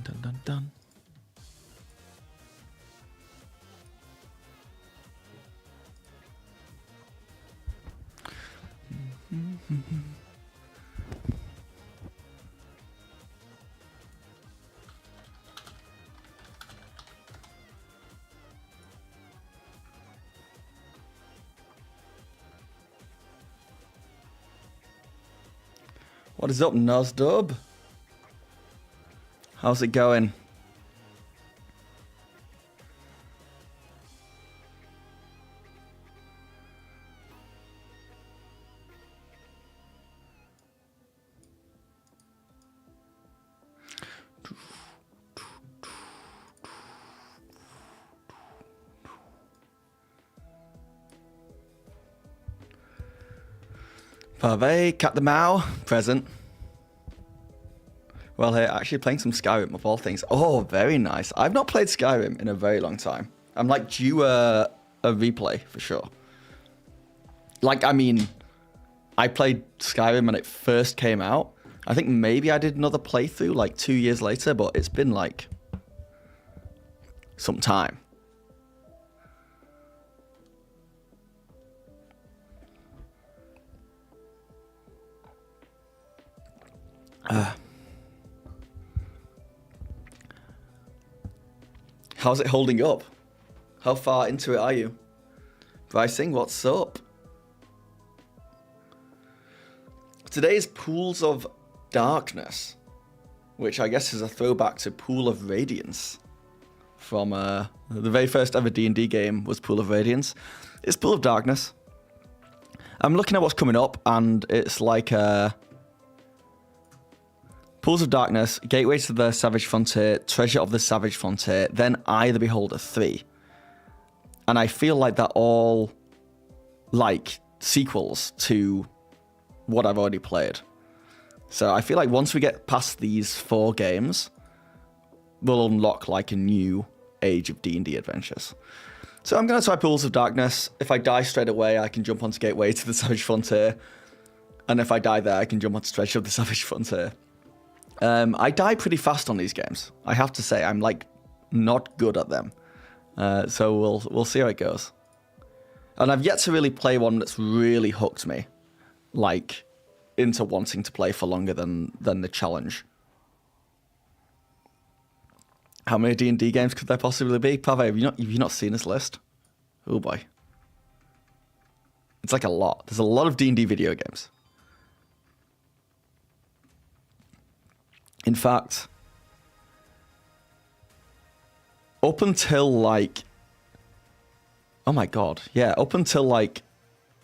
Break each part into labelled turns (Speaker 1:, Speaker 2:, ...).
Speaker 1: dun, dun, dun. What is up, Nozdub? How's it going? Pave, Cat the Mao, present. Well, here, actually playing some Skyrim of all things. Oh, very nice. I've not played Skyrim in a very long time. I'm like due a replay for sure. Like, I mean, I played Skyrim when it first came out. I think maybe I did another playthrough like 2 years later, but it's been like some time. How's it holding up? How far into it are you? Brycing, what's up? Today's Pools of Darkness, which I guess is a throwback to Pool of Radiance from the very first ever D&D game was Pool of Radiance. It's Pool of Darkness. I'm looking at what's coming up, and it's like Pools of Darkness, Gateway to the Savage Frontier, Treasure of the Savage Frontier, then Eye of the Beholder 3. And I feel like they're all like sequels to what I've already played. So I feel like once we get past these 4 games, we'll unlock like a new age of D&D adventures. So I'm going to try Pools of Darkness. If I die straight away, I can jump onto Gateway to the Savage Frontier. And if I die there, I can jump onto Treasure of the Savage Frontier. I die pretty fast on these games. I have to say, I'm like not good at them. So we'll see how it goes. And I've yet to really play one that's really hooked me, like into wanting to play for longer than the challenge. How many D&D games could there possibly be? Pave, have you not seen this list? Oh boy. It's like a lot. There's a lot of D&D video games. In fact, up until like, oh my god, yeah, up until like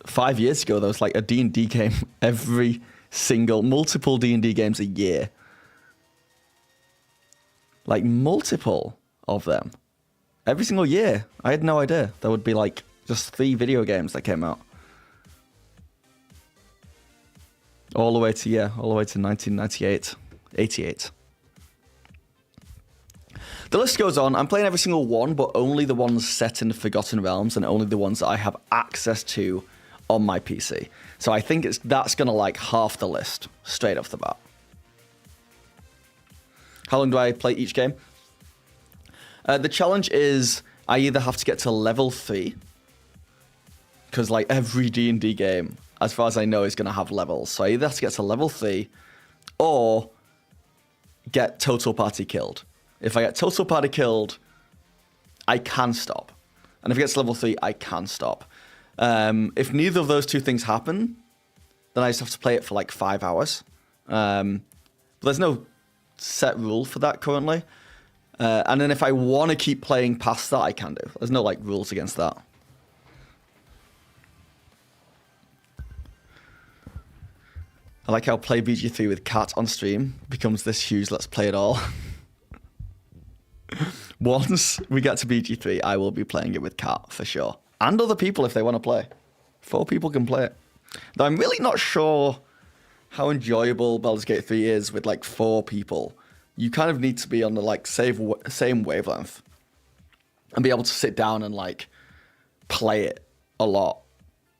Speaker 1: 5 years ago, there was like a D&D game every single, multiple D&D games a year. Like multiple of them. Every single year. I had no idea. There would be like just 3 video games that came out. All the way to 1998. 88. The list goes on. I'm playing every single one, but only the ones set in the Forgotten Realms and only the ones that I have access to on my PC. So I think that's going to like half the list straight off the bat. How long do I play each game? The challenge is I either have to get to level 3, because like every D&D game, as far as I know, is going to have levels. So I either have to get to level 3 or get total party killed. If I get total party killed, I can stop. And if I get to level 3, I can stop. If neither of those two things happen, then I just have to play it for like 5 hours. But there's no set rule for that currently. And then if I want to keep playing past that, I can do. There's no like rules against that. I like how play BG3 with Cat on stream becomes this huge let's play it all. Once we get to BG3, I will be playing it with Cat for sure. And other people if they want to play. 4 people can play it. Though I'm really not sure how enjoyable Baldur's Gate 3 is with like 4 people. You kind of need to be on the like same wavelength. And be able to sit down and like play it a lot.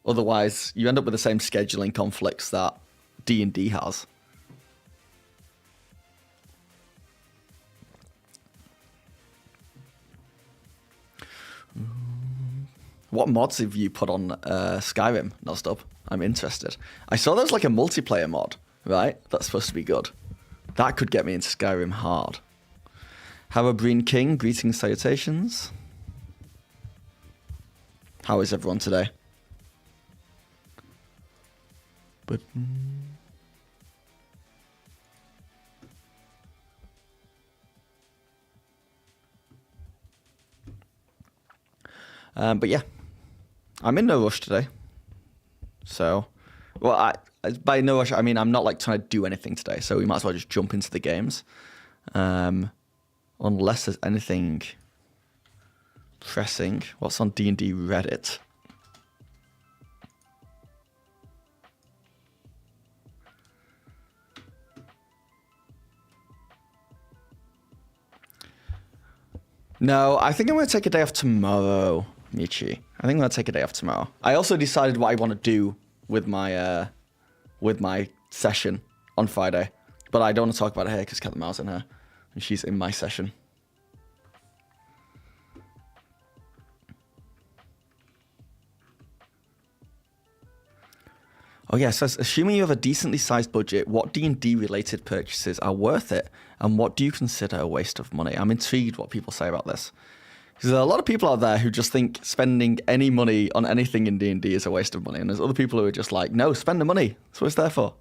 Speaker 1: Otherwise, you end up with the same scheduling conflicts that D&D has. What mods have you put on Skyrim, Nostop? I'm interested. I saw there's like a multiplayer mod, right? That's supposed to be good. That could get me into Skyrim hard. Harabreen King, greetings, salutations. How is everyone today? But yeah, I'm in no rush today. So, well, by no rush, I mean I'm not like trying to do anything today. So we might as well just jump into the games, unless there's anything pressing. What's on D&D Reddit? No, I think I'm going to take a day off tomorrow, Michi. I think I'm going to take a day off tomorrow. I also decided what I want to do with my session on Friday. But I don't want to talk about it here because Cat the Mouse in her. And she's in my session. Oh yeah, it says, assuming you have a decently sized budget, what D&D related purchases are worth it? And what do you consider a waste of money? I'm intrigued what people say about this. Because there are a lot of people out there who just think spending any money on anything in D&D is a waste of money. And there's other people who are just like, no, spend the money. That's what it's there for.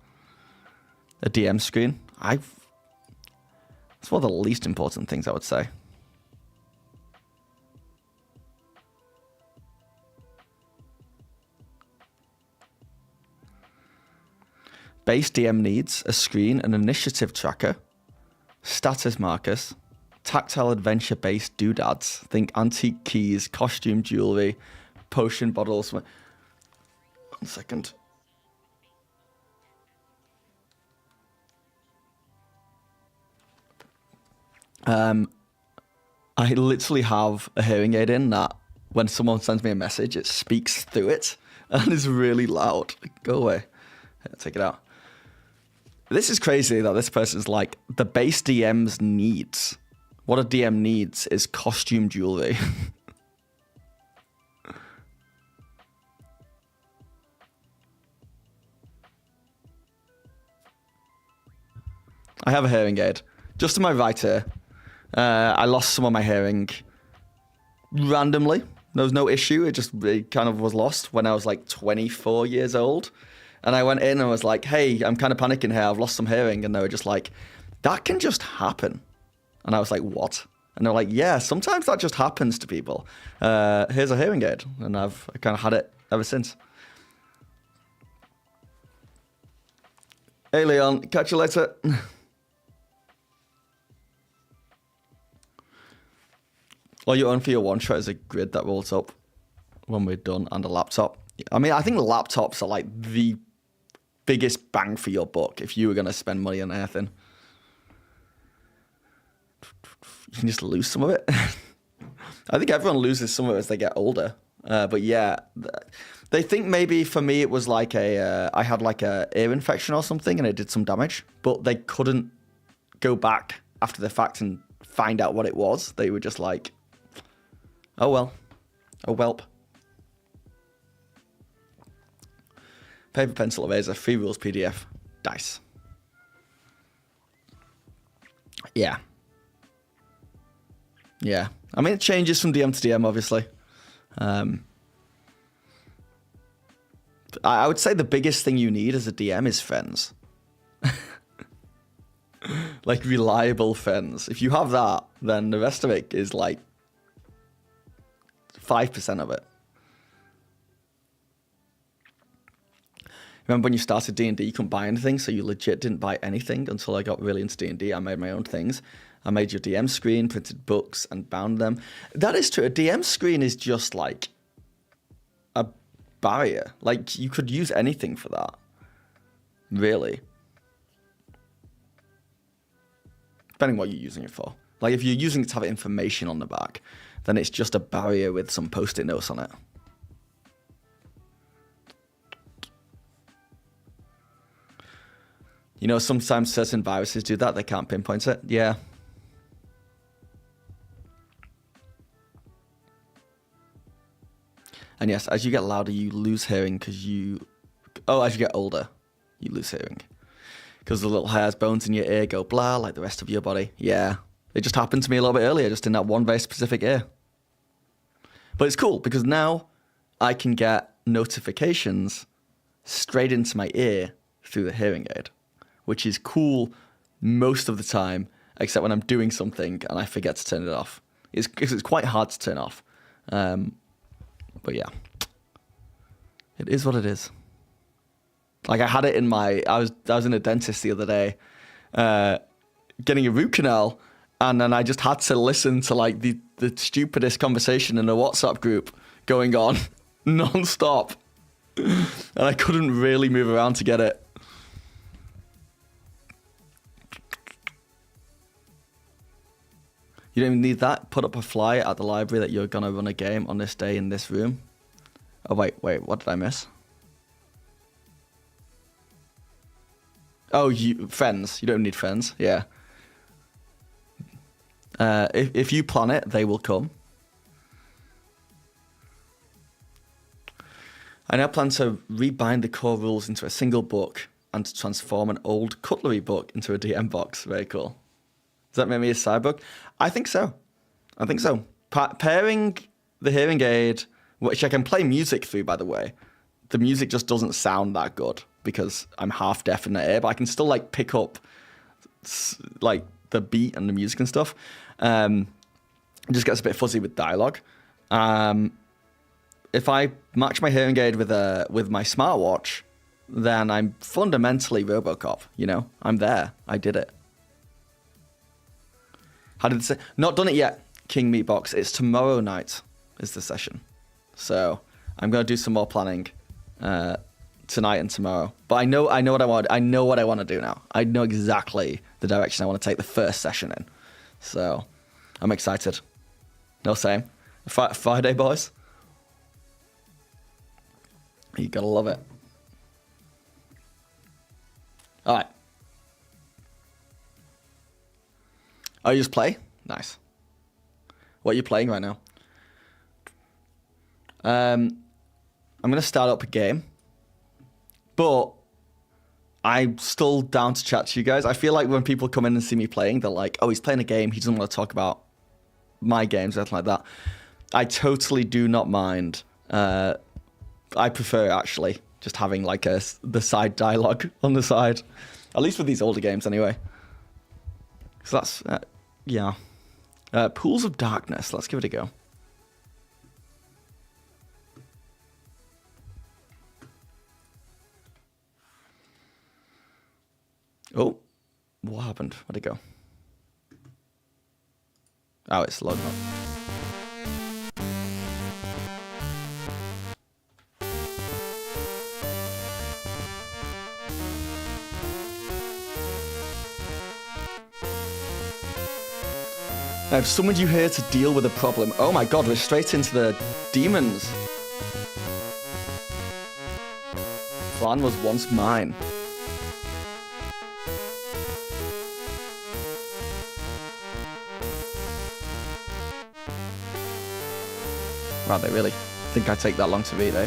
Speaker 1: A DM screen? It's one of the least important things, I would say. Base DM needs a screen, an initiative tracker, status markers, tactile adventure-based doodads. Think antique keys, costume jewelry, potion bottles. 1 second. I literally have a hearing aid in that when someone sends me a message, it speaks through it and is really loud. Go away. Take it out. This is crazy that this person's like, the base DM's needs. What a DM needs is costume jewelry. I have a hearing aid. Just to my right ear. I lost some of my hearing randomly. There was no issue. It kind of was lost when I was like 24 years old. And I went in and was like, hey, I'm kind of panicking here. I've lost some hearing. And they were just like, that can just happen. And I was like, what? And they're like, yeah, sometimes that just happens to people. Here's a hearing aid. And I kind of had it ever since. Hey, Leon, catch you later. All you own for your one shot is a grid that rolls up when we're done and a laptop. I mean, I think laptops are like the biggest bang for your buck if you were going to spend money on anything. You can just lose some of it. I think everyone loses some of it as they get older. But yeah, they think maybe for me it was like I had like a ear infection or something and it did some damage, but they couldn't go back after the fact and find out what it was. They were just like, oh well, oh welp. Paper, pencil, eraser, free rules PDF, dice. Yeah. Yeah. I mean, it changes from DM to DM, obviously. I would say the biggest thing you need as a DM is friends. Like, reliable friends. If you have that, then the rest of it is like 5% of it. Remember when you started D&D, you couldn't buy anything, so you legit didn't buy anything until I got really into D&D. I made my own things. I made your DM screen, printed books, and bound them. That is true. A DM screen is just like a barrier. Like, you could use anything for that. Really. Depending what you're using it for. Like, if you're using it to have information on the back, then it's just a barrier with some post-it notes on it. You know, sometimes certain viruses do that. They can't pinpoint it. Yeah. And yes, as you get louder, you lose hearing because you... Oh, as you get older, you lose hearing. Because the little hairs, bones in your ear go blah like the rest of your body. Yeah. It just happened to me a little bit earlier, just in that one very specific ear. But it's cool because now I can get notifications straight into my ear through the hearing aid, which is cool most of the time, except when I'm doing something and I forget to turn it off. It's quite hard to turn off. But yeah, it is what it is. Like I had it in my, I was in a dentist the other day, getting a root canal, and then I just had to listen to like the stupidest conversation in a WhatsApp group going on non-stop. And I couldn't really move around to get it. You don't even need that. Put up a flyer at the library that you're going to run a game on this day in this room. Oh, wait, what did I miss? Oh, friends. You don't need friends. Yeah. If you plan it, they will come. I now plan to rebind the core rules into a single book and to transform an old cutlery book into a DM box. Very cool. Does that make me a cyborg? I think so. Pairing the hearing aid, which I can play music through, by the way, the music just doesn't sound that good because I'm half deaf in the ear, but I can still like pick up like the beat and the music and stuff. It just gets a bit fuzzy with dialogue. If I match my hearing aid with my smartwatch, then I'm fundamentally RoboCop. You know, I'm there. I did it. How did it say? Not done it yet, King Meatbox. It's tomorrow night is the session. So I'm going to do some more planning tonight and tomorrow. But I know what I want. I know what I want to do now. I know exactly the direction I want to take the first session in. So I'm excited. No, same. Friday, boys. You got to love it. All right. Oh, you just play? Nice. What are you playing right now? I'm going to start up a game. But I'm still down to chat to you guys. I feel like when people come in and see me playing, they're like, oh, he's playing a game. He doesn't want to talk about my games or anything like that. I totally do not mind. I prefer, actually, just having like the side dialogue on the side. At least with these older games, anyway. So that's, yeah. Pools of Darkness. Let's give it a go. Oh, what happened? Where'd it go? Oh, it's logged up. I've summoned you here to deal with a problem. Oh my god, we're straight into the demons. Flan was once mine. Wow, they really think I take that long to read, eh?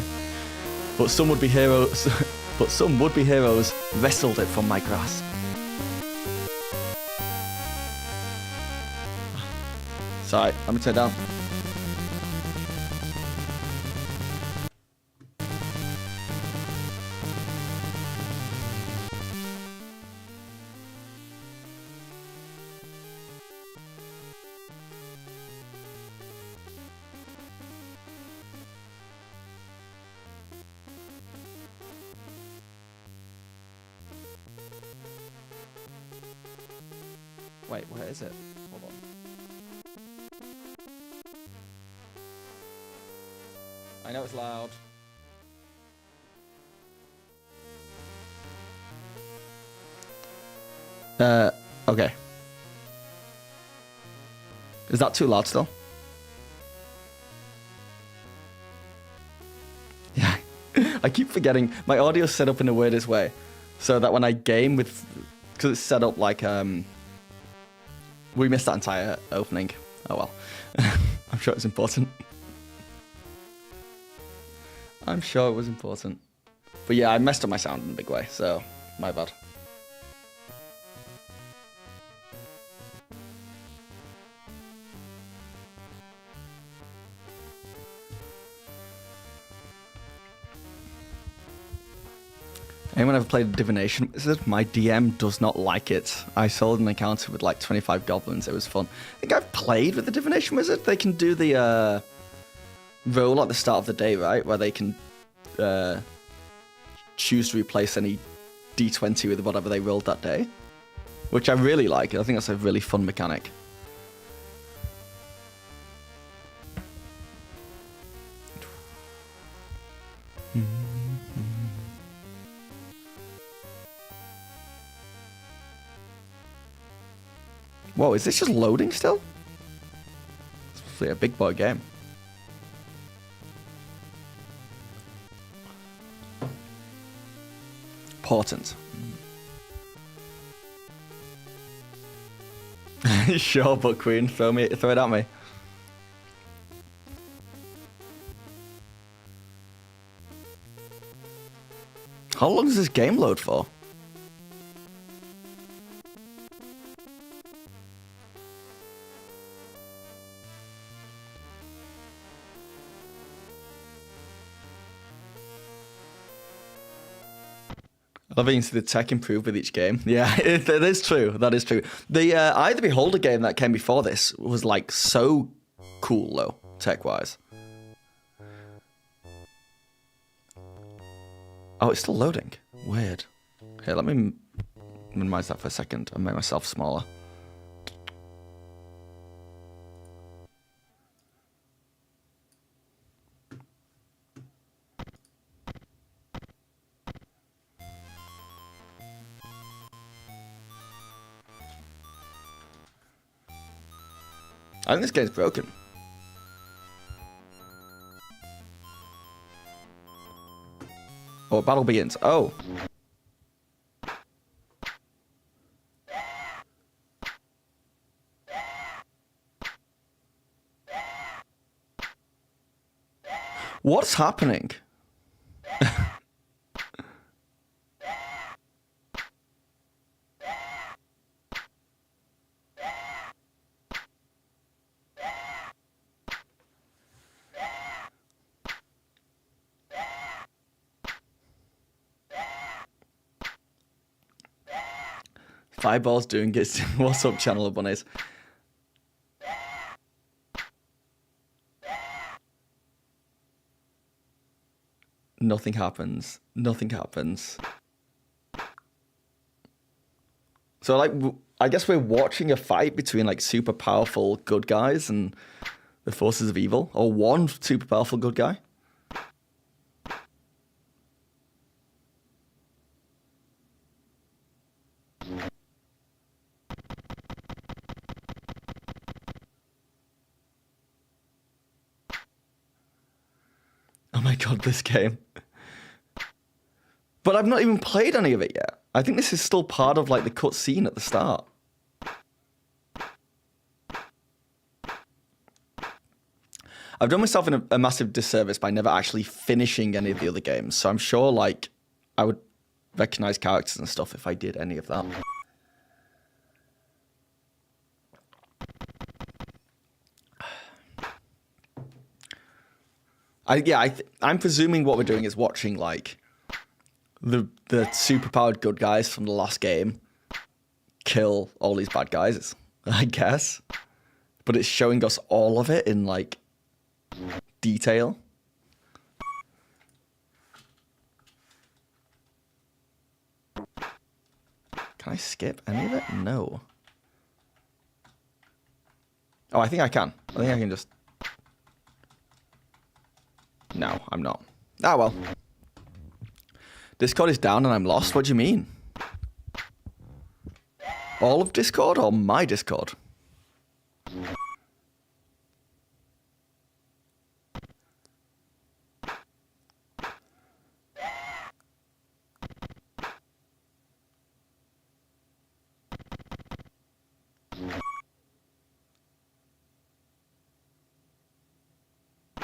Speaker 1: But some would be heroes. But some would-be heroes wrestled it from my grasp. Sorry, let me turn it down. Wait, where is it? Hold on. I know it's loud. Okay. Is that too loud still? Yeah. I keep forgetting. My audio's set up in the weirdest way. So that when I game with... Because it's set up like... We missed that entire opening. Oh well. I'm sure it's important. I'm sure it was important. But yeah, I messed up my sound in a big way, so my bad. Anyone ever played Divination Wizard? My DM does not like it. I sold an encounter with like 25 goblins. It was fun. I think I've played with the Divination Wizard. They can do the roll at the start of the day, right? Where they can choose to replace any d20 with whatever they rolled that day. Which I really like. I think that's a really fun mechanic. Whoa, is this just loading still? It's really a big boy game. Important. Sure, but Queen, throw it at me. How long does this game load for? I love how you can see the tech improve with each game. Yeah, it is true. That is true. The Eye of the Beholder game that came before this was like so cool though, tech-wise. Oh, it's still loading. Weird. Here, let me minimize that for a second and make myself smaller. I think this game's broken. Oh, battle begins. Oh. What's happening? Fireball's doing it. What's up, Channel of Bunnies? Nothing happens. Nothing happens. So, like, I guess we're watching a fight between, like, super powerful good guys and the forces of evil. Or one super powerful good guy. Oh my god, this game. But I've not even played any of it yet. I think this is still part of, like, the cutscene at the start. I've done myself a massive disservice by never actually finishing any of the other games. So I'm sure, like, I would recognize characters and stuff if I did any of that. I'm presuming what we're doing is watching, like, the superpowered good guys from the last game kill all these bad guys, I guess. But it's showing us all of it in, like, detail. Can I skip any of it? No. Oh, I think I can. I think I can just... No, I'm not. Ah, well. Discord is down and I'm lost? What do you mean? All of Discord or my Discord?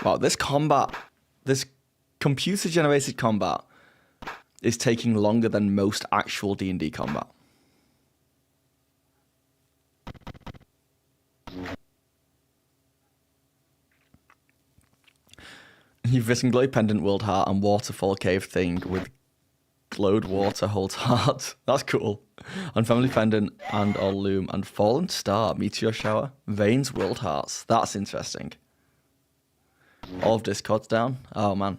Speaker 1: Wow, this combat... This computer-generated combat is taking longer than most actual D&D combat. You've written Glowy Pendant, World Heart, and Waterfall Cave thing with glowed water holds heart. That's cool. On Family Pendant and All Loom and Fallen Star, Meteor Shower, Veins, World Hearts. That's interesting. All of Discord's down. Oh man.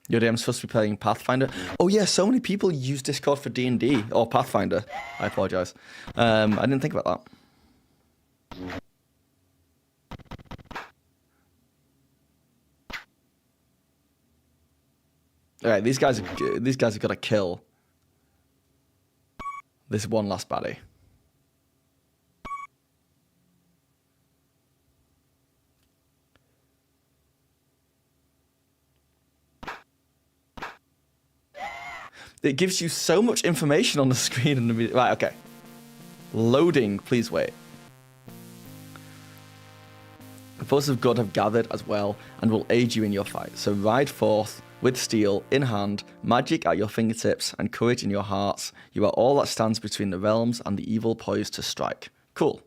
Speaker 1: Your DM's supposed to be playing Pathfinder. Oh yeah, so many people use Discord for D&D or Pathfinder. I apologize. I didn't think about that. All right, these guys have got to kill this one last baddie. It gives you so much information on the screen. And right, okay. Loading, please wait. The forces of God have gathered as well and will aid you in your fight. So ride forth with steel in hand, magic at your fingertips, and courage in your hearts. You are all that stands between the realms and the evil poised to strike. Cool.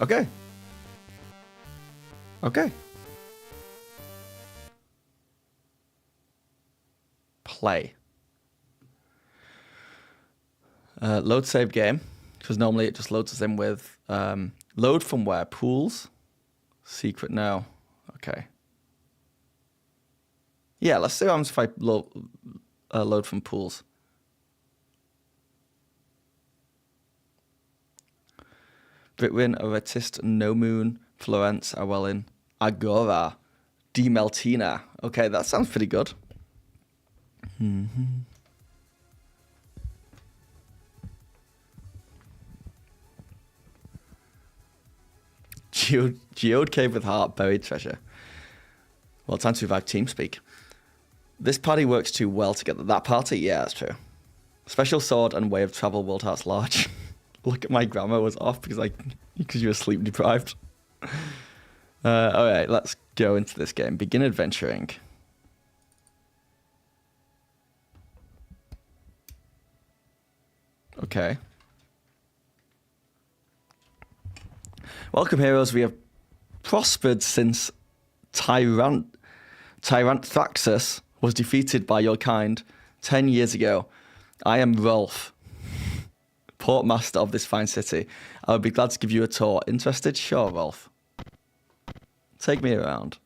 Speaker 1: Okay. Okay. Play. Load save game, because normally it just loads us in with load from where? Pools? Secret now. Okay. Yeah, let's see what happens if I load from pools. Britwin, Aretist, No Moon, Florence, Awelin, Agora, Demeltina. Okay, that sounds pretty good. Geode Cave with Heart, Buried Treasure. Well, time to revive TeamSpeak. This party works too well together. That party? Yeah, that's true. Special sword and way of travel, World Hearts large. Look at my grammar was off because you were sleep deprived. All right, let's go into this game. Begin adventuring. Okay. Welcome, heroes. We have prospered since Tyranthaxus was defeated by your kind 10 years ago. I am Rolf, portmaster of this fine city. I would be glad to give you a tour. Interested? Sure, Rolf. Take me around.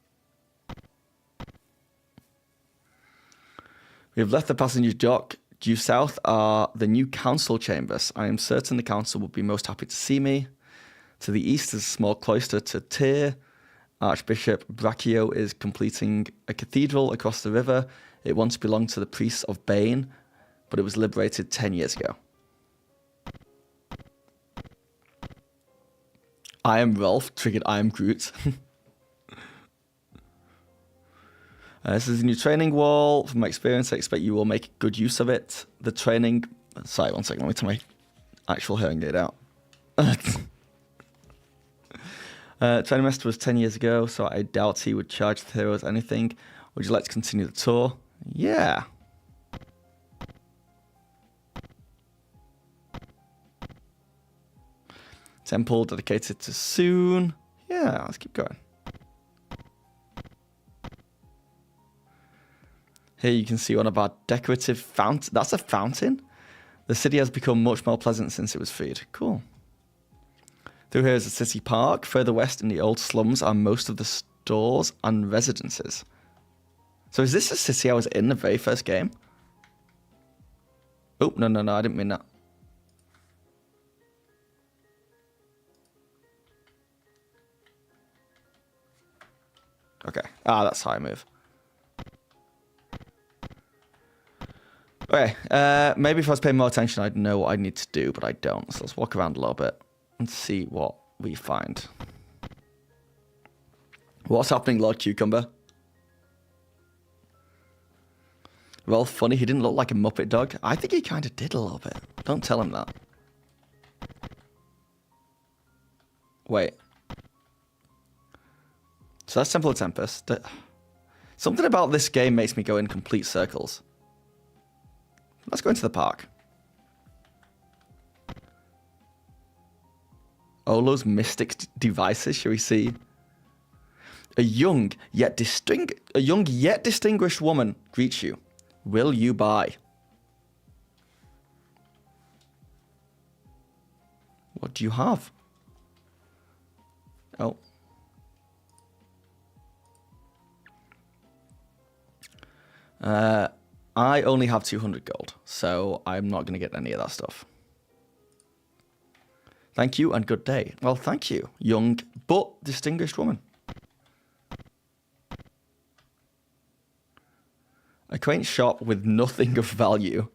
Speaker 1: We have left the passenger dock. Due south are the new council chambers. I am certain the council will be most happy to see me. To the east is a small cloister to Tyr. Archbishop Brachio is completing a cathedral across the river. It once belonged to the priests of Bane, but it was liberated 10 years ago. I am Rolf, triggered I am Groot. This is a new training wall. From my experience, I expect you will make good use of it. The training... Sorry, one second. Let me turn my actual hearing aid out. Training master was 10 years ago, so I doubt he would charge the heroes anything. Would you like to continue the tour? Yeah. Temple dedicated to Soon. Yeah, let's keep going. Here you can see one of our decorative fountains. That's a fountain? The city has become much more pleasant since it was freed. Cool. Through here is a city park. Further west in the old slums are most of the stores and residences. So is this a city I was in the very first game? Oh, no, I didn't mean that. Okay. That's how I move. Okay, maybe if I was paying more attention, I'd know what I need to do, but I don't. So let's walk around a little bit and see what we find. What's happening, Lord Cucumber? Well, funny, he didn't look like a Muppet dog. I think he kind of did a little bit. Don't tell him that. Wait. So that's Temple of Tempest. Something about this game makes me go in complete circles. Let's go into the park. Olo's mystic devices, shall we see? A young yet distinguished woman greets you. Will you buy? What do you have? Oh. I only have 200 gold, so I'm not going to get any of that stuff. Thank you and good day. Well, thank you, young but distinguished woman. A quaint shop with nothing of value.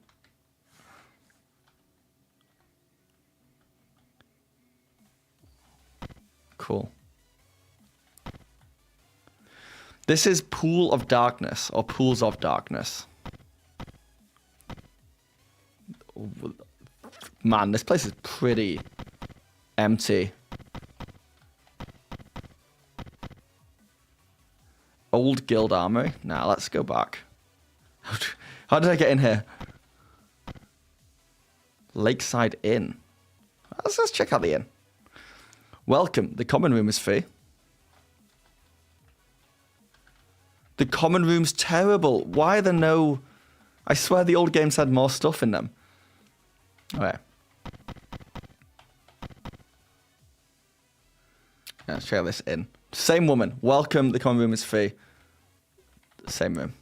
Speaker 1: Cool. This is Pool of Darkness, or Pools of Darkness. Man, this place is pretty empty. Old Guild Armory? Nah, let's go back. How did I get in here? Lakeside Inn. Let's check out the inn. Welcome. The common room is free. The common room's terrible. Why are there no... I swear the old games had more stuff in them. Okay. Let's check this in. Same woman. Welcome. The common room is free. Same room.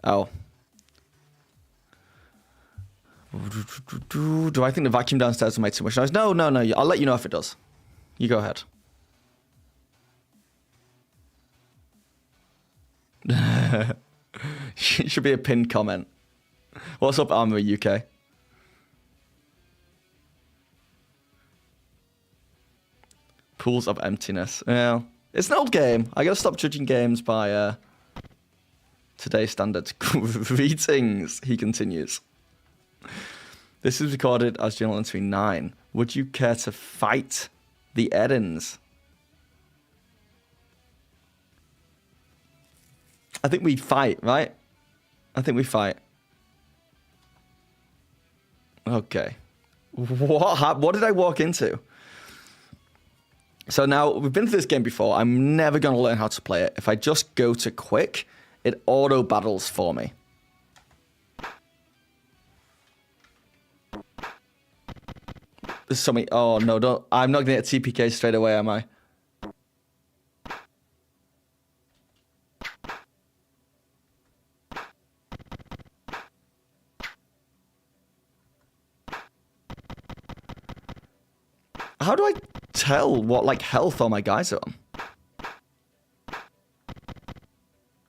Speaker 1: Oh. Do I think the vacuum downstairs will make too much noise? No. I'll let you know if it does. You go ahead. Should be a pinned comment. What's up, Armory UK? Pools of emptiness. Yeah, it's an old game. I gotta stop judging games by today's standards. Greetings, he continues. This is recorded as Journal Entry 9. Would you care to fight the Edens? I think we fight, right? I think we fight. Okay. What did I walk into? So now, we've been through this game before. I'm never going to learn how to play it. If I just go to quick, it auto-battles for me. There's something... Oh, no, don't... I'm not going to get TPK straight away, am I? How do I tell what, like, health all my guys are on?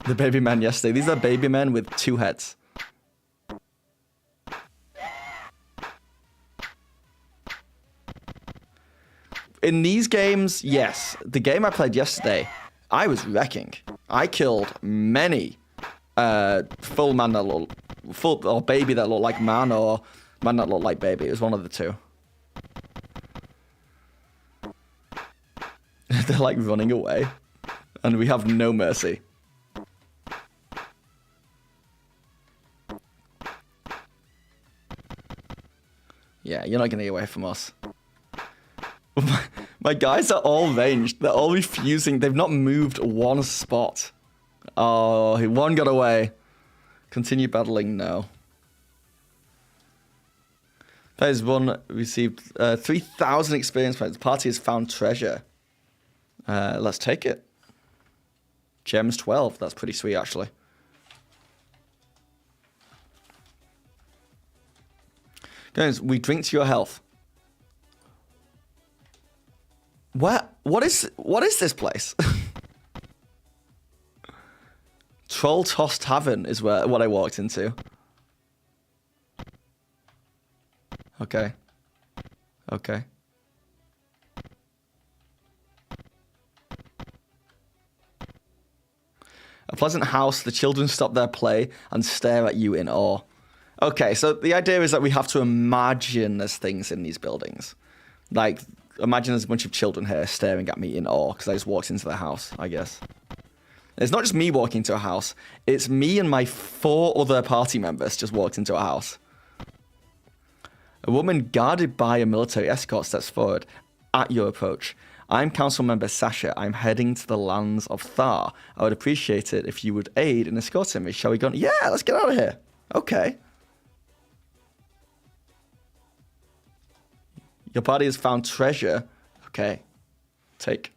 Speaker 1: The baby men yesterday. These are baby men with 2 heads. In these games, yes. The game I played yesterday, I was wrecking. I killed many full man that look full or baby that looked like man or man that looked like baby. It was one of the two. They're like running away. And we have no mercy. Yeah, you're not going to get away from us. My guys are all ranged. They're all refusing. They've not moved one spot. Oh, one got away. Continue battling, no. Phase 1 received 3,000 experience points. The party has found treasure. Let's take it. Gems 12. That's pretty sweet, actually. Guys, we drink to your health. What is this place? Troll Toss Tavern is what I walked into. Okay. Okay. A pleasant house, the children stop their play and stare at you in awe. Okay, so the idea is that we have to imagine there's things in these buildings. Like, imagine there's a bunch of children here staring at me in awe because I just walked into the house, I guess. It's not just me walking into a house. It's me and my 4 other party members just walked into a house. A woman guarded by a military escort steps forward at your approach. I'm council member Sasha. I'm heading to the lands of Thar. I would appreciate it if you would aid in escorting me. Shall we go? Yeah, let's get out of here. Okay. Your party has found treasure. Okay. Take.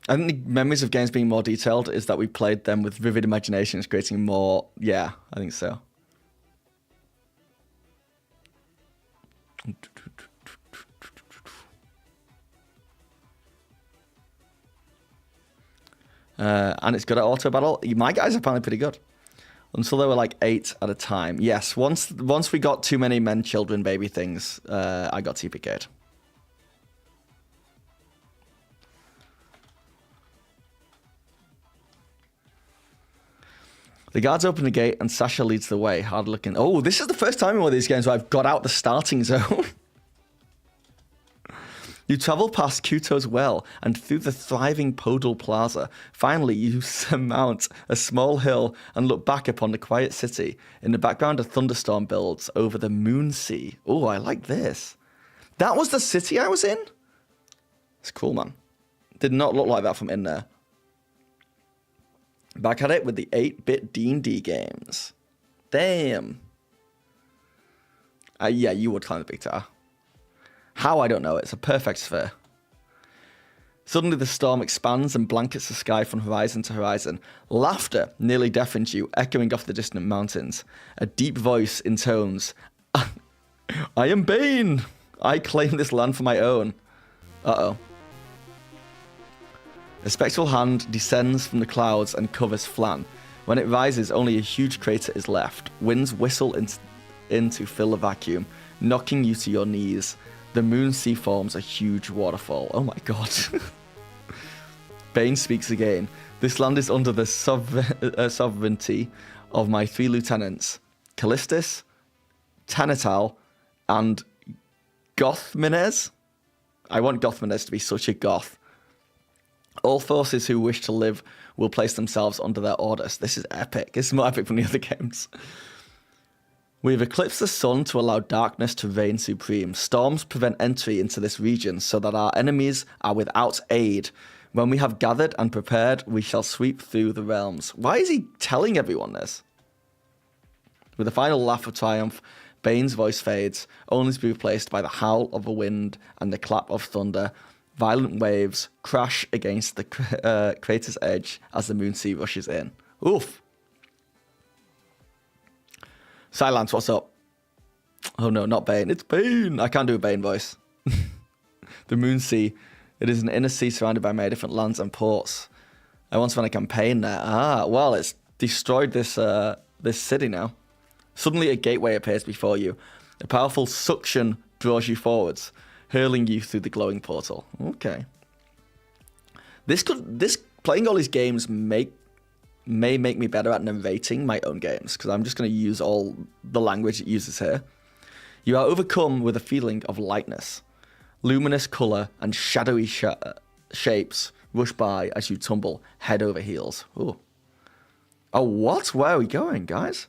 Speaker 1: I think the memories of games being more detailed is that we played them with vivid imaginations, creating more... Yeah, I think so. And it's good at auto battle. My guys are apparently pretty good. Until there were like 8 at a time. Yes, once we got too many men, children, baby things, I got TPK'd. The guards open the gate and Sasha leads the way, hard looking. Oh, this is the first time in one of these games where I've got out the starting zone. You travel past Kuto's well and through the thriving Podal Plaza. Finally, you surmount a small hill and look back upon the quiet city. In the background, a thunderstorm builds over the Moonsea. Oh, I like this. That was the city I was in? It's cool, man. Did not look like that from in there. Back at it with the 8-bit D&D games. Damn. Yeah, you would climb the big tower. How, I don't know. It's a perfect sphere. Suddenly the storm expands and blankets the sky from horizon to horizon. Laughter nearly deafens you, echoing off the distant mountains. A deep voice intones, I am Bane! I claim this land for my own. Uh-oh. A spectral hand descends from the clouds and covers Flan. When it rises, only a huge crater is left. Winds whistle in to fill the vacuum, knocking you to your knees. The Moonsea forms a huge waterfall. Oh my god. Bane speaks again. This land is under the sovereignty of my 3 lieutenants, Callistus, Tanatal, and Gothminez. I want Gothminez to be such a goth. All forces who wish to live will place themselves under their orders. This is epic. It's more epic than the other games. We have eclipsed the sun to allow darkness to reign supreme. Storms prevent entry into this region so that our enemies are without aid. When we have gathered and prepared, we shall sweep through the realms. Why is he telling everyone this? With a final laugh of triumph, Bane's voice fades, only to be replaced by the howl of a wind and the clap of thunder. Violent waves crash against the crater's edge as the Moonsea rushes in. Oof. Silence, what's up? Oh no, not Bane. It's Bane. I can't do a Bane voice. The Moonsea. It is an inner sea surrounded by many different lands and ports. I once ran a campaign there. Ah, well, it's destroyed this this city now. Suddenly a gateway appears before you. A powerful suction draws you forwards, hurling you through the glowing portal. Okay. This playing all these games may make me better at narrating my own games, because I'm just going to use all the language it uses here. You are overcome with a feeling of lightness. Luminous colour and shadowy shapes rush by as you tumble head over heels. Ooh. Oh, what? Where are we going, guys?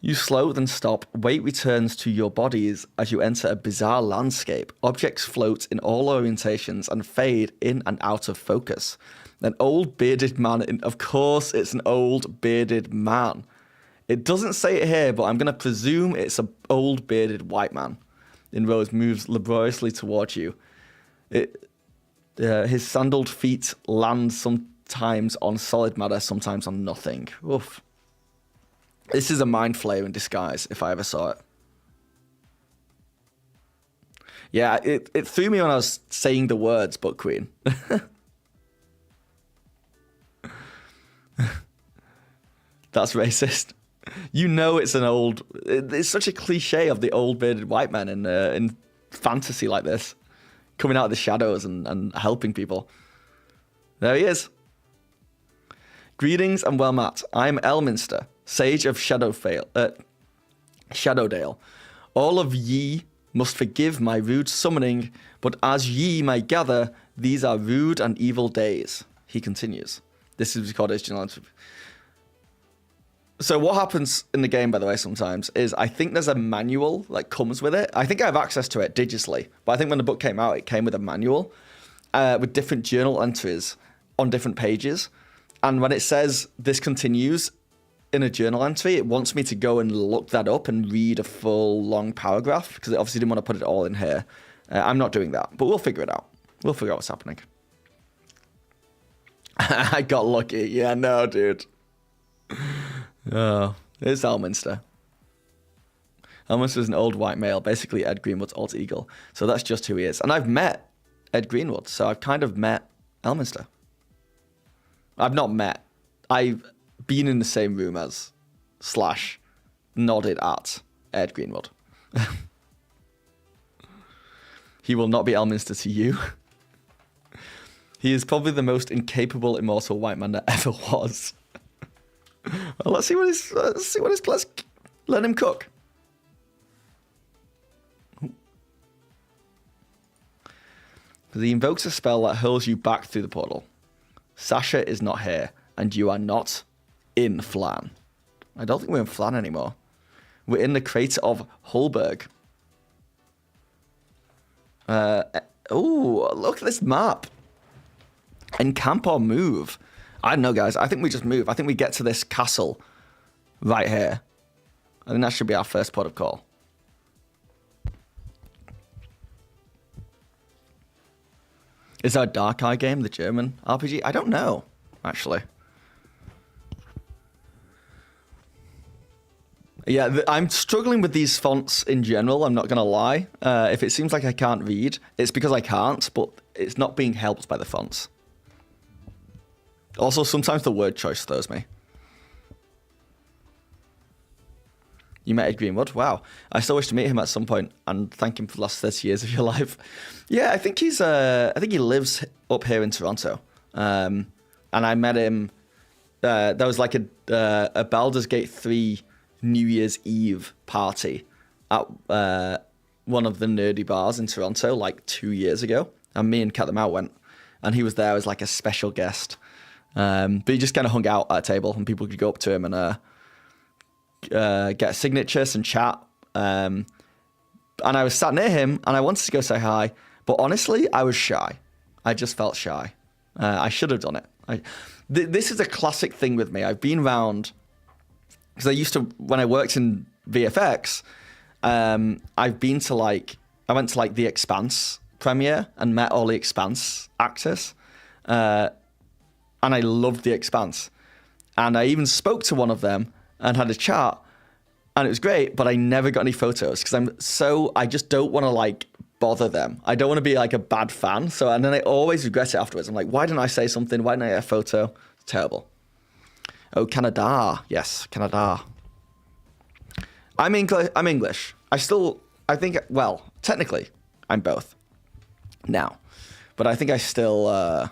Speaker 1: You slow, then stop. Weight returns to your bodies as you enter a bizarre landscape. Objects float in all orientations and fade in and out of focus. An old bearded man, of course it's an old bearded man. It doesn't say it here, but I'm going to presume it's an old bearded white man. In rows moves laboriously towards you. His sandaled feet land sometimes on solid matter, sometimes on nothing. Oof. This is a mind flayer in disguise, if I ever saw it. Yeah, it threw me when I was saying the words, Buck Queen. That's racist. You know it's an old... It's such a cliche of the old bearded white man in fantasy like this. Coming out of the shadows and helping people. There he is. Greetings and well met. I'm Elminster, sage of Shadowdale. All of ye must forgive my rude summoning, but as ye may gather, these are rude and evil days. He continues. This is recorded as journal entry. So what happens in the game, by the way, sometimes, is I think there's a manual that comes with it. I think I have access to it digitally, but I think when the book came out, it came with a manual with different journal entries on different pages. And when it says this continues in a journal entry, it wants me to go and look that up and read a full long paragraph because it obviously didn't want to put it all in here. I'm not doing that, but we'll figure it out. We'll figure out what's happening. I got lucky. Yeah, no, dude. Oh, it's Elminster. Elminster's an old white male, basically Ed Greenwood's alter ego. So that's just who he is. And I've met Ed Greenwood, so I've kind of met Elminster. I've not met. I've been in the same room as / nodded at Ed Greenwood. He will not be Elminster to you. He is probably the most incapable immortal white man that ever was. Well, let's see what his let's let him cook. He invokes a spell that hurls you back through the portal. Sasha is not here, and you are not in Flan. I don't think we're in Flan anymore. We're in the crater of Hulberg. Oh, look at this map. Encamp or move? I don't know, guys. I think we just move. I think we get to this castle right here. I think that should be our first port of call. Is that a Dark Eye game, the German RPG? I don't know, actually. Yeah, I'm struggling with these fonts in general, I'm not going to lie. If it seems like I can't read, it's because I can't, but it's not being helped by the fonts. Also, sometimes the word choice throws me. You met Ed Greenwood? Wow. I still wish to meet him at some point and thank him for the last 30 years of your life. Yeah, I think he lives up here in Toronto. And I met him, there was like a Baldur's Gate 3 New Year's Eve party at one of the nerdy bars in Toronto like 2 years ago. And me and Cat Them Out went. And he was there as like a special guest. But he just kind of hung out at a table and people could go up to him and get signatures and chat. And I was sat near him and I wanted to go say hi. But honestly, I was shy. I just felt shy. I should have done it. This is a classic thing with me. I've been around, because I used to, when I worked in VFX, I went to like the Expanse premiere and met all the Expanse actors. And I loved The Expanse. And I even spoke to one of them and had a chat. And it was great, but I never got any photos because I just don't want to like bother them. I don't want to be like a bad fan. And then I always regret it afterwards. I'm like, why didn't I say something? Why didn't I get a photo? It's terrible. Oh, Canada. Yes, Canada. I'm English. I think, well, technically, I'm both now. But I think I still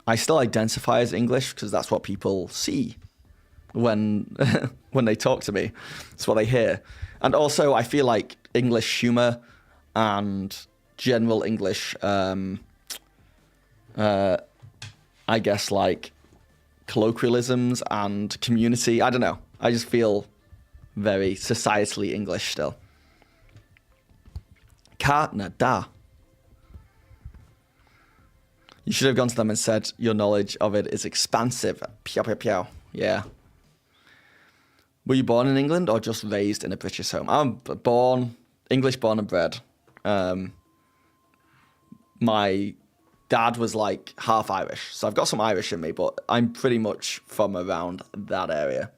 Speaker 1: identify as English because that's what people see when when they talk to me. It's what they hear. And also, I feel like English humor and general English, I guess, like colloquialisms and community. I don't know. I just feel very societally English still. Canada. You should have gone to them and said your knowledge of it is expansive. Pew, pew, pew. Yeah. Were you born in England or just raised in a British home? I'm English born and bred. My dad was like half Irish, so I've got some Irish in me, but I'm pretty much from around that area.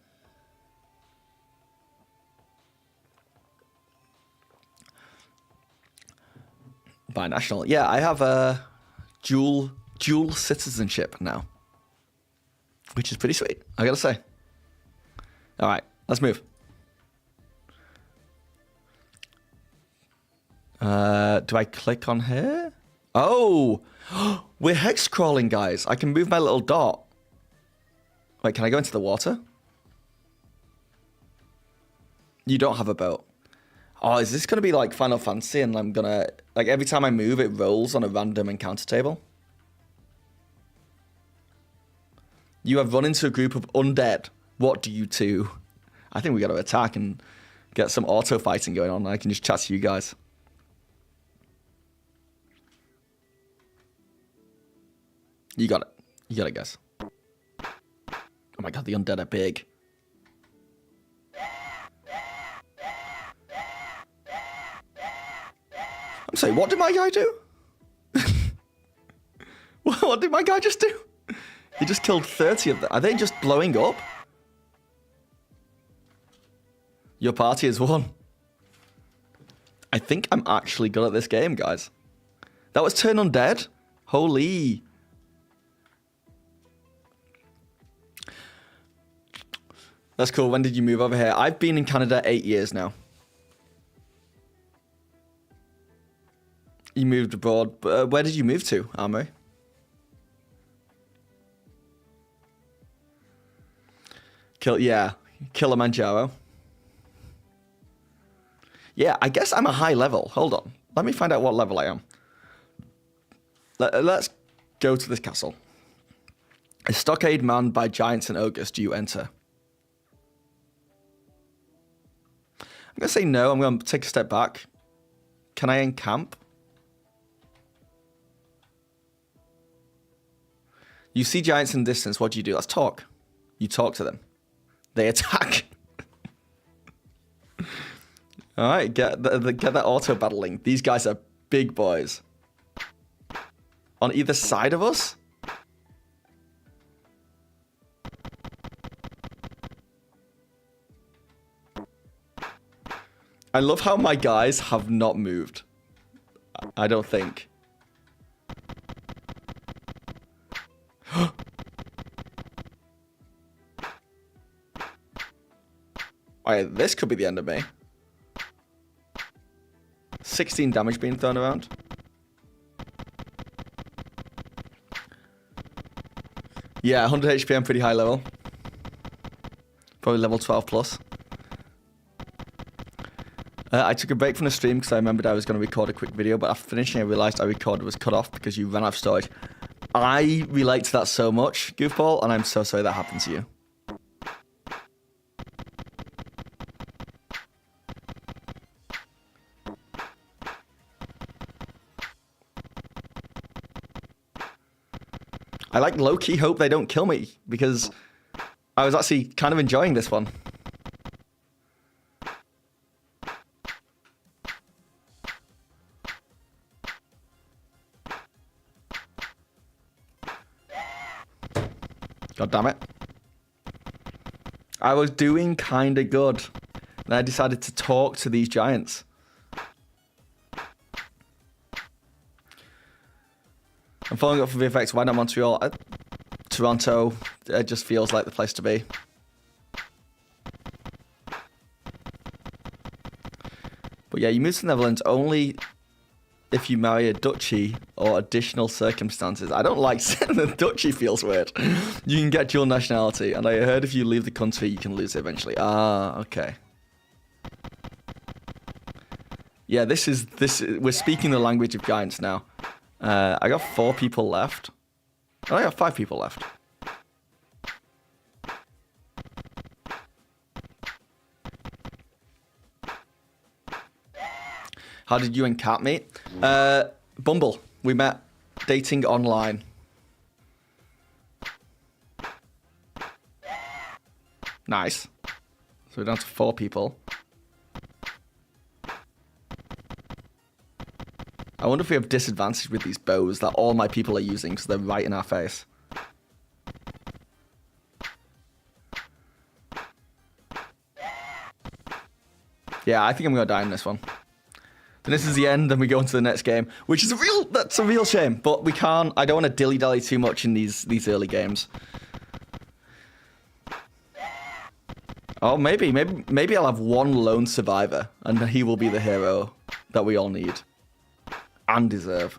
Speaker 1: Binational. Yeah, I have a dual citizenship now, which is pretty sweet, I gotta say. All right, let's move. Do I click on here? Oh, we're hex crawling, guys. I can move my little dot Wait, can I go into the water? You don't have a boat. Oh, is this going to be like Final Fantasy and I'm going to... Like, every time I move, it rolls on a random encounter table? You have run into a group of undead. What do you do? I think we got to attack and get some auto fighting going on. I can just chat to you guys. You got it. You got it, guys. Oh my god, the undead are big. I'm sorry, what did my guy do? What did my guy just do? He just killed 30 of them. Are they just blowing up? Your party has won. I think I'm actually good at this game, guys. That was Turn Undead? Holy. That's cool. When did you move over here? I've been in Canada 8 years now. You moved abroad. Where did you move to, Amory? Yeah, Kilimanjaro. Yeah, I guess I'm a high level. Hold on. Let me find out what level I am. Let's go to this castle. A stockade manned by giants and ogres. Do you enter? I'm going to say no. I'm going to take a step back. Can I encamp? You see giants in the distance. What do you do? Let's talk. You talk to them. They attack. All right, get that auto battling. These guys are big boys. On either side of us? I love how my guys have not moved. I don't think. Alright, this could be the end of me. 16 damage being thrown around. Yeah, 100 HP, I'm pretty high level. Probably level 12 plus. I took a break from the stream because I remembered I was going to record a quick video, but after finishing I realised I recorded was cut off because you ran out of storage. I relate to that so much, Goofball, and I'm so sorry that happened to you. I like low-key hope they don't kill me because I was actually kind of enjoying this one. God damn it. I was doing kind of good. And I decided to talk to these giants. I'm following up for VFX. Why not Montreal? Toronto. It just feels like the place to be. But yeah, you move to the Netherlands only if you marry a duchy or additional circumstances. I don't like saying the duchy feels weird. You can get dual nationality, and I heard if you leave the country, you can lose it eventually. Ah, okay. Yeah, we're speaking the language of giants now. I got 4 people left. Oh, I got 5 people left. How did you and Kat meet? Bumble. We met dating online. Nice. So we're down to 4 people. I wonder if we have disadvantage with these bows that all my people are using because they're right in our face. Yeah, I think I'm going to die in this one. Then this is the end, and we go into the next game, which is that's a real shame, but we can't, I don't want to dilly-dally too much in these early games. Oh, maybe I'll have one lone survivor, and he will be the hero that we all need. And deserve.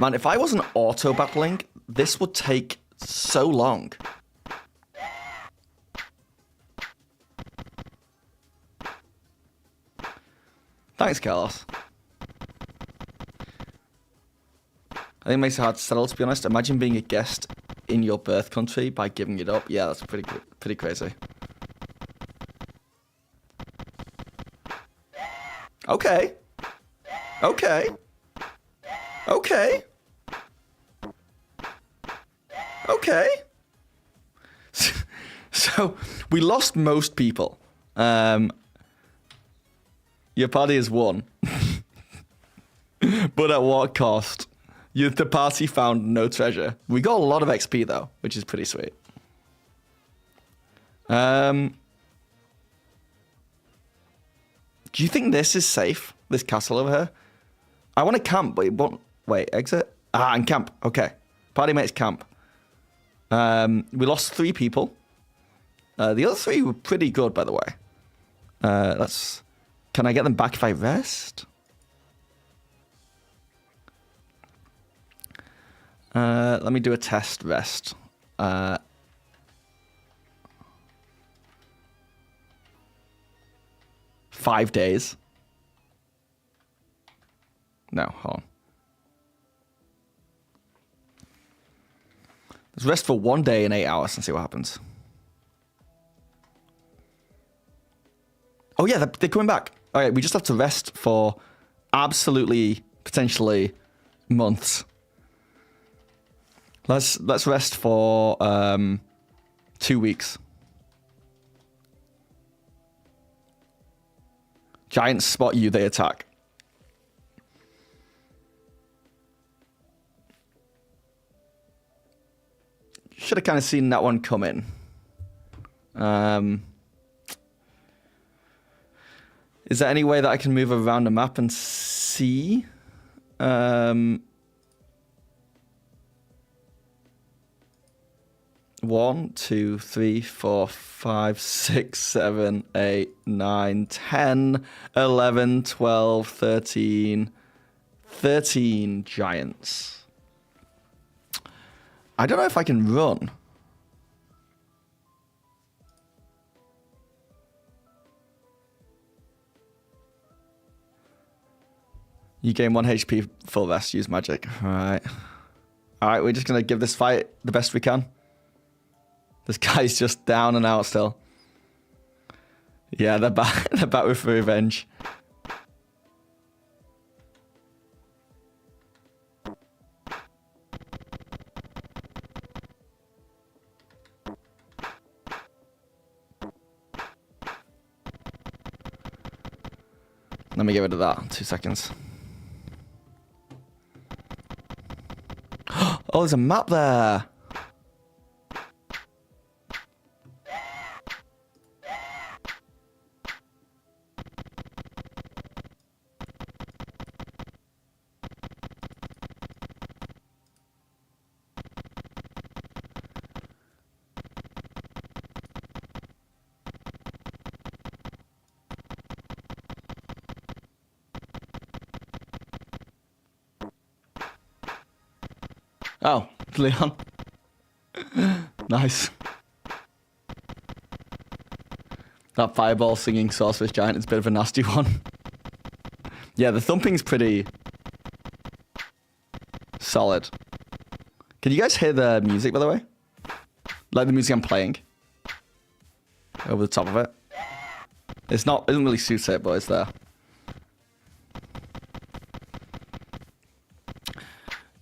Speaker 1: Man, if I wasn't auto-battling, this would take so long. Thanks, Carlos. I think it makes it hard to settle, to be honest. Imagine being a guest in your birth country by giving it up. Yeah, that's pretty crazy. Okay. Okay. Okay. Okay. So, we lost most people. Your party has won. But at what cost? The party found no treasure. We got a lot of XP, though, which is pretty sweet. Do you think this is safe? This castle over here? I want to camp, but it won't... Wait, exit? Ah, and camp. Okay. Party mates camp. We lost 3 people. The other 3 were pretty good, by the way. Let's... Can I get them back if I rest? Let me do a test rest. 5 days. No, hold on. Let's rest for 1 day and 8 hours and see what happens. Oh yeah, they're coming back. All right, we just have to rest for absolutely, potentially, months. Let's rest for 2 weeks. Giants spot you, they attack. Should have kind of seen that one come in. Is there any way that I can move around the map and see? 1, 2, 3, 4, 5, 6, 7, 8, 9, 10, 11, 12, 13. 13 giants. I don't know if I can run. You gain 1 HP, full rest, use magic. Alright. Alright, we're just going to give this fight the best we can. This guy's just down and out still. Yeah, they're back, they're back with revenge. Let me get rid of that. 2 seconds. Oh, there's a map there. Oh, Leon. Nice. That fireball singing sorceress giant is a bit of a nasty one. Yeah, the thumping's pretty solid. Can you guys hear the music, by the way? Like the music I'm playing over the top of it. It doesn't really suit it, but it's there.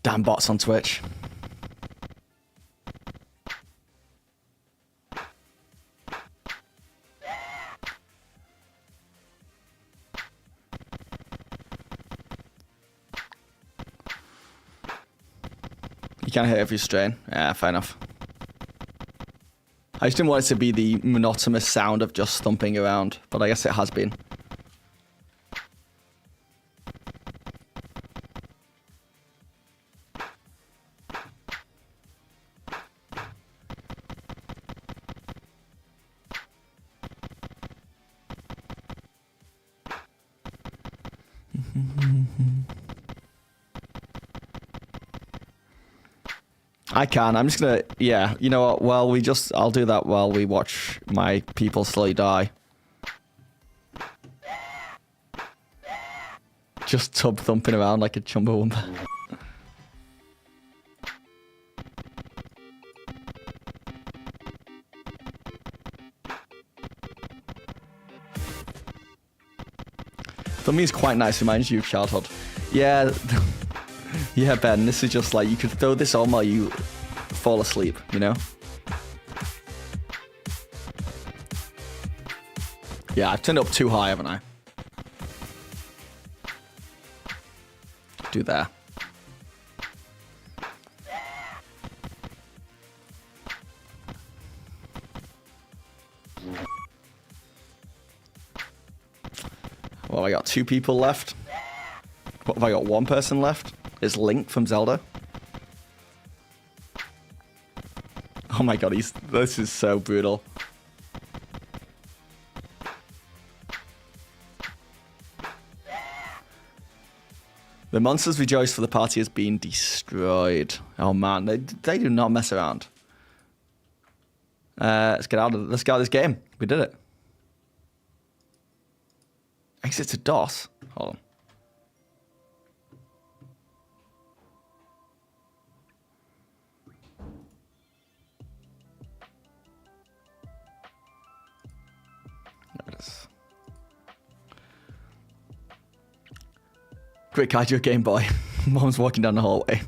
Speaker 1: Damn bots on Twitch. You can't hear every strain. Yeah, fair enough. I just didn't want it to be the monotonous sound of just thumping around, but I guess it has been. I can. I'm just gonna. Yeah. You know what? Well, I'll do that while we watch my people slowly die. Just tub thumping around like a Chumbawamba. Dummy is quite nice. Reminds you of childhood. Yeah. Yeah, Ben. This is just like you could throw this on while you fall asleep. You know. Yeah, I've turned it up too high, haven't I? Do there. Well, I got 2 people left. What have I got? 1 person left? It's Link from Zelda. Oh my god, this is so brutal. The monsters rejoice for the party has been destroyed. Oh man, they do not mess around. Let's get out of this game. We did it. Exit to DOS. Hold on. There it is. Quick, hide your Game Boy. Mom's walking down the hallway.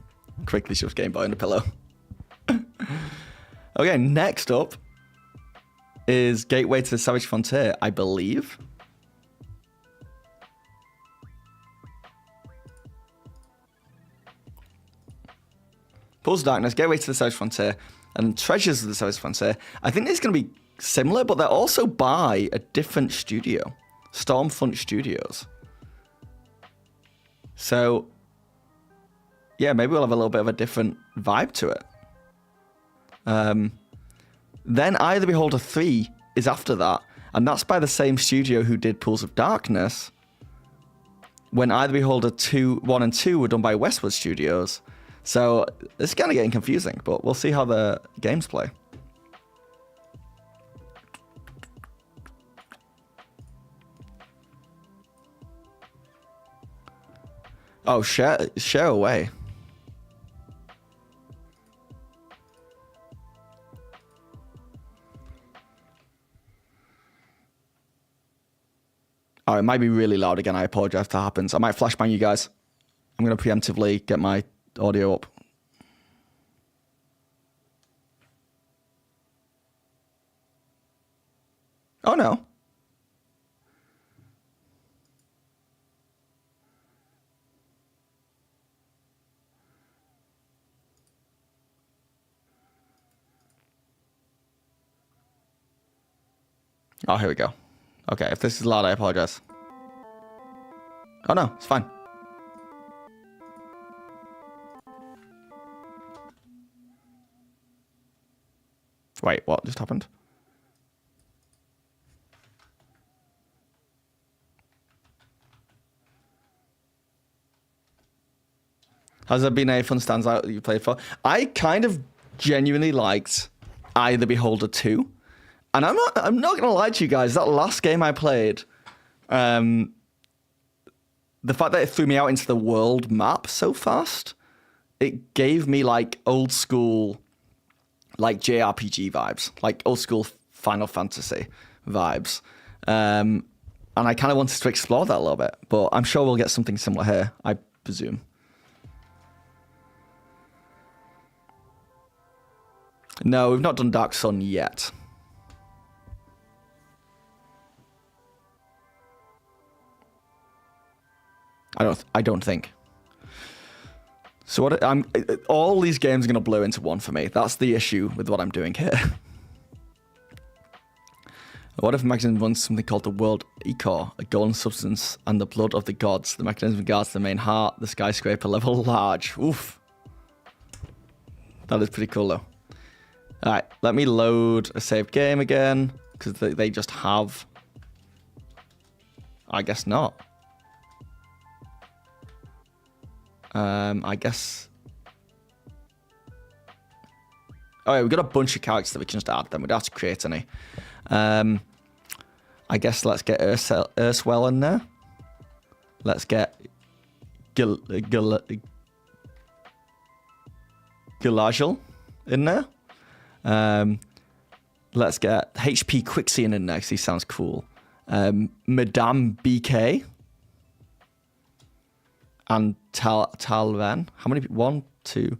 Speaker 1: Quickly shoves Game Boy on the pillow. Okay, next up is Gateway to the Savage Frontier, I believe. Pools of Darkness, Gateway to the Savage Frontier, and Treasures of the Savage Frontier. I think it's going to be similar, but they're also by a different studio. Stormfront Studios. So, yeah, maybe we'll have a little bit of a different vibe to it. Then Eye the Beholder 3 is after that, and that's by the same studio who did Pools of Darkness, when Eye the Beholder 1 and 2 were done by Westwood Studios. So, it's kind of getting confusing, but we'll see how the games play. Oh, share away. Oh, it might be really loud again. I apologize if that happens. I might flashbang you guys. I'm going to preemptively get my audio up. Oh, no. Oh, here we go. Okay, if this is loud, I apologize. Oh no, it's fine. Wait, what just happened? Has there been any fun standout that you played for? I kind of genuinely liked Eye the Beholder 2. And I'm not gonna lie to you guys, that last game I played, the fact that it threw me out into the world map so fast, it gave me like old school, like JRPG vibes, like old school Final Fantasy vibes. And I kind of wanted to explore that a little bit, but I'm sure we'll get something similar here, I presume. No, we've not done Dark Sun yet. I don't think. So all these games are going to blur into one for me. That's the issue with what I'm doing here. What if Mechanism runs something called the World Ichor, a golden substance and the blood of the gods? The mechanism guards the main heart, the skyscraper level large. Oof. That is pretty cool though. Alright, let me load a saved game again, because they just have. I guess not. I guess. Oh yeah, we've got a bunch of characters that we can just add them. We don't have to create any. I guess let's get Urswell in there. Let's get Galajal in there. Let's get HP Quixian in there because he sounds cool. Madame BK. And Talvan. How many people? 1, 2,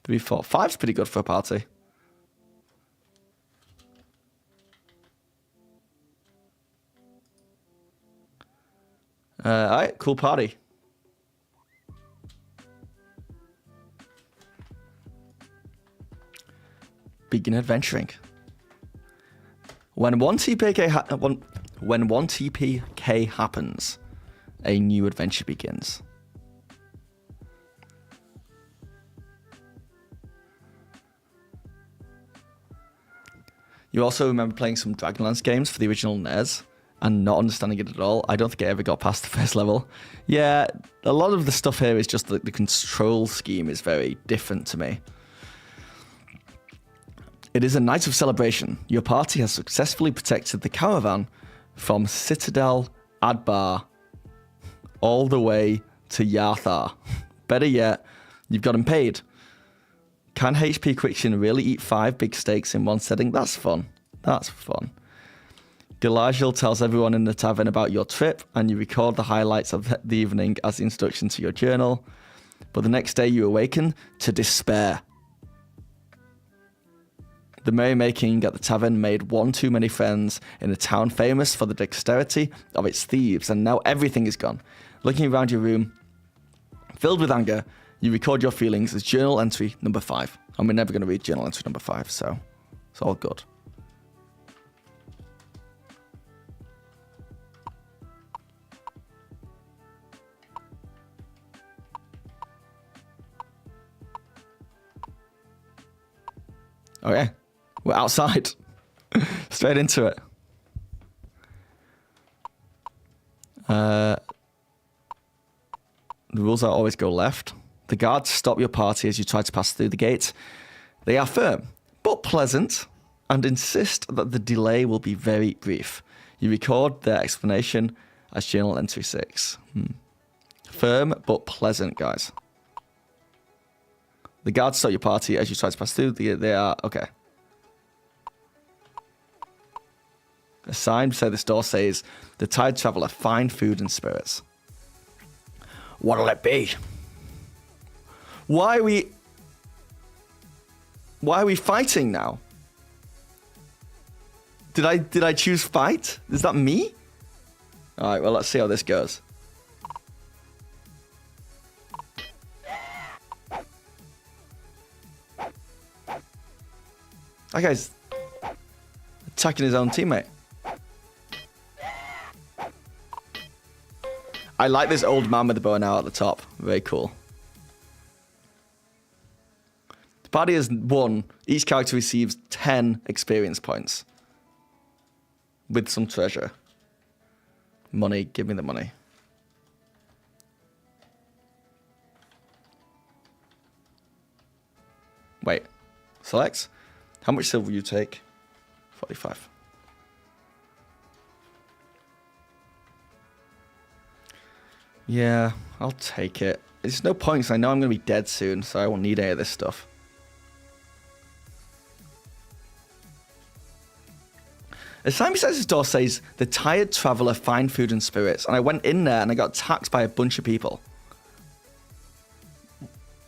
Speaker 1: 3, 4. 5's pretty good for a party. Alright, cool party. Begin adventuring. When one TPK happens, a new adventure begins. You also remember playing some Dragonlance games for the original NES and not understanding it at all. I don't think I ever got past the first level. Yeah, a lot of the stuff here is just that the control scheme is very different to me. It is a night of celebration. Your party has successfully protected the caravan from Citadel Adbar all the way to Yarthar. Better yet, you've got him paid. Can HP Quixian really eat 5 big steaks in one setting? That's fun. That's fun. Galajal tells everyone in the tavern about your trip, and you record the highlights of the evening as the introduction to your journal. But the next day you awaken to despair. The merrymaking at the tavern made one too many friends in a town famous for the dexterity of its thieves, and now everything is gone. Looking around your room, filled with anger, you record your feelings as journal entry number 5. And we're never going to read journal entry number 5, so it's all good. Okay, we're outside. Straight into it. The rules are always go left. The guards stop your party as you try to pass through the gate. They are firm, but pleasant, and insist that the delay will be very brief. You record their explanation as journal entry 6. Firm, but pleasant, guys. The guards stop your party as you try to pass through. They are... Okay. A sign beside this door says, "The Tide Traveller, fine food and spirits." What'll it be? Why are we fighting now? Did I choose fight? Is that me? All right, well, let's see how this goes. That guy's attacking his own teammate. I like this old man with the bow and arrow at the top. Very cool. The party has won. Each character receives 10 experience points. With some treasure. Money. Give me the money. Wait. Select. How much silver will you take? 45. Yeah, I'll take it. There's no point because I know I'm going to be dead soon, so I won't need any of this stuff. A sign beside this door says, "The Tired Traveller, fine food and spirits." And I went in there and I got attacked by a bunch of people.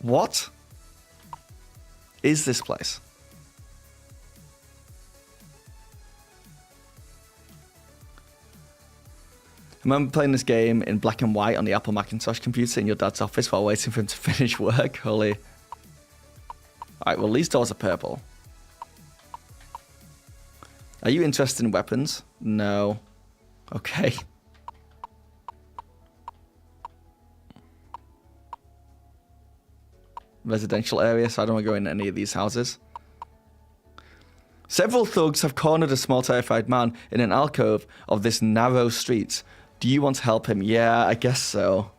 Speaker 1: What is this place? I remember playing this game in black and white on the Apple Macintosh computer in your dad's office while waiting for him to finish work. Holy. Alright, well, these doors are purple. Are you interested in weapons? No. Okay. Residential area, so I don't want to go in any of these houses. Several thugs have cornered a small terrified man in an alcove of this narrow street. Do you want to help him? Yeah, I guess so.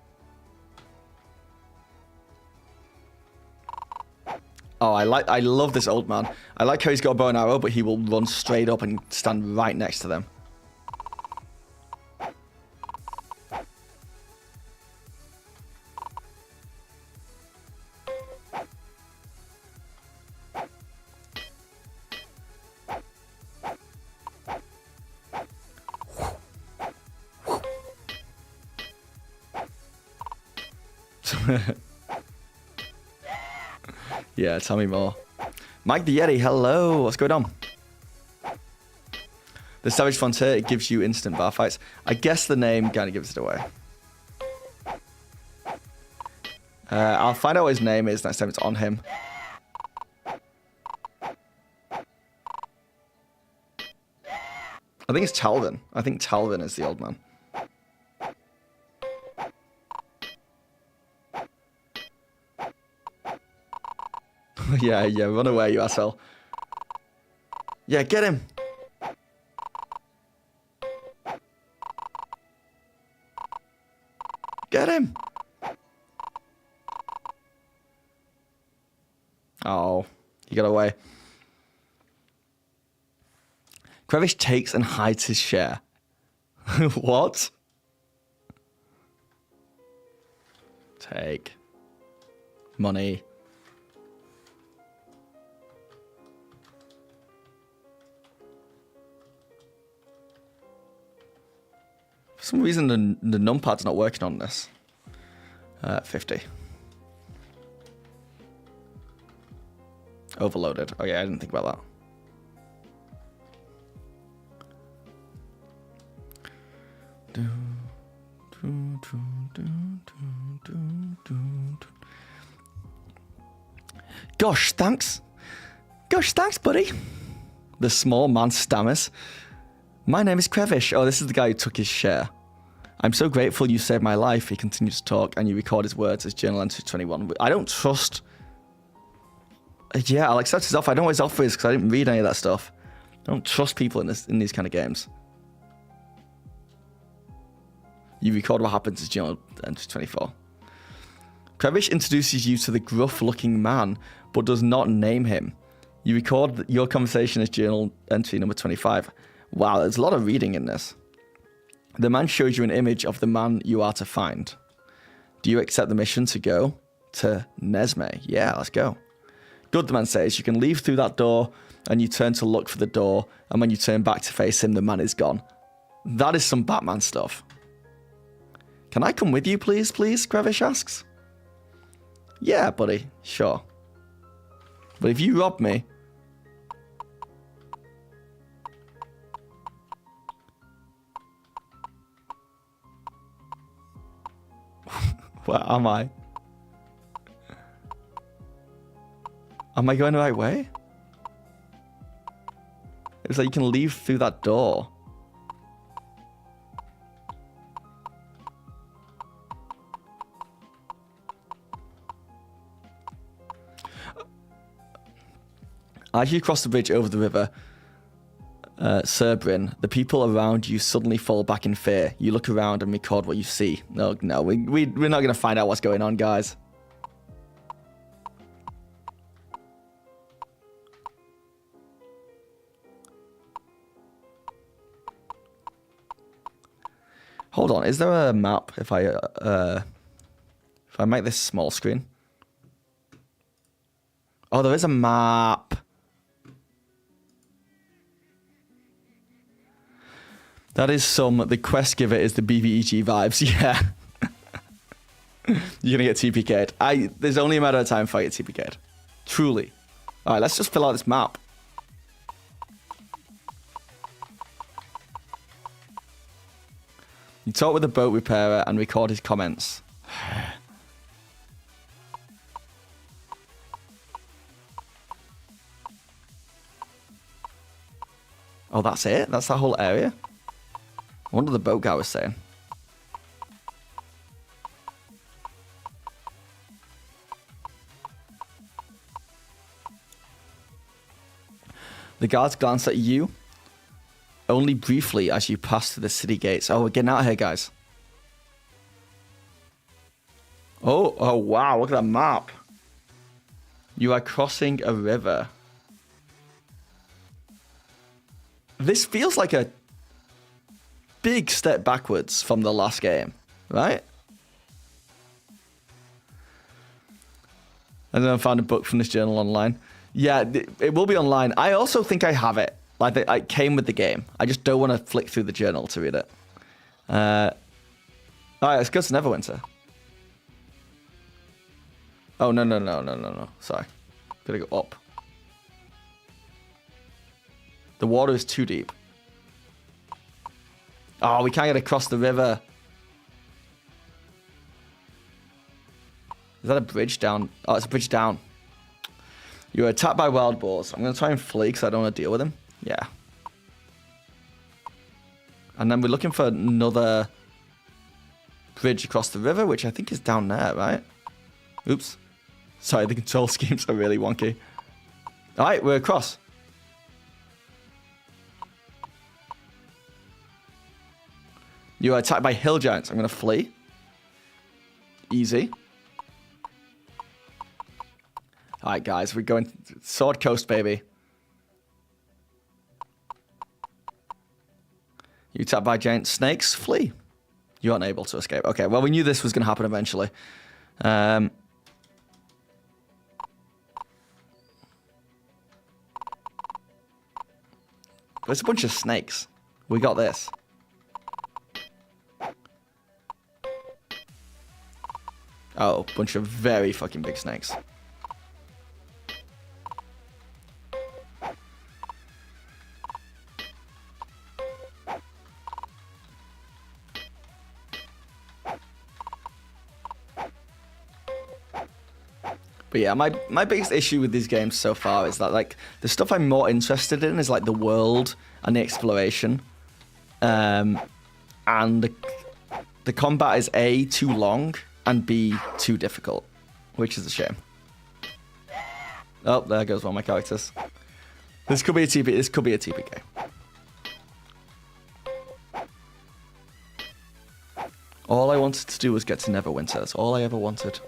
Speaker 1: Oh, I love this old man. I like how he's got a bow and arrow, but he will run straight up and stand right next to them. Yeah, tell me more. Mike the Yeti, hello. What's going on? The Savage Frontier, it gives you instant bar fights. I guess the name kind of gives it away. I'll find out what his name is next time it's on him. I think it's Talvin. I think Talvin is the old man. Yeah, run away, you asshole. Yeah, get him. Get him. Oh, he got away. Krevish takes and hides his share. What? Take. Money. For some reason, the numpad's not working on this. 50. Overloaded. Oh yeah, I didn't think about that. Gosh, thanks. Gosh, thanks, buddy. The small man stammers. My name is Krevish. Oh, this is the guy who took his share. I'm so grateful you saved my life. He continues to talk, and you record his words as Journal Entry 21. I don't trust... Yeah, I'll accept his offer. I don't know what his offer is, because I didn't read any of that stuff. I don't trust people in these kind of games. You record what happens as Journal Entry 24. Krevish introduces you to the gruff-looking man, but does not name him. You record your conversation as Journal Entry number 25. Wow, there's a lot of reading in this. The man shows you an image of the man you are to find. Do you accept the mission to go to Nesme? Yeah, let's go. Good, the man says. You can leave through that door, and you turn to look for the door, and when you turn back to face him, the man is gone. That is some Batman stuff. Can I come with you, please, Krevish asks. Yeah, buddy, sure. But if you rob me... Where am I? Am I going the right way? It was like you can leave through that door. As you cross the bridge over the river, Cerbrin, the people around you suddenly fall back in fear. You look around and record what you see. No, we're not going to find out what's going on, guys. Hold on, is there a map if I make this small screen? Oh, there is a map. That is the quest giver is the BBEG vibes, yeah. You're gonna get TPK'd. There's only a matter of time before I get TPK'd. Truly. Alright, let's just fill out this map. You talk with the boat repairer and record his comments. Oh, that's it? That's that whole area? I wonder what the boat guy was saying. The guards glance at you only briefly as you pass through the city gates. Oh, we're getting out of here, guys. Oh, wow, look at that map. You are crossing a river. This feels like a big step backwards from the last game, right? And then I found a book from this journal online. Yeah, it will be online. I also think I have it. Like, it came with the game. I just don't want to flick through the journal to read it. All right, let's go to Neverwinter. Oh, no. Sorry. Gotta go up. The water is too deep. Oh, we can't get across the river. Is that a bridge down? Oh, it's a bridge down. You're attacked by wild boars. I'm going to try and flee because I don't want to deal with him. Yeah. And then we're looking for another bridge across the river, which I think is down there, right? Oops. Sorry, the control schemes are really wonky. All right, we're across. You are attacked by hill giants. I'm going to flee. Easy. All right, guys, we're going Sword Coast, baby. You attacked by giant snakes. Flee. You aren't able to escape. Okay, well, we knew this was going to happen eventually. There's a bunch of snakes. We got this. Oh, bunch of very fucking big snakes. But yeah, my biggest issue with these games so far is that, like, the stuff I'm more interested in is, like, the world and the exploration. And the combat is A, too long, and B, too difficult, which is a shame. Oh, there goes one of my characters. This could be a TP. This could be a TPK. All I wanted to do was get to Neverwinter. That's all I ever wanted.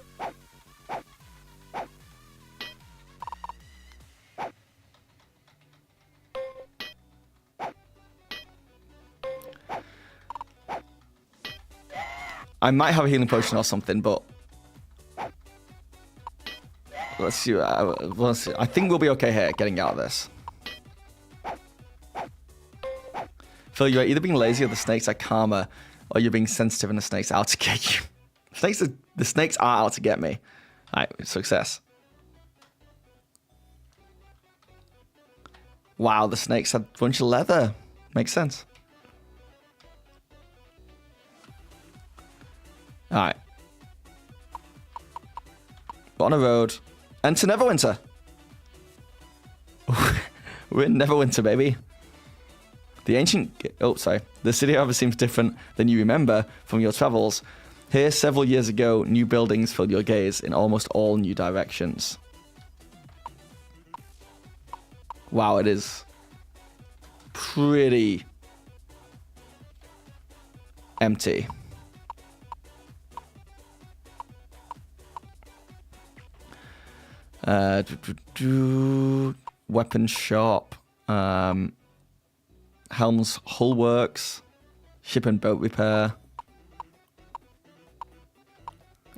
Speaker 1: I might have a healing potion or something, but let's see. I think we'll be okay here getting out of this. Phil, you're either being lazy or the snakes are karma, or you're being sensitive and the snakes are out to get you. The snakes are out to get me. All right, success. Wow, the snakes had a bunch of leather. Makes sense. All right. We're on a road. Enter Neverwinter. We're in Neverwinter, baby. The ancient... Oh, sorry. The city, however, seems different than you remember from your travels. Here, several years ago, new buildings filled your gaze in almost all new directions. Wow, it is pretty empty. Weapon shop, Helm's Hull Works, ship and boat repair.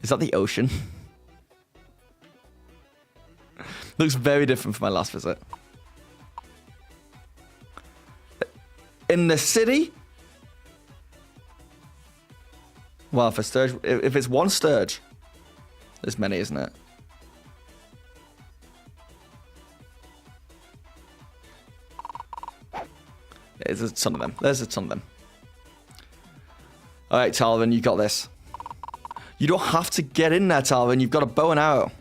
Speaker 1: Is that the ocean? Looks very different from my last visit. In the city? Well, for sturge, if it's one sturge, there's many, isn't it? There's a ton of them. There's a ton of them. All right, Talvin, you got this. You don't have to get in there, Talvin. You've got a bow and arrow.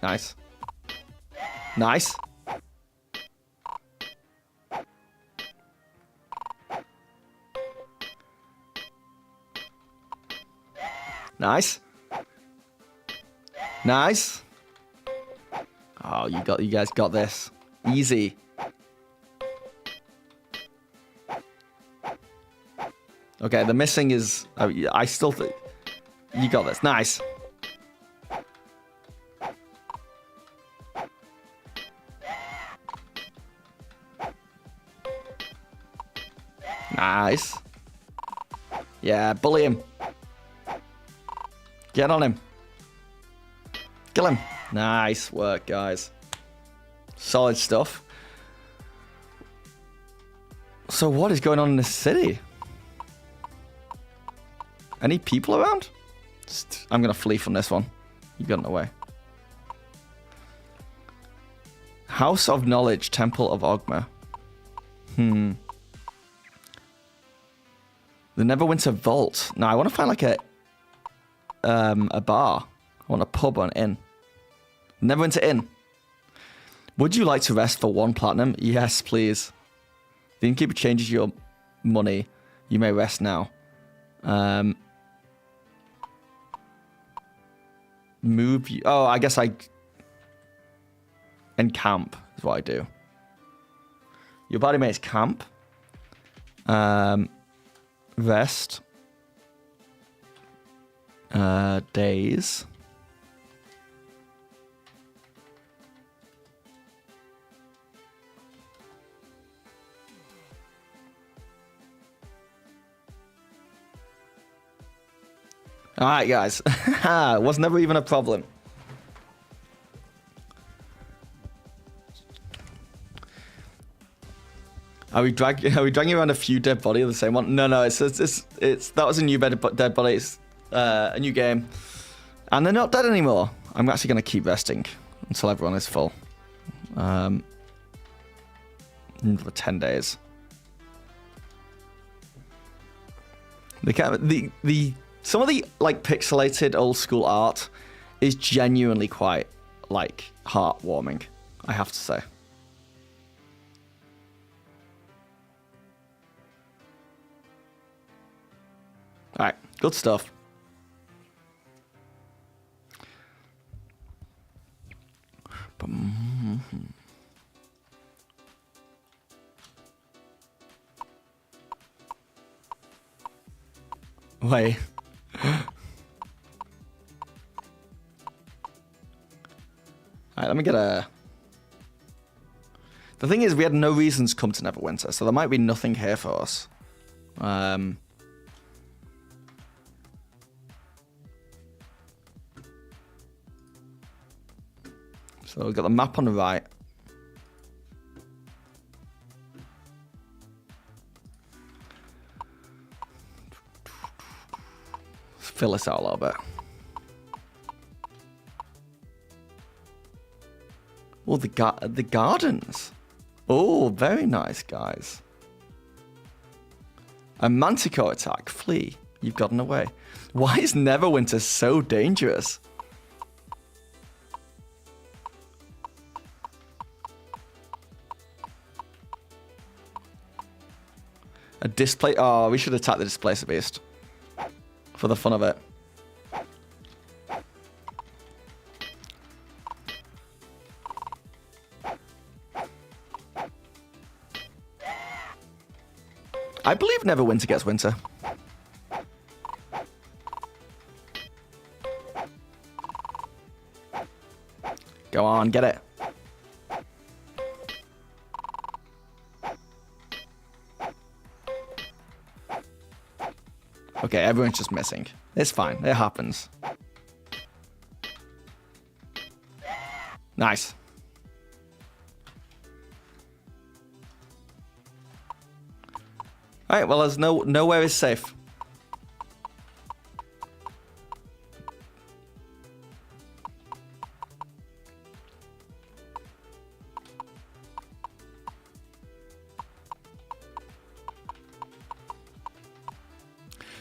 Speaker 1: Nice. Nice. Nice. Nice. Oh, you guys got this. Easy. Okay, the missing is... I still think... You got this. Nice. Nice. Yeah, bully him. Get on him. Kill him. Nice work, guys. Solid stuff. So what is going on in this city? Any people around? I'm going to flee from this one. You've gotten away. House of Knowledge, Temple of Ogma. The Neverwinter Vault. Now, I want to find like a bar. I want a pub or an inn. Neverwinter Inn. Would you like to rest for 1 platinum? Yes, please. The innkeeper changes your money. You may rest now. Move you. Oh, I guess I... Encamp is what I do. Your body mates camp. Rest. Days. Alright, guys. Was never even a problem. Are we dragging around a few dead bodies of the same one? No, it's that was a new dead body. It's a new game. And they're not dead anymore. I'm actually going to keep resting until everyone is full. For 10 days. Some of the like pixelated old school art is genuinely quite like heartwarming, I have to say. All right, good stuff. Wait. Alright, let me get a... The thing is, we had no reasons to come to Neverwinter, so there might be nothing here for us. So we've got the map on the right. Let's fill this out a little bit. Oh, the gardens. Oh, very nice, guys. A manticore attack. Flee. You've gotten away. Why is Neverwinter so dangerous? A display... Oh, we should attack the Displacer Beast. For the fun of it. I believe Neverwinter gets winter. Go on, get it. Okay, everyone's just missing. It's fine. It happens. Nice. Alright, well, there's nowhere is safe.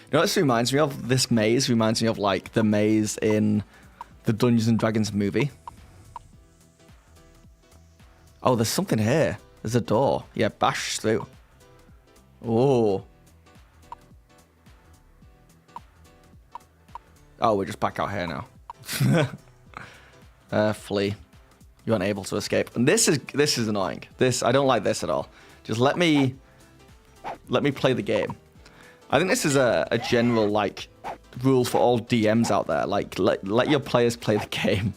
Speaker 1: You know what this reminds me of? This maze reminds me of, like, the maze in the Dungeons and Dragons movie. Oh, there's something here. There's a door. Yeah, bash through. Oh. Oh, we're just back out here now. Flee. You aren't able to escape. And this is annoying. I don't like this at all. Just let me play the game. I think this is a general, like, rule for all DMs out there. Like, let your players play the game.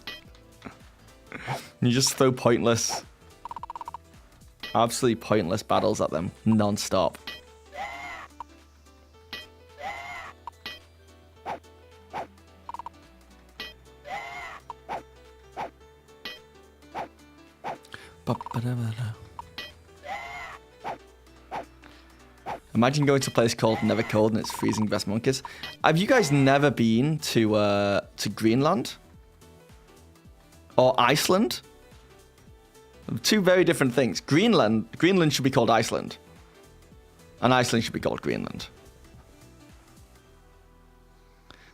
Speaker 1: You just throw pointless, absolutely pointless battles at them non-stop. Imagine going to a place called Nevercold and it's freezing best monkeys. Have you guys never been to Greenland? Or Iceland? Two very different things. Greenland should be called Iceland. And Iceland should be called Greenland.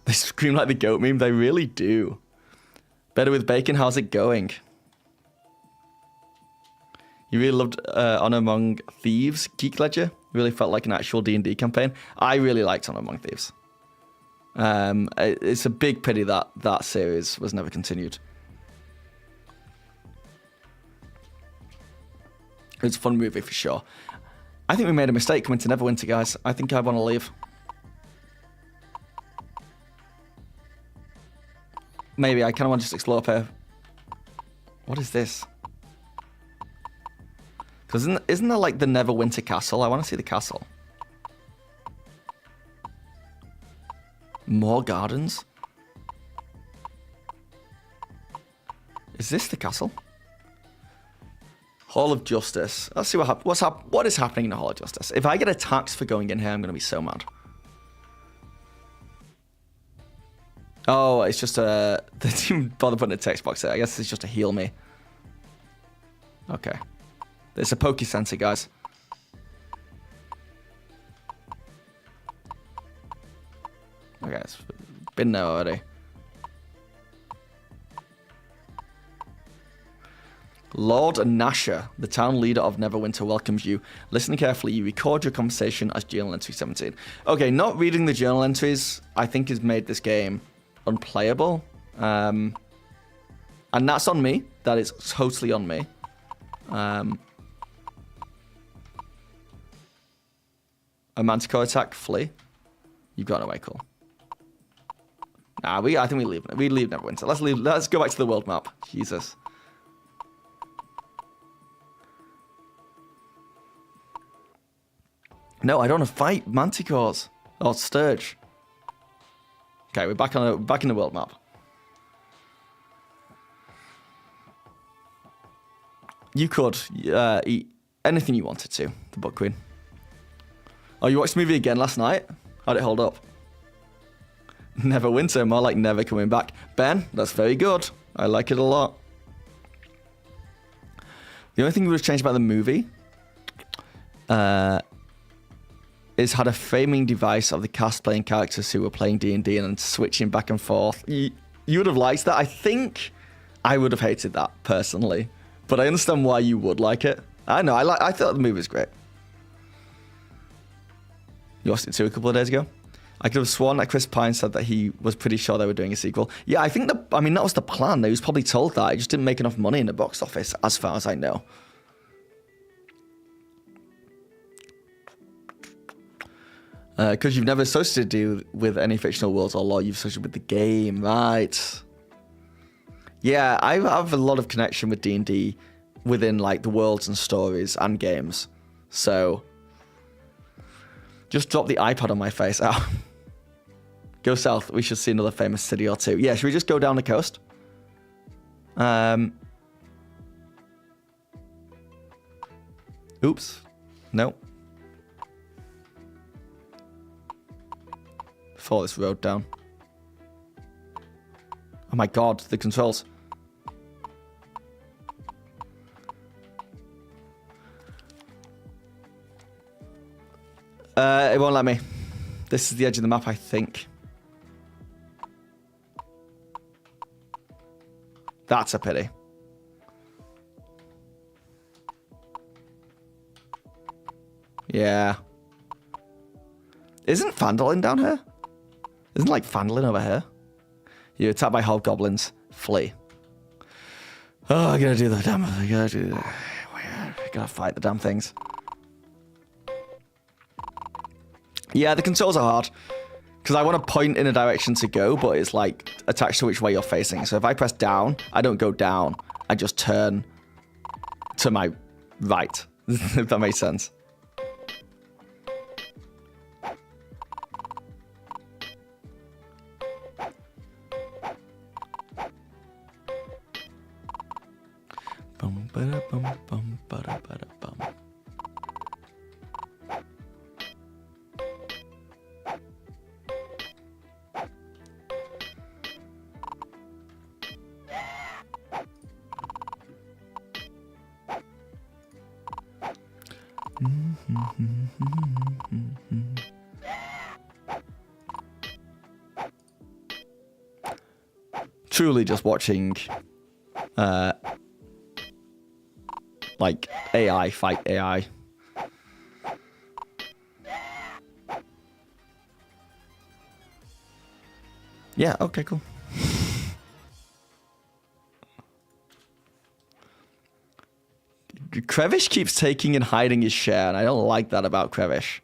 Speaker 1: They scream like the goat meme. They really do. Better with bacon. How's it going? You really loved Honor Among Thieves, Geek Ledger. Really felt like an actual D&D campaign. I really liked Honor Among Thieves. It's a big pity that that series was never continued. It's a fun movie for sure. I think we made a mistake coming to Neverwinter, guys. I think I want to leave. Maybe I kind of want to just explore up here. What is this? Because isn't there like the Neverwinter Castle? I want to see the castle. More gardens? Is this the castle? Hall of Justice. Let's see what is happening in the Hall of Justice. If I get attacked for going in here, I'm going to be so mad. Oh, it's just a... They didn't even bother putting a text box there. I guess it's just a heal me. Okay. It's a Poke Center, guys. Okay, it's been there already. Lord Nasher, the town leader of Neverwinter, welcomes you. Listen carefully. You record your conversation as journal entry 17. Okay, not reading the journal entries, I think, has made this game unplayable. And that's on me. That is totally on me. A Manticore attack, flee. You've got away, cool. Nah, I think we leave Neverwinter. Let's go back to the world map. Jesus. No, I don't want to fight Manticores. Or Sturge. Okay, we're back in the world map. You could eat anything you wanted to, the Book Queen. Oh, you watched the movie again last night? How'd it hold up? Neverwinter, more like never coming back. Ben, that's very good. I like it a lot. The only thing we would have changed about the movie is had a framing device of the cast playing characters who were playing D&D and then switching back and forth. You would have liked that. I think I would have hated that personally, but I understand why you would like it. I know. I thought the movie was great. You watched it too a couple of days ago. I could have sworn that Chris Pine said that he was pretty sure they were doing a sequel. Yeah, I think that was the plan. He was probably told that. It just didn't make enough money in the box office, as far as I know. Because you've never associated with any fictional worlds or lore, you've associated with the game, right? Yeah, I have a lot of connection with D&D within like the worlds and stories and games. So just drop the iPad on my face. Out. Go south. We should see another famous city or two. Yeah, should we just go down the coast? Oops. No. Fall this road down. Oh my god, the controls. It won't let me. This is the edge of the map, I think. That's a pity. Yeah. Isn't Phandalin down here? Isn't like Phandalin over here? You're attacked by hobgoblins. Flee. Oh, I gotta do the damn. I gotta fight the damn things. Yeah, the controls are hard. Because I want to point in a direction to go, but it's like attached to which way you're facing. So if I press down, I don't go down. I just turn to my right, if that makes sense. Bum, ba-da, bum, bum, ba-da, ba-da, bum. Truly just watching like AI fight AI. Yeah, okay, cool. Krevish keeps taking and hiding his share, and I don't like that about Krevish.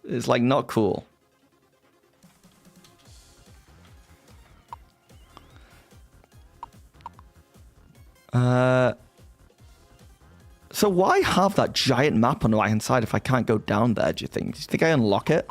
Speaker 1: It's like not cool. So why have that giant map on the right hand side if I can't go down there, do you think? Do you think I unlock it?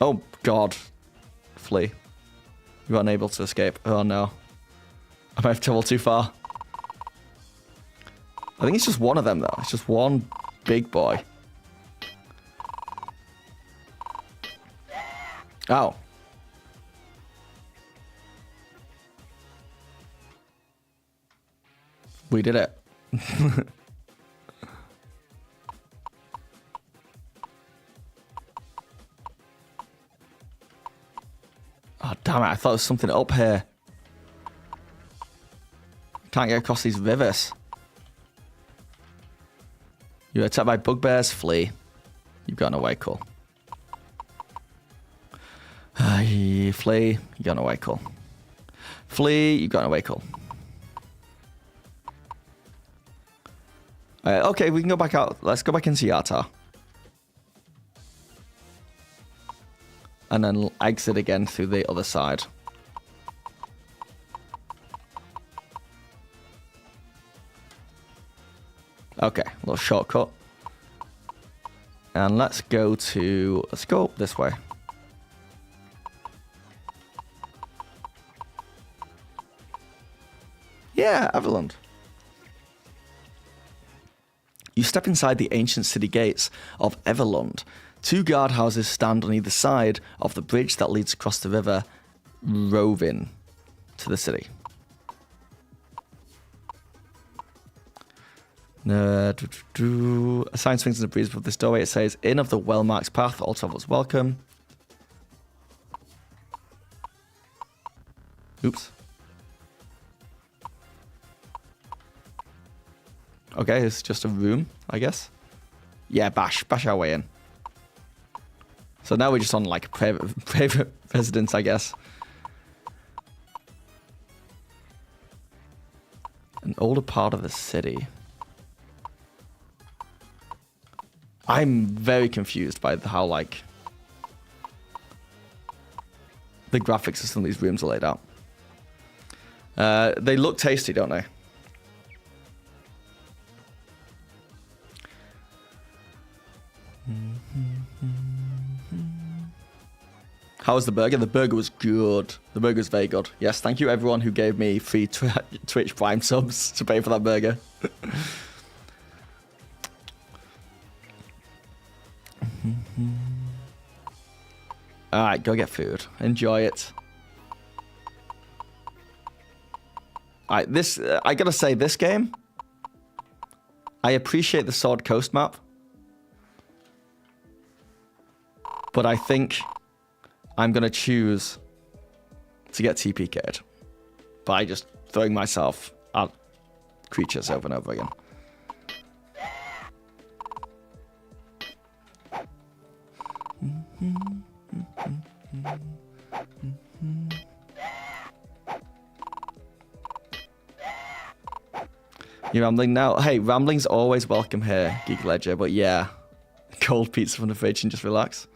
Speaker 1: Oh, God. Flee. You are unable to escape. Oh, no. I might have traveled too far. I think it's just one of them, though. It's just one big boy. Oh. We did it. Oh, damn it. I thought there was something up here. Can't get across these rivers. You're attacked by bugbears, flee. You've gotten away, cool. Flee, you've gotten away, cool. Flee, you've gotten away, cool. Okay, we can go back out. Let's go back into Yata. And then exit again through the other side. Okay, a little shortcut. And let's go this way. Yeah, Everland. You step inside the ancient city gates of Everlund. 2 guardhouses stand on either side of the bridge that leads across the river Rovin to the city. A sign swings in the breeze above this doorway. It says, "Inn of the well-marked path, all travelers welcome." Oops. Okay, it's just a room, I guess. Yeah, bash our way in. So now we're just on like a private residence, I guess. An older part of the city. I'm very confused by how like the graphics of some of these rooms are laid out. They look tasty, don't they? How was the burger? The burger was good. The burger was very good. Yes, thank you everyone who gave me free Twitch Prime subs to pay for that burger. Alright, go get food. Enjoy it. Alright, I gotta say, this game, I appreciate the Sword Coast map, but I think I'm gonna choose to get TPK'd by just throwing myself at creatures over and over again. You rambling now? Hey, rambling's always welcome here, Geek Ledger, but yeah. Cold pizza from the fridge and just relax.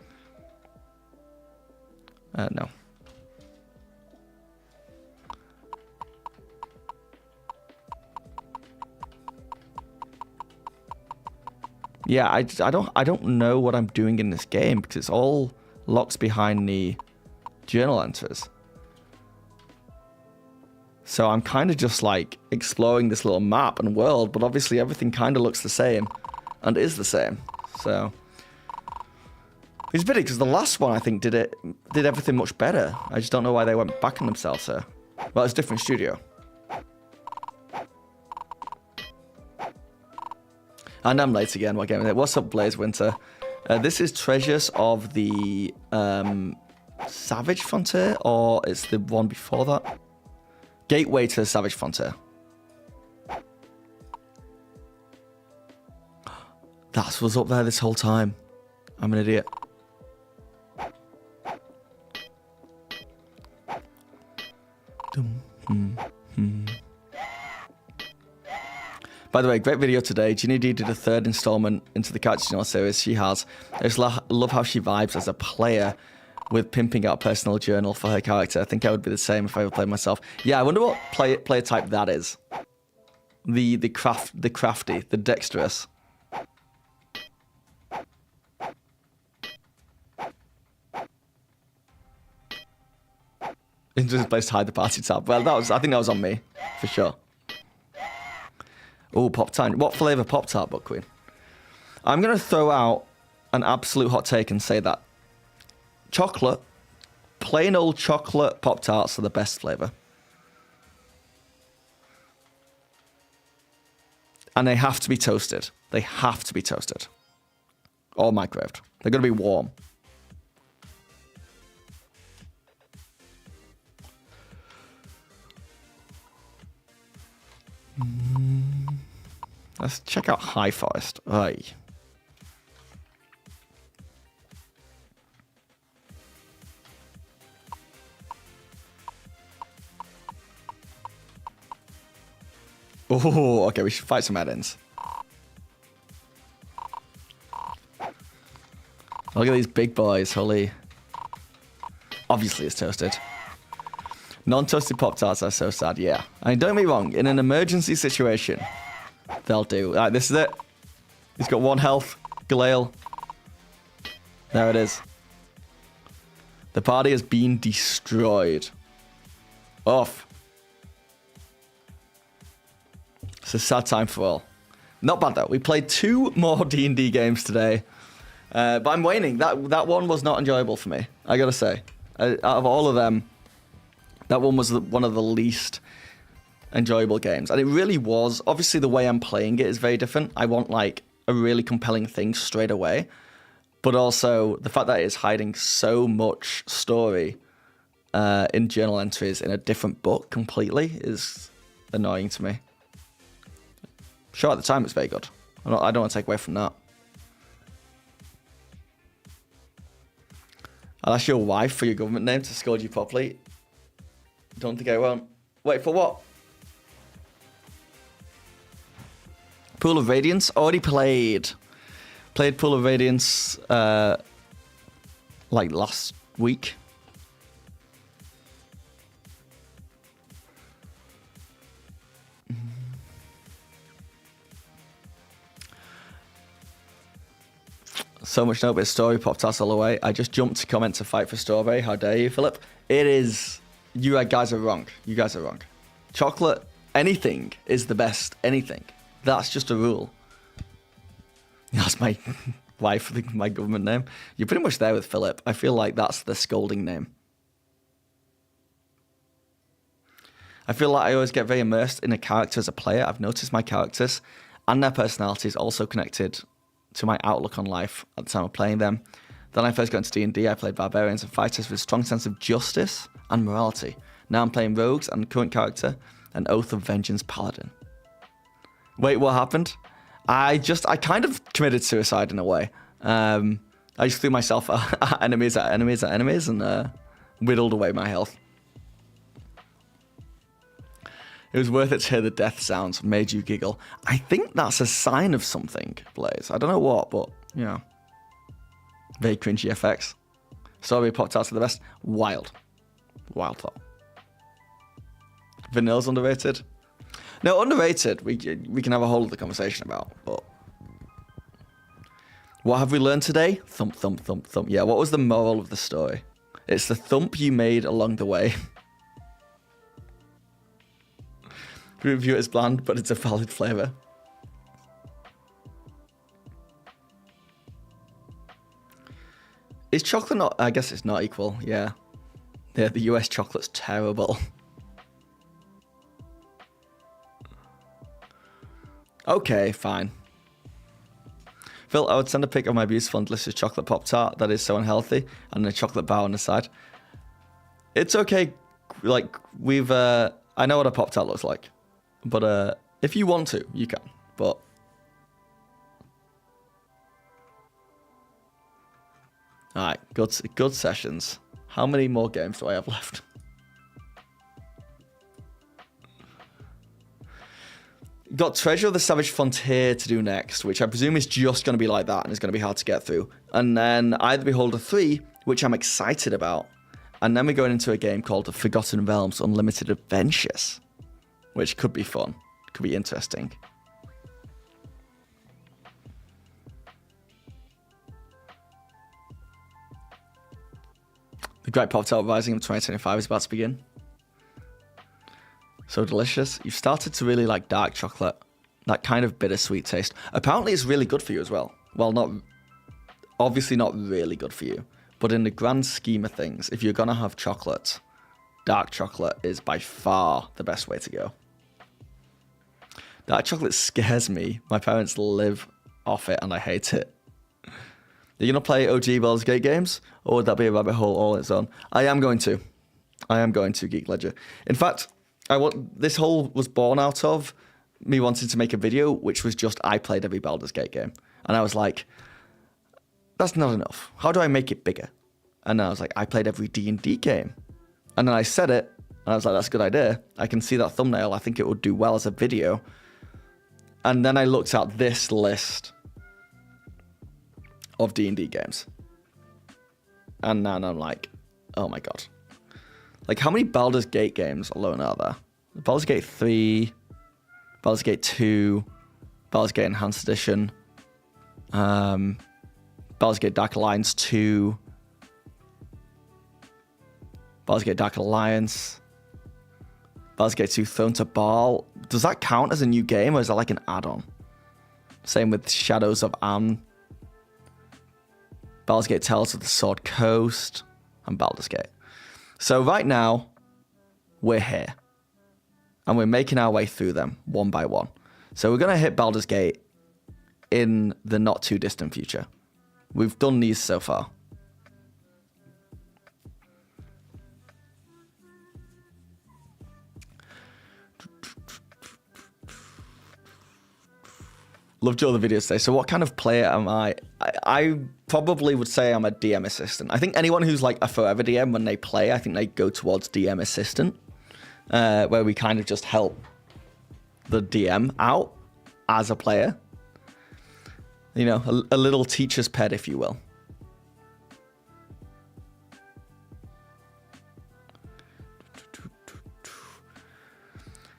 Speaker 1: No. Yeah, I don't know what I'm doing in this game because it's all locked behind the journal entries. So I'm kind of just like exploring this little map and world, but obviously everything kind of looks the same and is the same. So it's pity because the last one I think did everything much better. I just don't know why they went back on themselves here. Well, it's a different studio. And I'm late again. What game is it? What's up, Blaze Winter? This is Treasures of the Savage Frontier, or it's the one before that? Gateway to the Savage Frontier. That was up there this whole time. I'm an idiot. By the way, great video today. Ginny D did a third installment into the Character Journal series she has. I just love how she vibes as a player with pimping out a personal journal for her character. I think I would be the same if I would play myself. Yeah, I wonder what player type that is. The crafty, the dexterous. Into this place to hide the party tab. Well, I think that was on me, for sure. Oh, Pop Tart. What flavour Pop Tart, Buck Queen? I'm going to throw out an absolute hot take and say that chocolate, plain old chocolate Pop Tarts are the best flavour. And they have to be toasted. They have to be toasted. Or microwaved. They're going to be warm. Let's check out High Forest. Aye. Oh, okay, we should fight some add-ins. Look at these big boys, holy. Obviously it's toasted. Non-toasted Pop-Tarts are so sad, yeah. I mean, don't get me wrong, in an emergency situation, they'll do. Right, this is it. He's got 1 health. Galale. There it is. The party has been destroyed. Off. It's a sad time for all. Not bad though. We played 2 more D&D games today. But I'm waning. That one was not enjoyable for me, I gotta say. Out of all of them, that one was one of the least enjoyable games. And it really was. Obviously, the way I'm playing it is very different. I want, like, a really compelling thing straight away. But also, the fact that it's hiding so much story in journal entries in a different book completely is annoying to me. Sure, at the time, it's very good. I don't want to take away from that. I'll ask your wife for your government name to scold you properly. Don't think I won't. Wait, for what? Pool of Radiance? Already played. Played Pool of Radiance like last week. So much no, but story popped us all away. I just jumped to comment to fight for strawberry. How dare you, Philip? It is... You guys are wrong. You guys are wrong. Chocolate, anything is the best. Anything. That's just a rule. That's my wife, my government name. You're pretty much there with Philip. I feel like that's the scolding name. I feel like I always get very immersed in a character as a player. I've noticed my characters and their personalities also connected to my outlook on life at the time of playing them. Then I first got into D&D, I played barbarians and fighters with a strong sense of justice and morality. Now I'm playing rogues and current character, an Oath of Vengeance paladin. Wait, what happened? I kind of committed suicide in a way. I just threw myself at enemies and whittled away my health. It was worth it to hear the death sounds. Made you giggle. I think that's a sign of something, Blaze. I don't know what, but, you know. Very cringy effects. Strawberry Pop-Tarts are the best. Wild. Wild thought. Vanilla's underrated. No, underrated. We can have a whole other conversation about, but... What have we learned today? Thump, thump, thump, thump. Yeah, what was the moral of the story? It's the thump you made along the way. We review it as bland, but it's a valid flavour. Is chocolate not... I guess it's not equal, yeah. Yeah, the US chocolate's terrible. Okay, fine. Phil, I would send a pic of my beautiful and delicious chocolate Pop-Tart that is so unhealthy, and a chocolate bar on the side. It's okay, like, I know what a Pop-Tart looks like, but if you want to, you can, but... Alright, good sessions. How many more games do I have left? Got Treasure of the Savage Frontier to do next, which I presume is just going to be like that and is going to be hard to get through. And then Eye of the Beholder 3, which I'm excited about. And then we're going into a game called Forgotten Realms Unlimited Adventures, which could be fun, could be interesting. The Great Pop-Tart Rising of 2025 is about to begin. So delicious. You've started to really like dark chocolate. That kind of bittersweet taste. Apparently it's really good for you as well. Well, obviously not really good for you. But in the grand scheme of things, if you're going to have chocolate, dark chocolate is by far the best way to go. Dark chocolate scares me. My parents live off it and I hate it. You're going to play OG Baldur's Gate games? Or would that be a rabbit hole all its own? I am going to, Geek Ledger. In fact... this whole was born out of me wanting to make a video, which was just I played every Baldur's Gate game. And I was like, that's not enough. How do I make it bigger? And then I was like, I played every D&D game. And then I said it, and I was like, that's a good idea. I can see that thumbnail. I think it would do well as a video. And then I looked at this list of D&D games. And now I'm like, oh my God. Like, how many Baldur's Gate games alone are there? Baldur's Gate 3, Baldur's Gate 2, Baldur's Gate Enhanced Edition, Baldur's Gate Dark Alliance 2, Baldur's Gate Dark Alliance, Baldur's Gate 2 Throne to Baal. Does that count as a new game, or is that like an add-on? Same with Shadows of Amn, Baldur's Gate Tales of the Sword Coast, and Baldur's Gate. So right now, we're here. And we're making our way through them, one by one. So we're going to hit Baldur's Gate in the not too distant future. We've done these so far. Loved all the videos today. So what kind of player am I? I probably would say I'm a DM assistant. I think anyone who's like a forever DM, when they play, I think they go towards DM assistant, where we kind of just help the DM out as a player. You know, a little teacher's pet, if you will.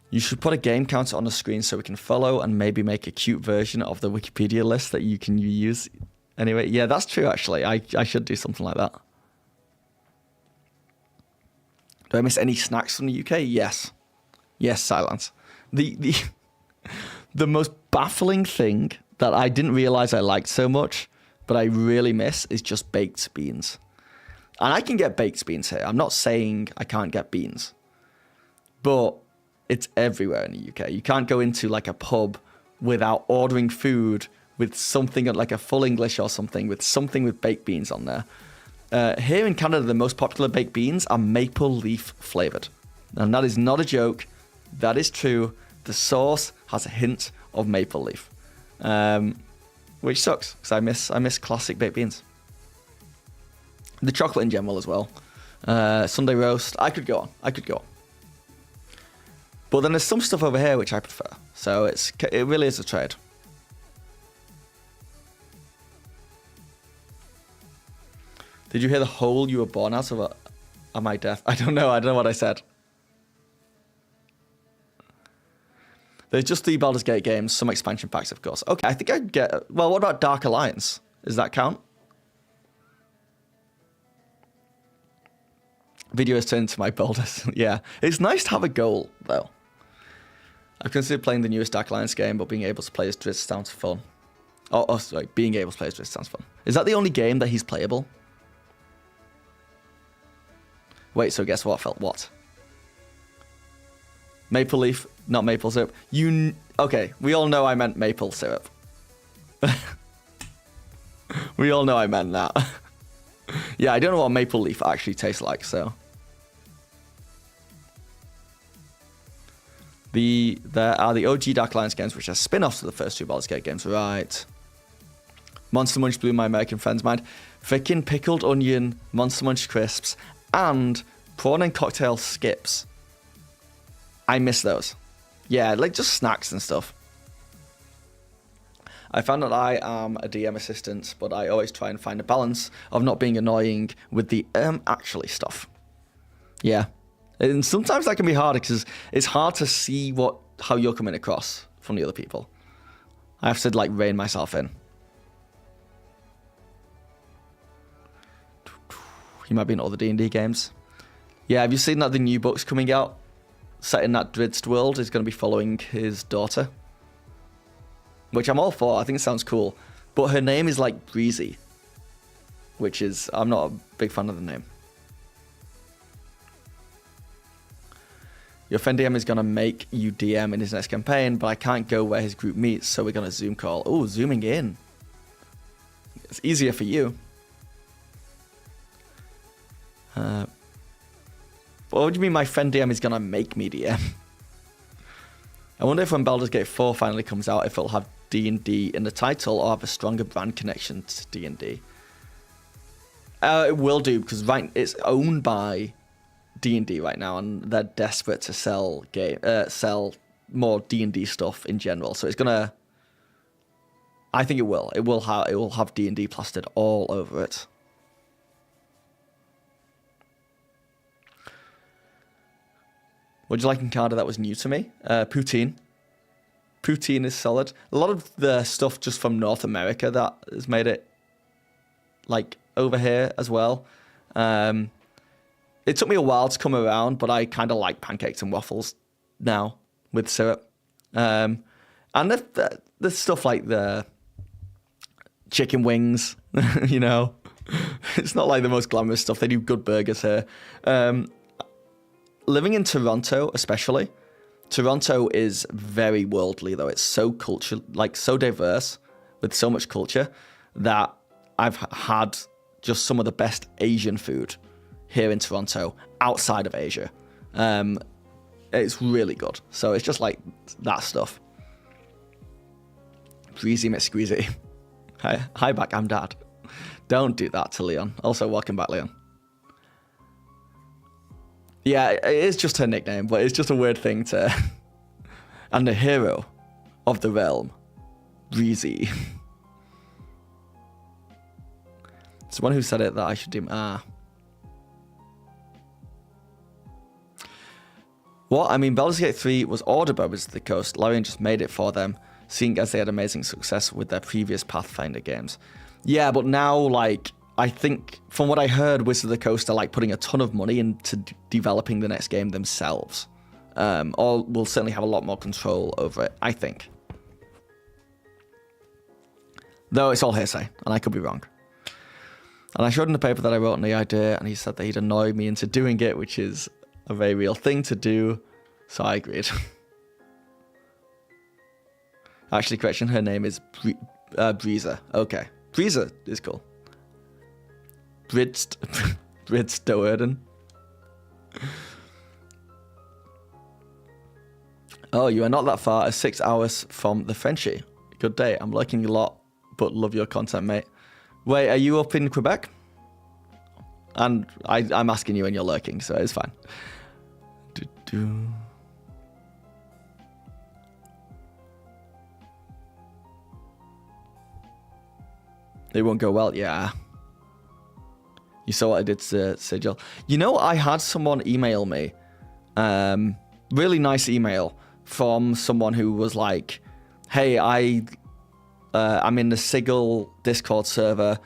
Speaker 1: You should put a game counter on the screen so we can follow and maybe make a cute version of the Wikipedia list that you can use. Anyway, yeah, that's true, actually. I should do something like that. Do I miss any snacks from the UK? Yes. Yes, Silence. The most baffling thing that I didn't realize I liked so much, but I really miss, is just baked beans. And I can get baked beans here. I'm not saying I can't get beans. But... it's everywhere in the UK. You can't go into like a pub without ordering food with something like a full English or something with baked beans on there. Here in Canada, the most popular baked beans are maple leaf flavored. And that is not a joke. That is true. The sauce has a hint of maple leaf, which sucks because I miss classic baked beans. The chocolate in general as well. Sunday roast. I could go on. But then there's some stuff over here which I prefer. So it really is a trade. Did you hear the hole you were born out of at my death? I don't know. I don't know what I said. There's just 3 Baldur's Gate games, some expansion packs, of course. Okay, I think I'd get... Well, what about Dark Alliance? Does that count? Video has turned into my Baldur's. Yeah. It's nice to have a goal, though. I've considered playing the newest Dark Alliance game, but being able to play as Drizzt sounds fun. Oh, sorry. Being able to play as Drizzt sounds fun. Is that the only game that he's playable? Wait, so guess what, Phil? What? Maple leaf, not maple syrup. Okay, we all know I meant maple syrup. We all know I meant that. Yeah, I don't know what maple leaf actually tastes like, so. There are the OG Dark Alliance games, which are spin-offs of the first 2 Baldur's Gate games, right? Monster Munch blew my American friend's mind. Frickin' pickled onion, Monster Munch crisps, and prawn and cocktail skips. I miss those. Yeah, like just snacks and stuff. I found that I am a DM assistant, but I always try and find a balance of not being annoying with the actually stuff. Yeah. And sometimes that can be hard because it's hard to see how you're coming across from the other people. I have to like rein myself in. He might be in other D&D games. Yeah, have you seen that the new book's coming out? Set in that Drizzt world is going to be following his daughter. Which I'm all for. I think it sounds cool. But her name is like Breezy. Which is... I'm not a big fan of the name. Your friend DM is going to make you DM in his next campaign, but I can't go where his group meets, so we're going to Zoom call. Oh, zooming in. It's easier for you. What do you mean my friend DM is going to make me DM? I wonder if when Baldur's Gate 4 finally comes out, if it'll have D&D in the title or have a stronger brand connection to D&D. It will do, because it's owned by D&D right now, and they're desperate to sell more D&D stuff in general. So it's going to... I think it will. It will have D&D plastered all over it. What do you like in Canada that was new to me? Poutine. Poutine is solid. A lot of the stuff just from North America that has made it like over here as well. It took me a while to come around, but I kind of like pancakes and waffles now with syrup. And the stuff like the chicken wings, you know. It's not like the most glamorous stuff. They do good burgers here. Living in Toronto, especially, Toronto is very worldly, though. It's so so diverse, with so much culture, that I've had just some of the best Asian food here in Toronto, outside of Asia. It's really good. So it's just like that stuff. Breezy McSqueezy. Hi back, I'm Dad. Don't do that to Leon. Also, welcome back, Leon. Yeah, it is just her nickname, but it's just a weird thing to... And the hero of the realm, Breezy. It's the one who said it that I should do... What? I mean, Baldur's Gate 3 was ordered by Wizards of the Coast. Larian just made it for them, seeing as they had amazing success with their previous Pathfinder games. Yeah, but now, like... I think, from what I heard, Wizards of the Coast are like putting a ton of money into developing the next game themselves. Or will certainly have a lot more control over it, I think. Though it's all hearsay, and I could be wrong. And I showed him the paper that I wrote on the idea, and he said that he'd annoy me into doing it, which is a very real thing to do, so I agreed. Actually, correction, her name is Breezer. Okay, Breezer is cool. Bridstoerden. Oh, you are not that far as 6 hours from the Frenchie. Good day. I'm lurking a lot, but love your content, mate. Wait, are you up in Quebec? And I'm asking you and you're lurking, so it's fine. It won't go well. Yeah. You saw what I did to Sigil. You know, I had someone email me, really nice email from someone who was like, hey, I'm in the Sigil Discord server.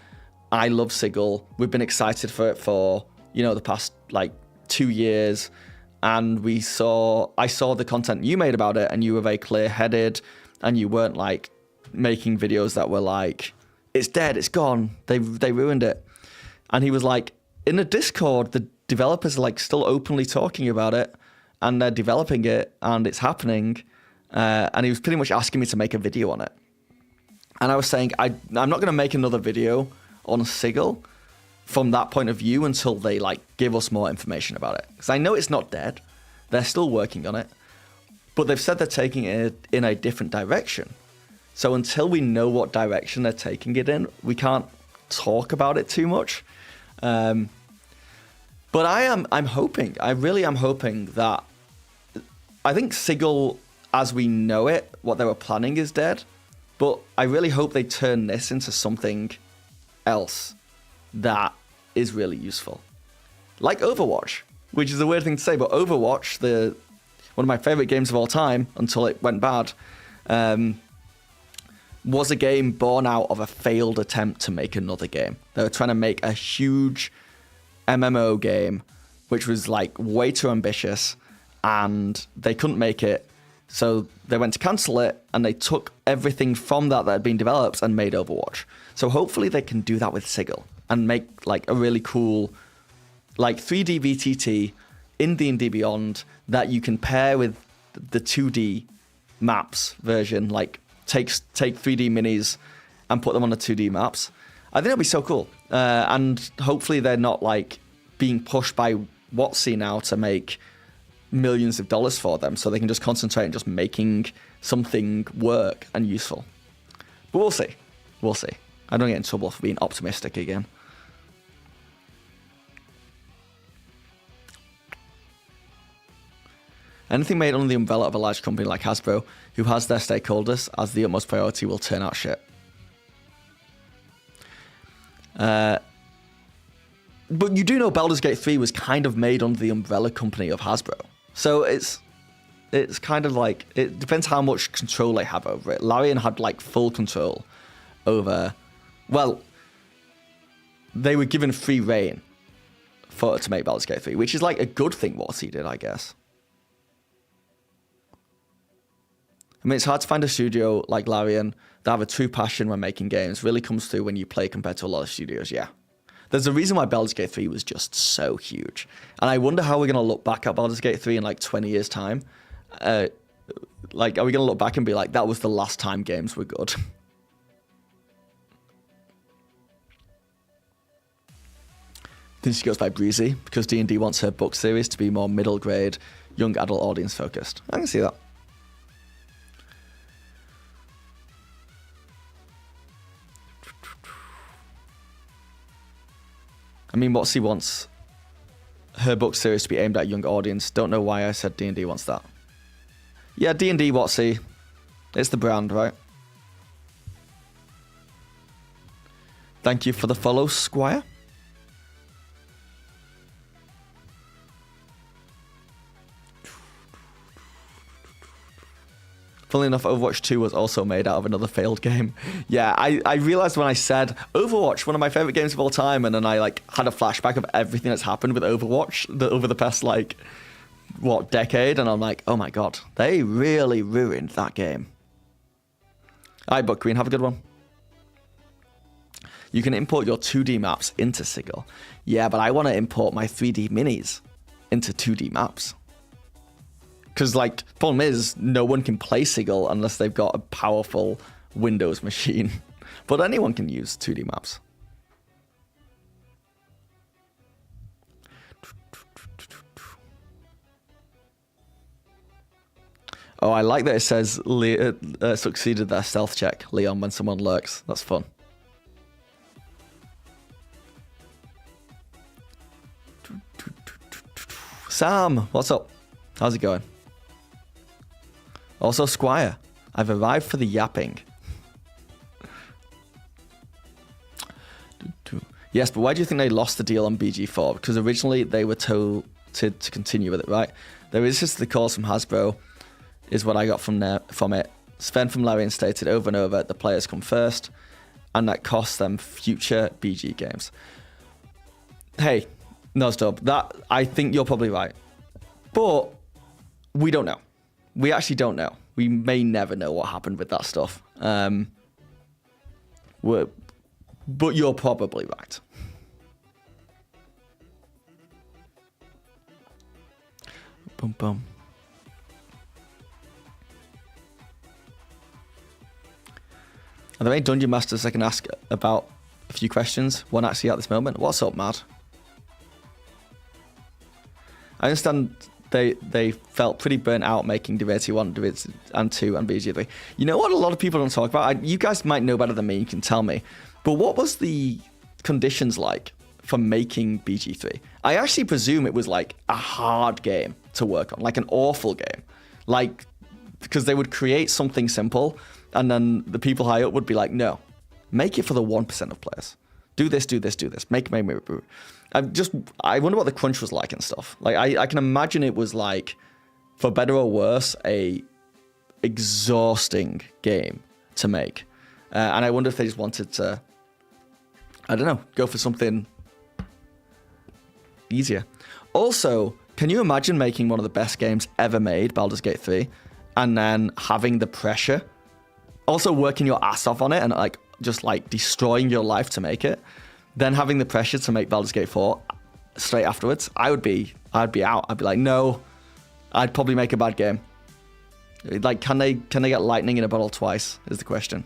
Speaker 1: I love Sigil. We've been excited for it for, the past like 2 years. And I saw the content you made about it, and you were very clear-headed, and you weren't like making videos that were like, it's dead, it's gone, they ruined it. And he was like, in the Discord, the developers are like still openly talking about it, and they're developing it, and it's happening. And he was pretty much asking me to make a video on it. And I was saying, I'm not going to make another video on Sigil from that point of view until they like give us more information about it. Because I know it's not dead. They're still working on it. But they've said they're taking it in a different direction. So until we know what direction they're taking it in, we can't talk about it too much. But I'm hoping, I really am hoping that, I think Sigil, as we know it, what they were planning is dead. But I really hope they turn this into something else that is really useful. Like Overwatch, which is a weird thing to say, but Overwatch, one of my favorite games of all time, until it went bad, was a game born out of a failed attempt to make another game. They were trying to make a huge MMO game, which was like way too ambitious, and they couldn't make it. So they went to cancel it, and they took everything from that had been developed and made Overwatch. So hopefully they can do that with Sigil and make like a really cool, like 3D VTT in D&D Beyond that you can pair with the 2D maps version. Like take 3D minis and put them on the 2D maps. I think that'd be so cool. And hopefully they're not like being pushed by WotC now to make millions of dollars for them, so they can just concentrate on just making something work and useful. But we'll see. We'll see. I don't get in trouble for being optimistic again. Anything made under the umbrella of a large company like Hasbro, who has their stakeholders as the utmost priority, will turn out shit. But you do know Baldur's Gate 3 was kind of made under the umbrella company of Hasbro. So it's kind of like, it depends how much control they have over it. Larian had like full control over, well, they were given free reign to make Baldur's Gate 3, which is like a good thing what he did, I guess. I mean, it's hard to find a studio like Larian that have a true passion when making games. Really comes through when you play compared to a lot of studios, yeah. There's a reason why Baldur's Gate 3 was just so huge. And I wonder how we're going to look back at Baldur's Gate 3 in like 20 years' time. Like, are we going to look back and be like, that was the last time games were good? I think she goes by Breezy, because D&D wants her book series to be more middle grade, young adult audience focused. I can see that. I mean, WotC wants her book series to be aimed at a young audience. Don't know why I said D&D wants that. Yeah, D&D, WotC. It's the brand, right? Thank you for the follow, Squire. Funnily enough, Overwatch 2 was also made out of another failed game. Yeah, I realized when I said Overwatch, one of my favorite games of all time, and then I like had a flashback of everything that's happened with Overwatch over the past like, decade, and I'm like, oh my god, they really ruined that game. Alright, Buck Queen, have a good one. You can import your 2D maps into Sigil. Yeah, but I want to import my 3D minis into 2D maps. Because, like, problem is, no one can play Sigil unless they've got a powerful Windows machine. But anyone can use 2D maps. Oh, I like that it says succeeded their stealth check, Leon, when someone lurks. That's fun. Sam, what's up? How's it going? Also, Squire, I've arrived for the yapping. Yes, but why do you think they lost the deal on BG4? Because originally they were told to continue with it, right? There is just the calls from Hasbro, is what I got from it. Sven from Larian stated over and over, the players come first, and that costs them future BG games. Hey, Nozdub, that I think you're probably right. But we don't know. We actually don't know. We may never know what happened with that stuff. But you're probably right. Boom, boom. Are there any Dungeon Masters I can ask about a few questions? One actually at this moment. What's up, Mad? I understand they felt pretty burnt out making Divinity 1, Divinity and 2, and BG3. You know what a lot of people don't talk about? You guys might know better than me, you can tell me. But what was the conditions like for making BG3? I actually presume it was like a hard game to work on, like an awful game. Like, because they would create something simple, and then the people high up would be like, no, make it for the 1% of players. Do this, do this, do this. Make. I wonder what the crunch was like and stuff. Like, I can imagine it was like, for better or worse, a exhausting game to make. And I wonder if they just wanted to, I don't know, go for something easier. Also, can you imagine making one of the best games ever made, Baldur's Gate 3, and then having the pressure, also working your ass off on it and like just like destroying your life to make it, then having the pressure to make Baldur's Gate 4 straight afterwards? I'd be out. I'd be like, no, I'd probably make a bad game. Like, can they get lightning in a bottle twice is the question.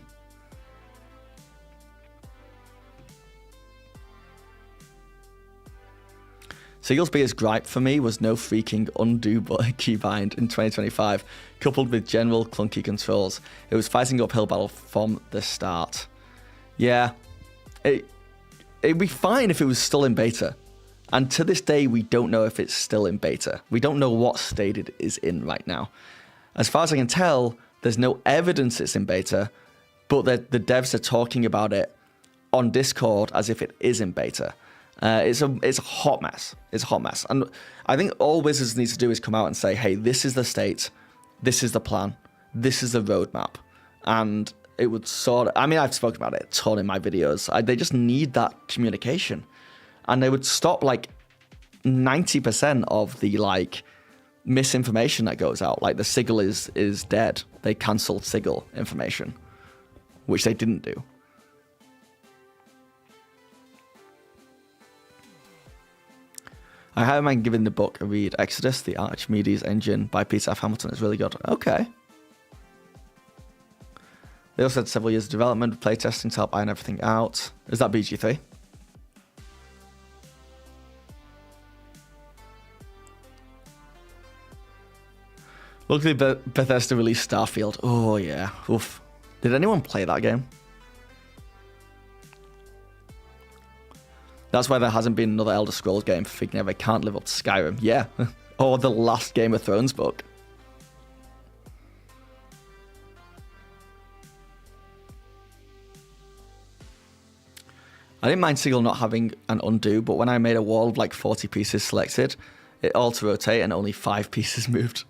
Speaker 1: Seagull's biggest gripe for me was no freaking undo keybind in 2025, coupled with general clunky controls. It was fighting uphill battle from the start. Yeah, it'd be fine if it was still in beta. And to this day, we don't know if it's still in beta. We don't know what state it is in right now. As far as I can tell, there's no evidence it's in beta, but the devs are talking about it on Discord as if it is in beta. It's a hot mess. It's a hot mess. And I think all Wizards need to do is come out and say, hey, this is the state, this is the plan, this is the roadmap. And it would sort of, I mean, I've spoken about it a ton in my videos. They just need that communication. And they would stop like 90% of the like misinformation that goes out. Like the Sigil is dead. They cancelled Sigil information, which they didn't do. I highly recommend giving the book a read. Exodus, the Archimedes Engine by Peter F. Hamilton is really good. Okay. They also had several years of development, playtesting to help iron everything out. Is that BG3? Luckily, Bethesda released Starfield. Oh, yeah. Oof. Did anyone play that game? That's why there hasn't been another Elder Scrolls game for thinking they can't live up to Skyrim. Yeah. Or the last Game of Thrones book. I didn't mind Sigil not having an undo, but when I made a wall of like 40 pieces selected, it auto-rotate and only 5 pieces moved.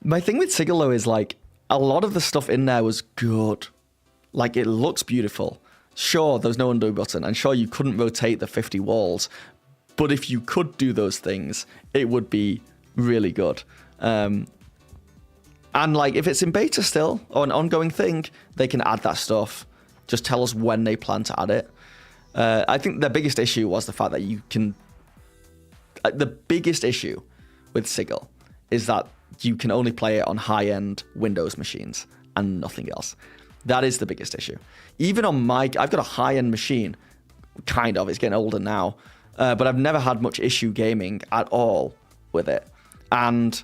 Speaker 1: My thing with Sigil though is like, a lot of the stuff in there was good. Like, it looks beautiful. Sure, there's no undo button, and sure, you couldn't rotate the 50 walls, but if you could do those things, it would be really good. And like, if it's in beta still, or an ongoing thing, they can add that stuff. Just tell us when they plan to add it. I think the biggest issue was the fact that you can... the biggest issue with Sigil is that you can only play it on high-end Windows machines and nothing else. That is the biggest issue. Even on my... I've got a high-end machine, kind of. It's getting older now. But I've never had much issue gaming at all with it. And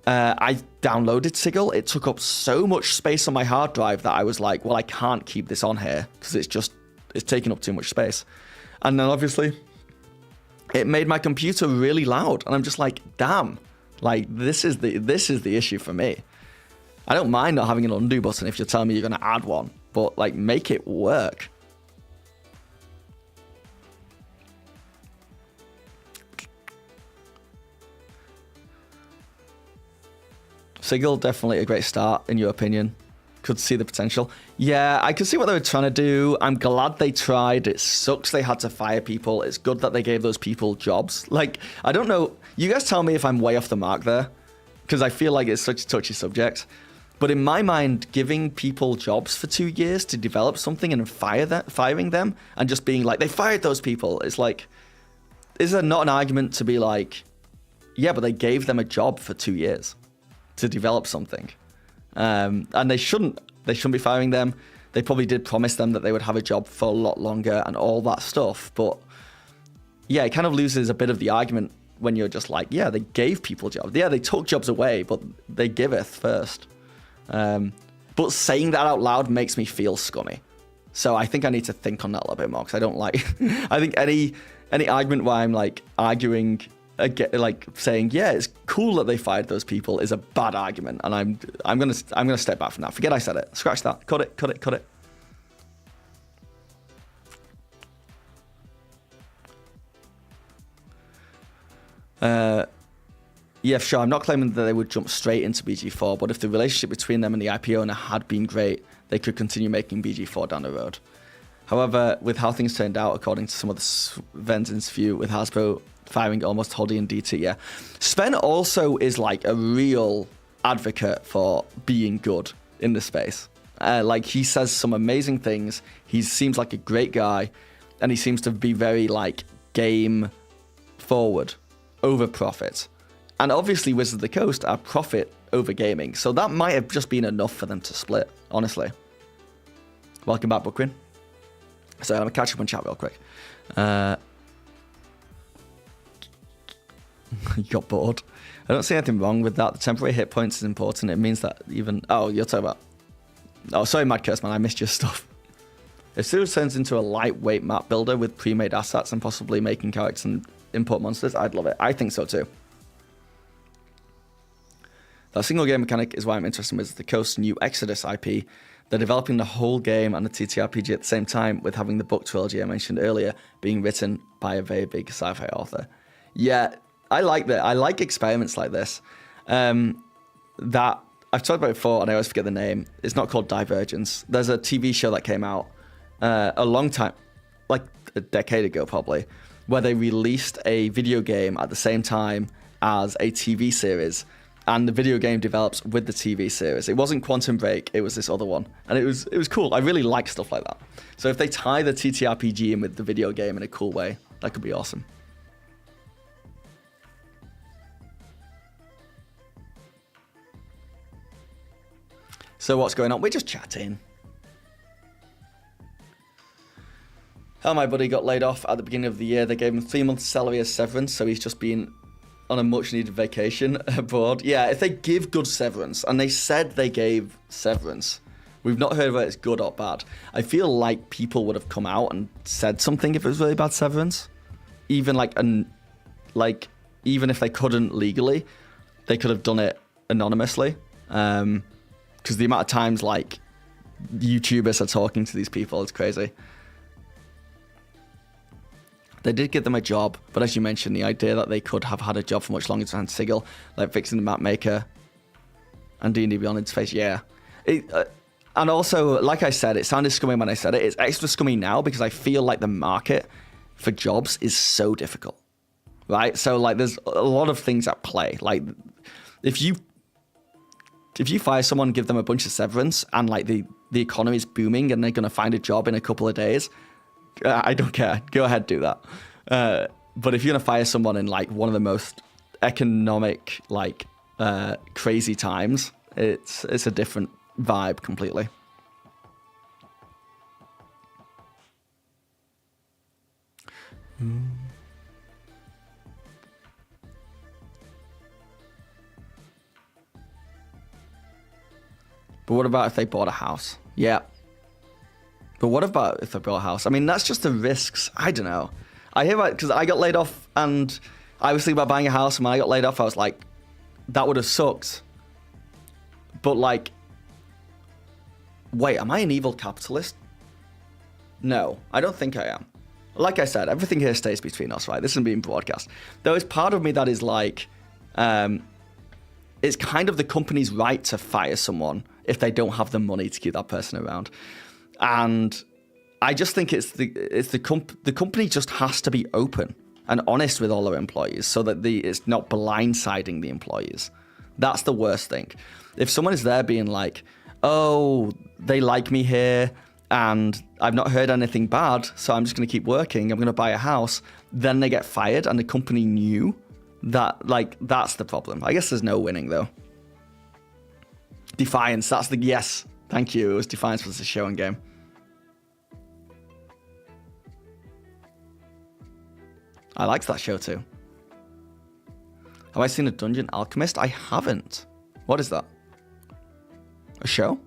Speaker 1: I downloaded Sigil. It took up so much space on my hard drive that I was like, well, I can't keep this on here because it's taking up too much space. And then obviously, it made my computer really loud. And I'm just like, damn. Like, this is the issue for me. I don't mind not having an undo button if you're telling me you're going to add one, but like, make it work. Sigil, definitely a great start, in your opinion. Could see the potential. Yeah, I could see what they were trying to do. I'm glad they tried. It sucks they had to fire people. It's good that they gave those people jobs. Like, I don't know. You guys tell me if I'm way off the mark there, because I feel like it's such a touchy subject. But in my mind, giving people jobs for 2 years to develop something and firing them and just being like, they fired those people, it's like, is there not an argument to be like, yeah, but they gave them a job for 2 years to develop something? And they shouldn't be firing them. They probably did promise them that they would have a job for a lot longer and all that stuff. But yeah, it kind of loses a bit of the argument when you're just like, yeah, they gave people jobs. Yeah, they took jobs away, but they giveth first. But saying that out loud makes me feel scummy. So I think I need to think on that a little bit more, because I don't like, I think any argument where I'm like arguing, like saying, yeah, it's cool that they fired those people is a bad argument, and I'm gonna step back from that. Forget I said it. Scratch that. Cut it. Yeah, sure. I'm not claiming that they would jump straight into BG4, but if the relationship between them and the IP owner had been great, they could continue making BG4 down the road. However, with how things turned out, according to some of the Sven's interview with Hasbro, firing almost Hoddy and DT, yeah. Sven also is like a real advocate for being good in the space. Like, he says some amazing things. He seems like a great guy, and he seems to be very like game forward over profit. And obviously Wizards of the Coast are profit over gaming, so that might have just been enough for them to split, honestly. Welcome back, Bookwin. So I'm going to catch up on chat real quick. You got bored. I don't see anything wrong with that. The temporary hit points is important. It means that even... Oh, you're talking about... Oh, sorry, Mad Curse, man. I missed your stuff. If Sirius turns into a lightweight map builder with pre-made assets and possibly making characters and import monsters, I'd love it. I think so too. That single game mechanic is why I'm interested in Wizards of the Coast's new Exodus IP. They're developing the whole game and the TTRPG at the same time, with having the book trilogy I mentioned earlier being written by a very big sci-fi author. Yeah, I like that. I like experiments like this. That I've talked about before, and I always forget the name. It's not called Divergence. There's a TV show that came out a long time, like a decade ago probably, where they released a video game at the same time as a TV series. And the video game develops with the TV series. It wasn't Quantum Break, it was this other one. And it was cool. I really like stuff like that. So if they tie the TTRPG in with the video game in a cool way, that could be awesome. So what's going on? We're just chatting. How my buddy got laid off at the beginning of the year. They gave him 3 months salary as severance, so he's just been on a much needed vacation abroad. Yeah, if they give good severance, and they said they gave severance, we've not heard whether it's good or bad. I feel like people would have come out and said something if it was really bad severance. Even even if they couldn't legally, they could have done it anonymously. Because the amount of times like YouTubers are talking to these people is crazy. They did give them a job, but as you mentioned, the idea that they could have had a job for much longer than Sigil, like fixing the map maker and D&D Beyond interface, yeah. And also, like I said, it sounded scummy when I said it. It's extra scummy now because I feel like the market for jobs is so difficult, right? So like there's a lot of things at play. Like if you fire someone, give them a bunch of severance, and like the economy's booming and they're going to find a job in a couple of days, I don't care. Go ahead, do that. But if you're gonna fire someone in like one of the most economic, like crazy times, it's a different vibe completely. But what about if they bought a house? Yeah. But what about if they bought a house? I mean, that's just the risks. I don't know. I hear about because I got laid off, and I was thinking about buying a house, and when I got laid off, I was like, that would have sucked. But like, wait, am I an evil capitalist? No, I don't think I am. Like I said, everything here stays between us, right? This isn't being broadcast. There is part of me that is like, it's kind of the company's right to fire someone if they don't have the money to keep that person around. And I just think the company just has to be open and honest with all their employees so that it's not blindsiding the employees. That's the worst thing. If someone is there being like, oh, they like me here and I've not heard anything bad, so I'm just going to keep working, I'm going to buy a house, then they get fired and the company knew that, like, that's the problem. I guess there's no winning though. Defiance, that's the, yes, thank you. It was Defiance was the show and game. I liked that show too. Have I seen a Dungeon Alchemist? I haven't. What is that? A show?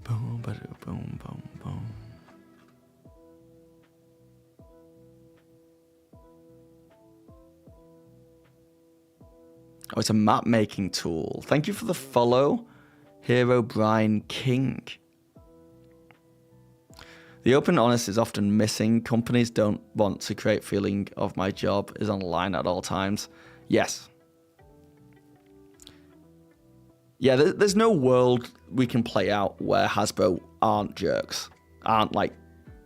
Speaker 1: Boom, boom, boom, boom, boom. Oh, it's a map making tool. Thank you for the follow, Hero Brian King. The open honest is often missing. Companies don't want to create feeling of my job is online at all times. Yes. Yeah, there's no world we can play out where Hasbro aren't jerks,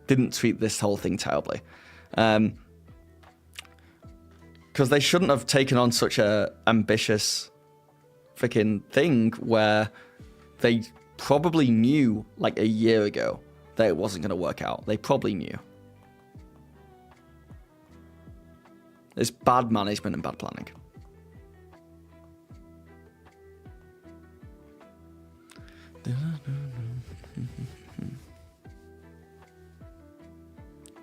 Speaker 1: didn't treat this whole thing terribly. Because they shouldn't have taken on such a ambitious freaking thing where they probably knew like a year ago that it wasn't going to work out. They probably knew. It's bad management and bad planning.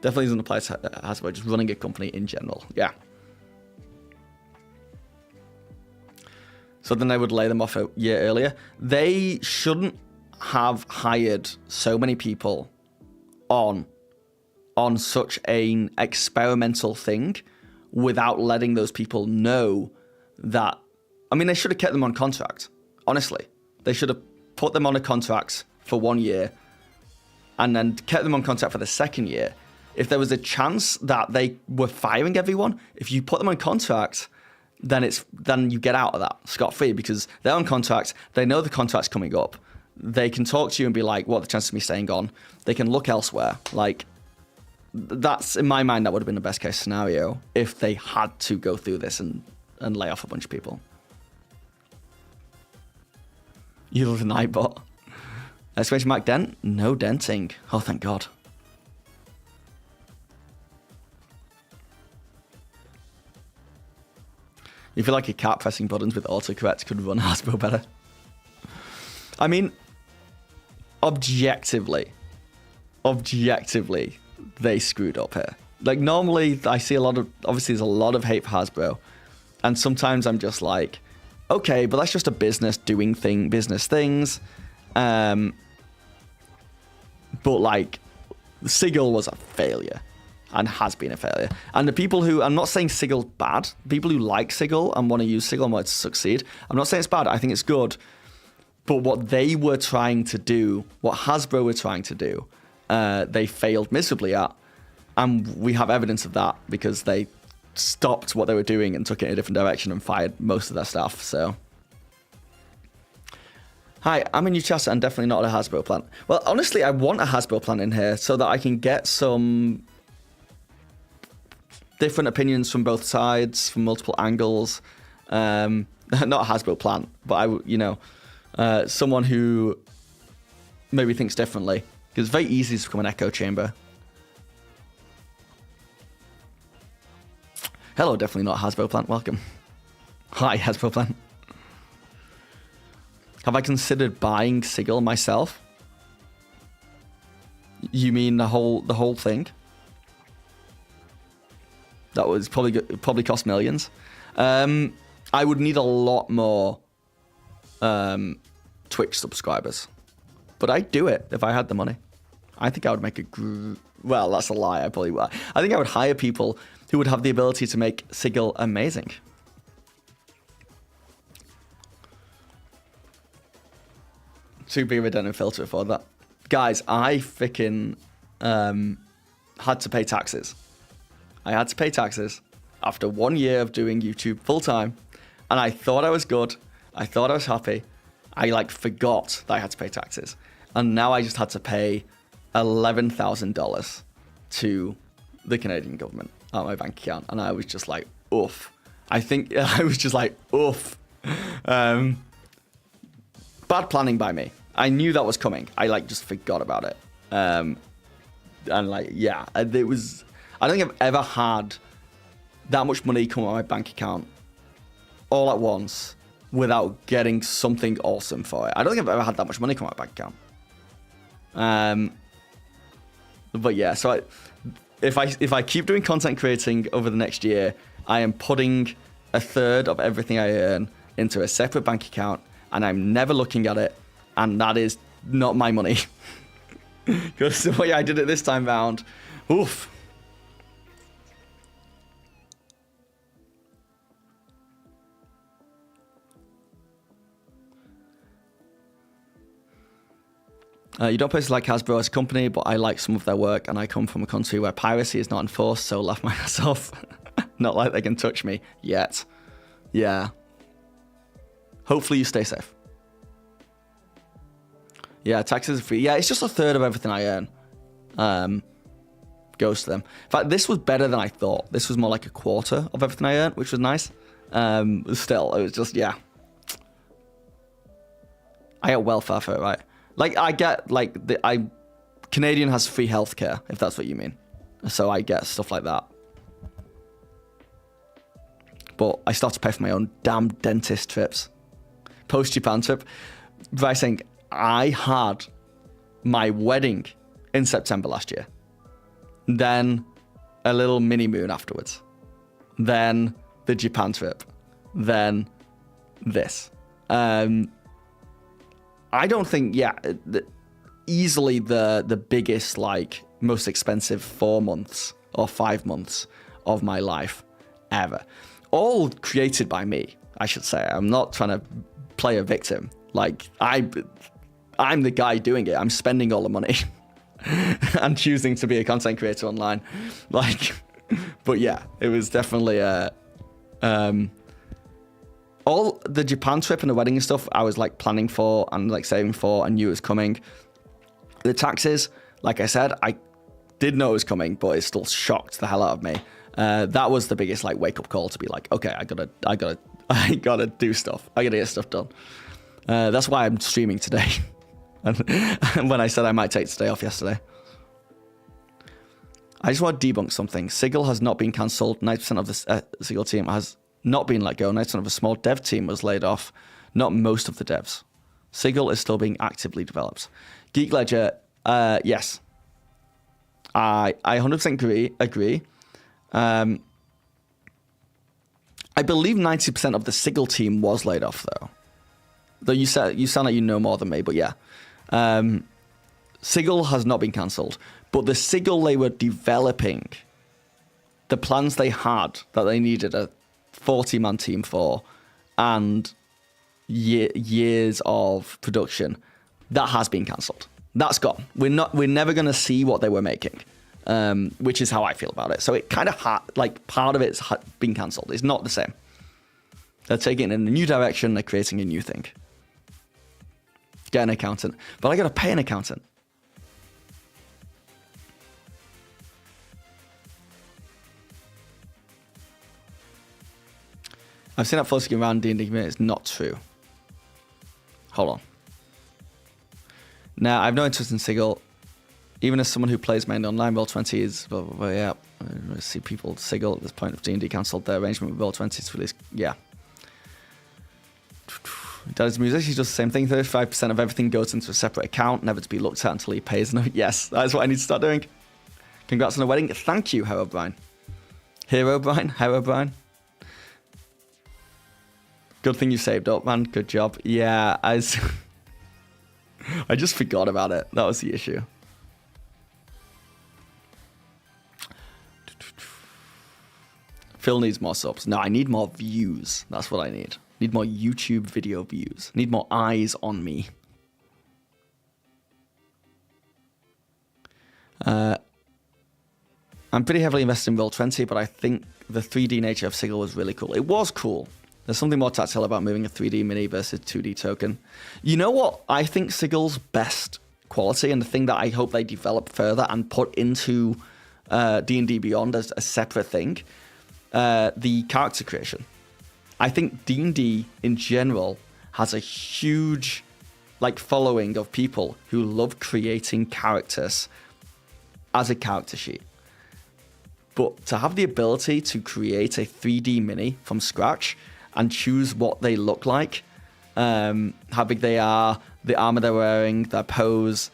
Speaker 1: Definitely doesn't apply to Hasbro, just running a company in general. Yeah. So then they would lay them off a year earlier. They shouldn't have hired so many people on such an experimental thing without letting those people know that. I mean, they should have kept them on contract. Honestly, they should have put them on a contract for 1 year and then kept them on contract for the second year. If there was a chance that they were firing everyone, if you put them on contract, then you get out of that scot-free because they're on contract. They know the contract's coming up. They can talk to you and be like, what are the chances of me staying on? They can look elsewhere. Like, that's, in my mind, that would have been the best case scenario if they had to go through this and lay off a bunch of people. You love the Nightbot. Exclamation mark dent? No denting. Oh, thank God. You feel like a cat pressing buttons with autocorrect could run Hasbro better? I mean, objectively, they screwed up here. Like, normally, I see obviously there's a lot of hate for Hasbro. And sometimes I'm just like, okay, but that's just a business doing business things. But, like, Sigil was a failure. And has been a failure. And the people who, I'm not saying Sigel's bad, people who like Sigil and want to use Sigil and want it to succeed, I'm not saying it's bad, I think it's good. But what they were trying to do, what Hasbro were trying to do, they failed miserably at. And we have evidence of that because they stopped what they were doing and took it in a different direction and fired most of their staff, so. Hi, I'm a new chatter and definitely not a Hasbro plant. Well, honestly, I want a Hasbro plant in here so that I can get some different opinions from both sides, from multiple angles. Not a Hasbro plant, but someone who maybe thinks differently. Because it's very easy to become an echo chamber. Hello, definitely not a Hasbro plant. Welcome. Hi, Hasbro plant. Have I considered buying Sigil myself? You mean the whole thing? That was probably cost millions. I would need a lot more Twitch subscribers, but I'd do it if I had the money. I think I would make well, that's a lie. I probably would. I think I would hire people who would have the ability to make Sigil amazing. Too big of a den and filter for that. Guys, I freaking had to pay taxes. I had to pay taxes after 1 year of doing YouTube full time, and I thought I was good. I thought I was happy. I like forgot that I had to pay taxes, and now I just had to pay $11,000 to the Canadian government at my bank account, and I was just like, oof. I think I was just like, oof. Bad planning by me. I knew that was coming. I like just forgot about it. And like, yeah, it was. I don't think I've ever had that much money come out of my bank account all at once without getting something awesome for it. I don't think I've ever had that much money come out of my bank account. But yeah, so if I keep doing content creating over the next year, I am putting a third of everything I earn into a separate bank account, and I'm never looking at it, and that is not my money. Because the way I did it this time round, oof. You don't personally like Hasbro as a company, but I like some of their work, and I come from a country where piracy is not enforced, so laugh my ass off. Not like they can touch me yet. Yeah. Hopefully you stay safe. Yeah, taxes are free. Yeah, it's just a third of everything I earn goes to them. In fact, this was better than I thought. This was more like a quarter of everything I earned, which was nice. Still, it was just, yeah. I get welfare for it, right? Like, I get, like, Canadian has free healthcare, if that's what you mean. So I get stuff like that. But I still have to pay for my own damn dentist trips. Post-Japan trip. By saying, I had my wedding in September last year. Then a little mini moon afterwards. Then the Japan trip. Then this. I don't think, easily the biggest, like, most expensive 4 months or 5 months of my life ever. All created by me, I should say. I'm not trying to play a victim. Like, I'm the guy doing it. I'm spending all the money and choosing to be a content creator online. Like, but yeah, it was definitely all the Japan trip and the wedding and stuff I was like planning for and like saving for and knew it was coming. The taxes, like I said, I did know it was coming, but it still shocked the hell out of me. That was the biggest like wake up call to be like, okay, I gotta do stuff. I gotta get stuff done. That's why I'm streaming today. And when I said I might take today off yesterday. I just want to debunk something. Sigil has not been cancelled. 90% of the Sigil team has not been let go. 90% of a small dev team was laid off. Not most of the devs. Sigil is still being actively developed. Geek Ledger, yes. I 100% agree. I believe 90% of the Sigil team was laid off, though. Though you sound like you know more than me, but yeah. Sigil has not been cancelled, but the Sigil they were developing, the plans they had that they needed a 40-man team for, and years of production, that has been cancelled. That's gone. We're never going to see what they were making, which is how I feel about it. So it kind of part of it's been cancelled. It's not the same. They're taking it in a new direction. They're creating a new thing. Get an accountant. But I got to pay an accountant. I've seen that floating around D&D community. It's not true. Hold on. Now, I have no interest in Sigil. Even as someone who plays mainly online, Roll20 is... yeah, I see people Sigil at this point of D&D cancelled their arrangement with Roll20 to release... Yeah. Dad's music, he does the same thing. 35% of everything goes into a separate account, never to be looked at until he pays. No, yes, that is what I need to start doing. Congrats on the wedding. Thank you, Herobrine. Herobrine. Good thing you saved up, man. Good job. Yeah, I just forgot about it. That was the issue. Phil needs more subs. No, I need more views. That's what I need. Need more YouTube video views. Need more eyes on me. I'm pretty heavily invested in Roll20, but I think the 3D nature of Sigil was really cool. It was cool. There's something more tactile about moving a 3D mini versus 2D token. You know what I think Sigil's best quality, and the thing that I hope they develop further and put into D&D Beyond as a separate thing, the character creation. I think D&D in general has a huge following of people who love creating characters as a character sheet. But to have the ability to create a 3D mini from scratch and choose what they look like, how big they are, the armor they're wearing, their pose,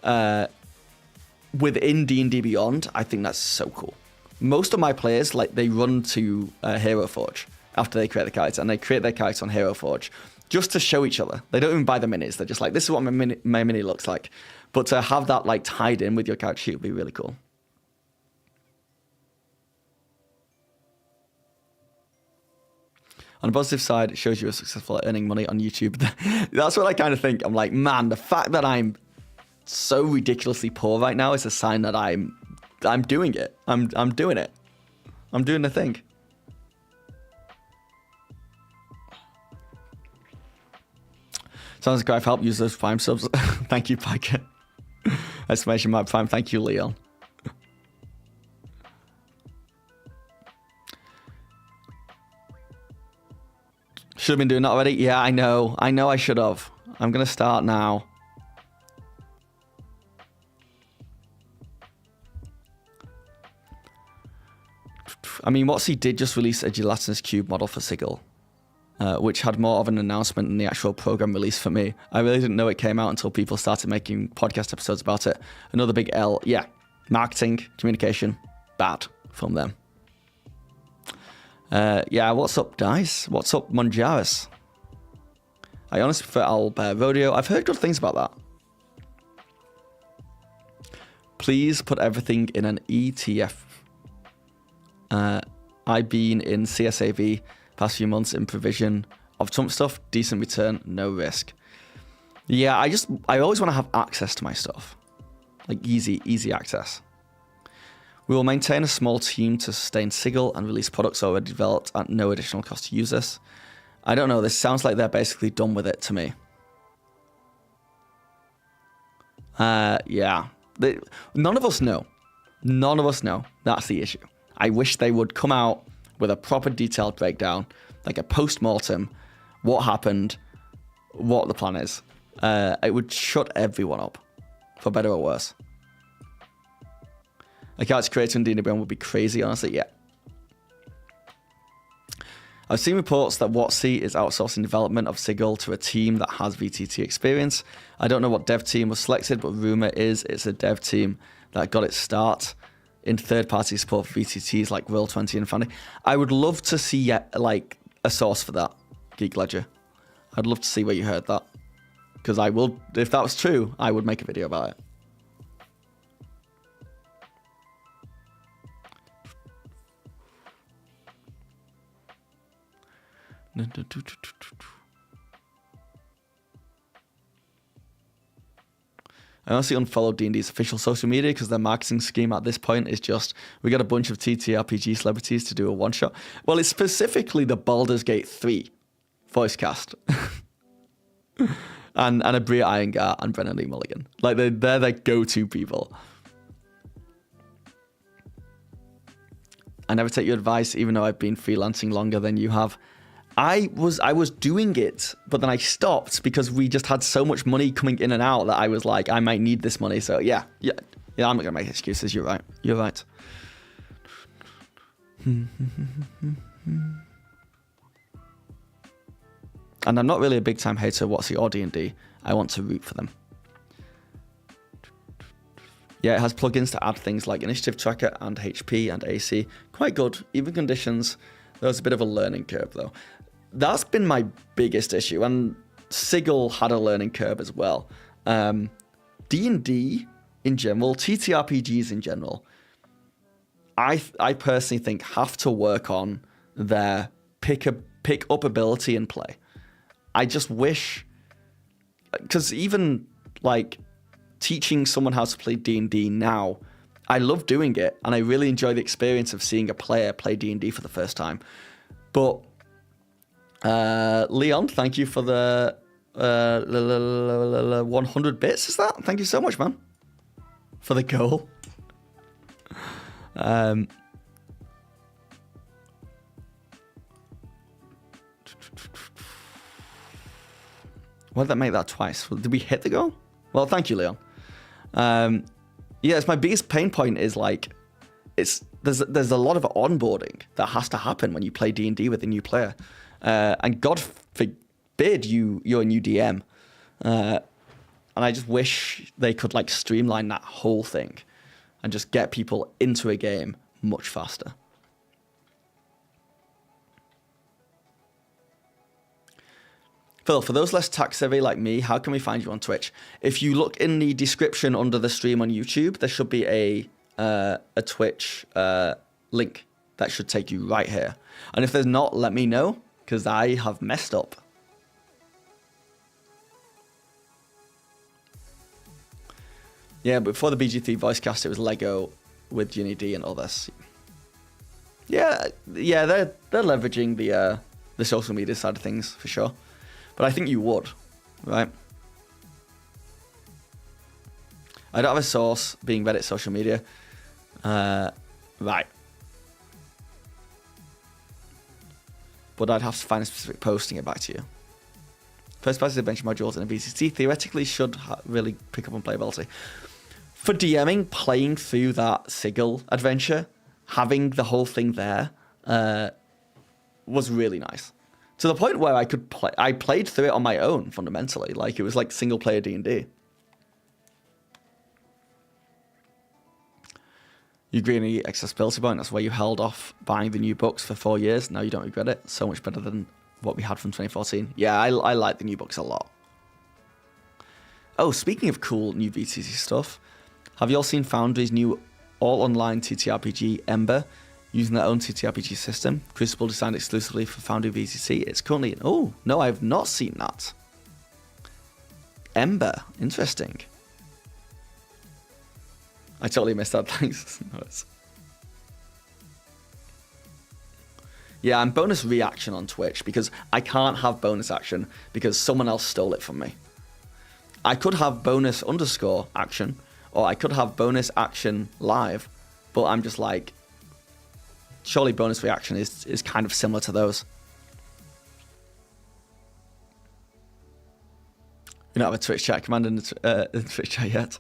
Speaker 1: within D&D Beyond, I think that's so cool. Most of my players, they run to Hero Forge after they create the character, and they create their character on Hero Forge just to show each other. They don't even buy the minis. They're just like, this is what my mini looks like. But to have that tied in with your character sheet would be really cool. On the positive side, it shows you are successful at earning money on YouTube. That's what I kind of think. I'm like, man, the fact that I'm so ridiculously poor right now is a sign that I'm doing it. I'm doing it. I'm doing the thing. Sounds like I've helped use those Prime subs. Thank you, Piker. Exclamation mark Prime. Thank you, Leon. Should have been doing that already. Yeah, I know. I should have. I'm going to start now. I mean, WotC did just release a gelatinous cube model for Sigil, which had more of an announcement than the actual program release for me. I really didn't know it came out until people started making podcast episodes about it. Another big L. Yeah, marketing, communication, bad from them. Yeah, what's up, Dice? What's up, Monjaris? I honestly prefer Owlbear Rodeo. I've heard good things about that. Please put everything in an ETF. I've been in CSAV past few months in provision of Trump stuff. Decent return, no risk. Yeah, I always want to have access to my stuff. Easy access. We will maintain a small team to sustain Sigil and release products already developed at no additional cost to users. I don't know, this sounds like they're basically done with it to me. Yeah. None of us know. None of us know. That's the issue. I wish they would come out with a proper detailed breakdown, like a post-mortem, what happened, what the plan is. It would shut everyone up, for better or worse. A character creator in D&D Beyond would be crazy, honestly, yeah. I've seen reports that WotC is outsourcing development of Sigil to a team that has VTT experience. I don't know what dev team was selected, but rumor is it's a dev team that got its start in third-party support for VTTs like Roll20 and Fanny. I would love to see a source for that, Geek Ledger. I'd love to see where you heard that. Because I will, if that was true, I would make a video about it. I honestly unfollowed D&D's official social media because their marketing scheme at this point is just, we got a bunch of TTRPG celebrities to do a one-shot. Well, it's specifically the Baldur's Gate 3 voice cast. and Abria Iyengar and Brennan Lee Mulligan. They're their go-to people. I never take your advice, even though I've been freelancing longer than you have. I was doing it, but then I stopped because we just had so much money coming in and out that I was like, I might need this money. So yeah, I'm not gonna make excuses. You're right. And I'm not really a big time hater of WotC or D&D. I want to root for them. Yeah, it has plugins to add things like initiative tracker and HP and AC. Quite good, even conditions. There was a bit of a learning curve though. That's been my biggest issue, and Sigil had a learning curve as well. D&D in general, TTRPGs in general, I personally think have to work on their pick up ability and play. I just wish, because even teaching someone how to play D&D now, I love doing it, and I really enjoy the experience of seeing a player play D&D for the first time. But Leon, thank you for the 100 bits. Is that? Thank you so much, man, for the goal. Why did that make that twice? Did we hit the goal? Well, thank you, Leon. Yeah, it's my biggest pain point is like, there's a lot of onboarding that has to happen when you play D&D with a new player. And God forbid you're a new DM. And I just wish they could like streamline that whole thing and just get people into a game much faster. Phil, for those less tech-savvy like me, how can we find you on Twitch? If you look in the description under the stream on YouTube, there should be a Twitch link that should take you right here. And if there's not, let me know, because I have messed up. Yeah, before the BG3 voicecast, it was Lego with Ginny D and others. Yeah, they're leveraging the social media side of things for sure. But I think you would, right? I don't have a source being Reddit social media. Right. But I'd have to find a specific posting it back to you. First person adventure modules in a VCC theoretically should really pick up on playability. For DMing, playing through that Sigil adventure, having the whole thing there was really nice. To the point where I could play, I played through it on my own fundamentally. Like it was like single player D&D. You agree on the accessibility point? That's where you held off buying the new books for 4 years. Now you don't regret it. So much better than what we had from 2014. Yeah, I like the new books a lot. Oh, speaking of cool new VTC stuff, have you all seen Foundry's new all-online TTRPG, Ember? Using their own TTRPG system, Crucible designed exclusively for Foundry VCC. It's currently... Oh, no, I have not seen that. Ember, interesting. I totally missed that, thanks. Yeah, I'm bonus reaction on Twitch because I can't have bonus action because someone else stole it from me. I could have bonus underscore action, or I could have bonus action live, but I'm just like... Surely bonus reaction is kind of similar to those. You don't have a Twitch chat command in the Twitch chat yet.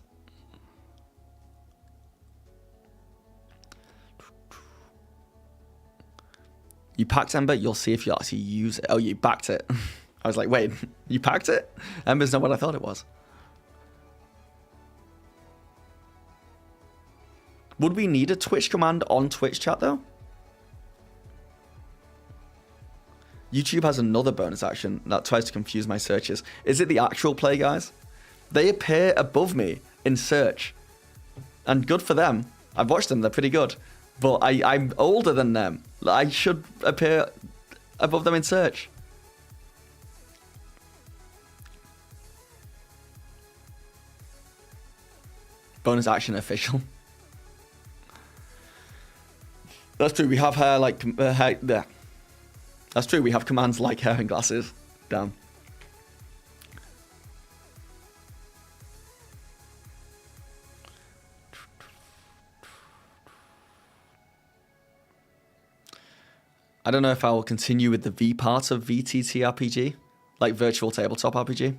Speaker 1: You packed Ember, you'll see if you actually use it. Oh, you backed it. I was like, wait, you packed it? Ember's not what I thought it was. Would we need a Twitch command on Twitch chat though? YouTube has another bonus action that tries to confuse my searches. Is it the actual play, guys? They appear above me in search. And good for them. I've watched them, they're pretty good. But I'm older than them. I should appear above them in search. Bonus action official. That's true, we have hair like... hair there. That's true, we have commands like hair and glasses. Damn. I don't know if I will continue with the V part of VTTRPG, like Virtual Tabletop RPG.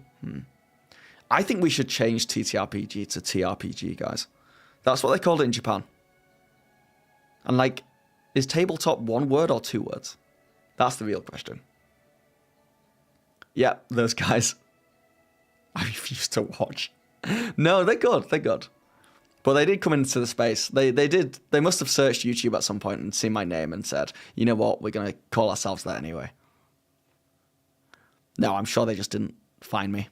Speaker 1: I think we should change TTRPG to TRPG, guys. That's what they called it in Japan. And like, is tabletop 1 word or 2 words? That's the real question. Yeah, those guys. I refuse to watch. No, they're good. They're good. But they did come into the space. They did. They must have searched YouTube at some point and seen my name and said, you know what, we're going to call ourselves that anyway. No, I'm sure they just didn't find me.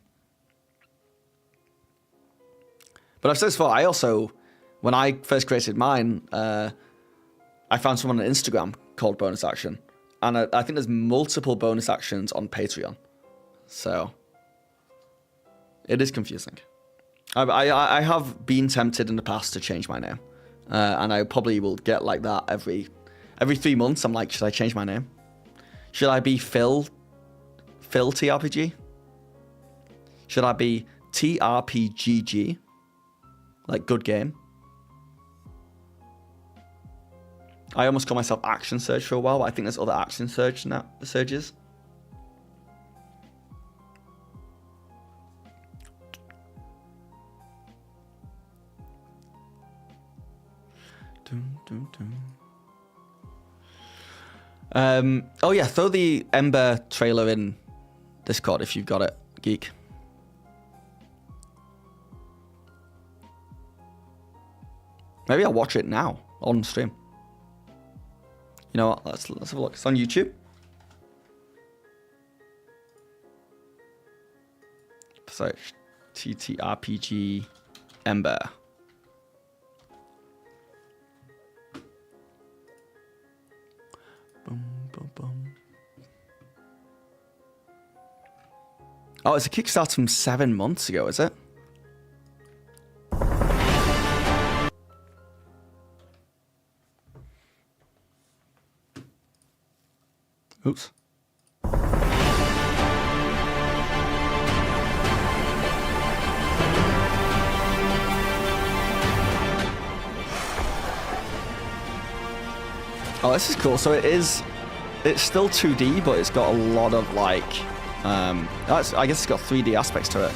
Speaker 1: But I've said this before, I also, when I first created mine, I found someone on Instagram called Bonus Action. And I think there's multiple bonus actions on Patreon. So, it is confusing. I have been tempted in the past to change my name, and I probably will get like that every 3 months. I'm like, should I change my name? Should I be Phil TRPG? Should I be TRPGG? Like good game. I almost called myself Action Surge for a while, but I think there's other Action Surges. Oh yeah, throw the Ember trailer in Discord if you've got it, geek. Maybe I'll watch it now on stream. You know what? Let's have a look. It's on YouTube. Search TTRPG Ember. Boom, boom, boom. Oh, it's a Kickstarter from 7 months ago, is it? Oops. Oh, this is cool. So it's still 2D, but it's got a lot of like, I guess it's got 3D aspects to it.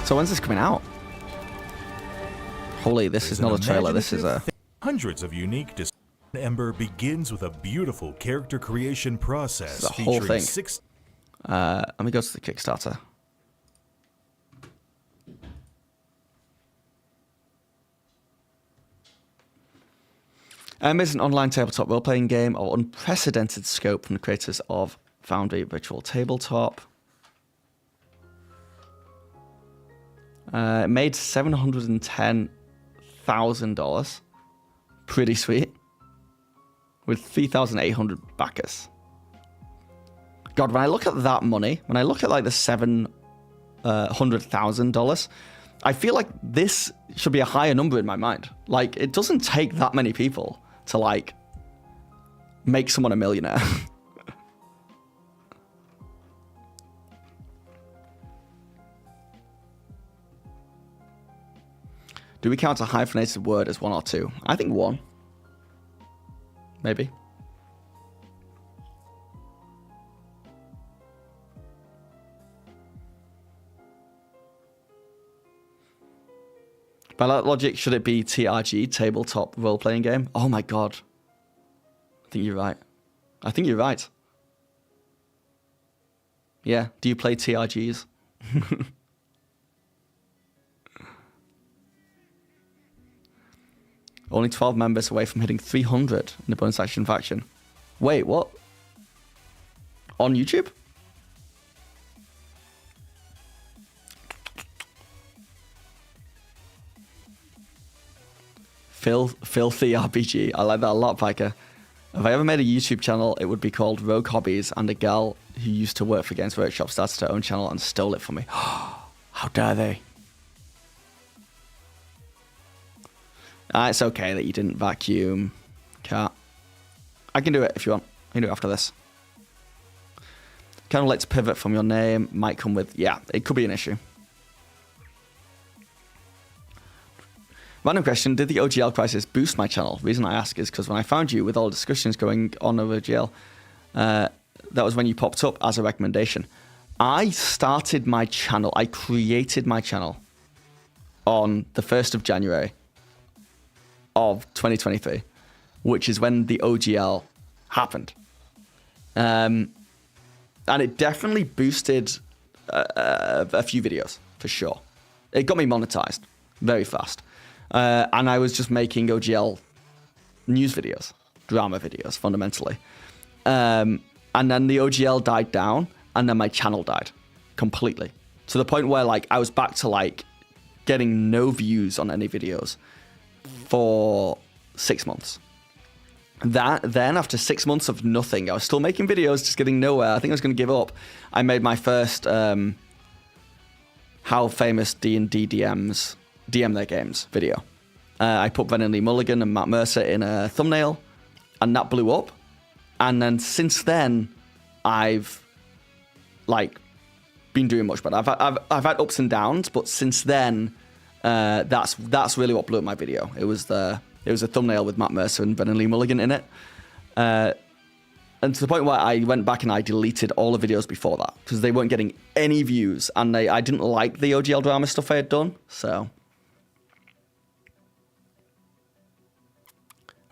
Speaker 1: So when's this coming out? Holy, this is not a trailer, this is a...
Speaker 2: Hundreds of unique Ember begins with a beautiful character creation process.
Speaker 1: The whole thing. Let me go to the Kickstarter. Ember is an online tabletop role-playing game of unprecedented scope from the creators of Foundry Virtual Tabletop. It made $710,000. Pretty sweet. With 3,800 backers. God, when I look at that money, when I look at like the $700,000, I feel like this should be a higher number in my mind. Like, it doesn't take that many people to like make someone a millionaire. Do we count a hyphenated word as 1 or 2? I think 1. Maybe. By that logic, should it be TRG, tabletop role-playing game? Oh my god. I think you're right. I think you're right. Yeah, do you play TRGs? Only 12 members away from hitting 300 in the bonus action faction. Wait, what? On YouTube? Filthy RPG. I like that a lot, Piker. If I ever made a YouTube channel, it would be called Rogue Hobbies, and a gal who used to work for Games Workshop started her own channel and stole it from me. How dare they? It's okay that you didn't vacuum, cat. I can do it if you want. I can do it after this. Kind of like to pivot from your name. Might come with... Yeah, it could be an issue. Random question. Did the OGL crisis boost my channel? Reason I ask is because when I found you with all the discussions going on over OGL, that was when you popped up as a recommendation. I started my channel. I created my channel on the 1st of January. Of 2023, which is when the OGL happened. And it definitely boosted a few videos, for sure. It got me monetized very fast. And I was just making OGL news videos, drama videos, fundamentally. And then the OGL died down, and then my channel died completely, to the point where like I was back to like getting no views on any videos for 6 months. Then after 6 months of nothing, I was still making videos, just getting nowhere. I think I was going to give up. I made my first how famous D&D DMs DM their games video. I put Brennan Lee Mulligan and Matt Mercer in a thumbnail, and that blew up. And then since then, I've like been doing much better. I've had ups and downs, but since then, that's really what blew up my video. It was a thumbnail with Matt Mercer and Brennan Lee Mulligan in it. And to the point where I went back and I deleted all the videos before that because they weren't getting any views, and I didn't like the OGL drama stuff I had done. So,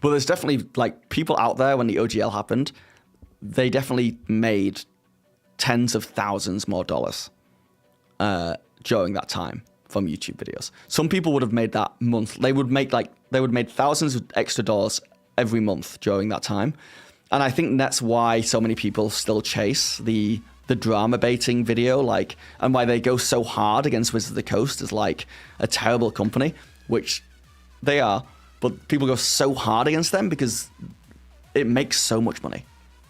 Speaker 1: but there's definitely like people out there when the OGL happened, they definitely made tens of thousands more dollars during that time from YouTube videos. Some people would have made that month. They would make thousands of extra dollars every month during that time. And I think that's why so many people still chase the drama baiting video, like, and why they go so hard against Wizards of the Coast as like a terrible company, which they are, but people go so hard against them because it makes so much money,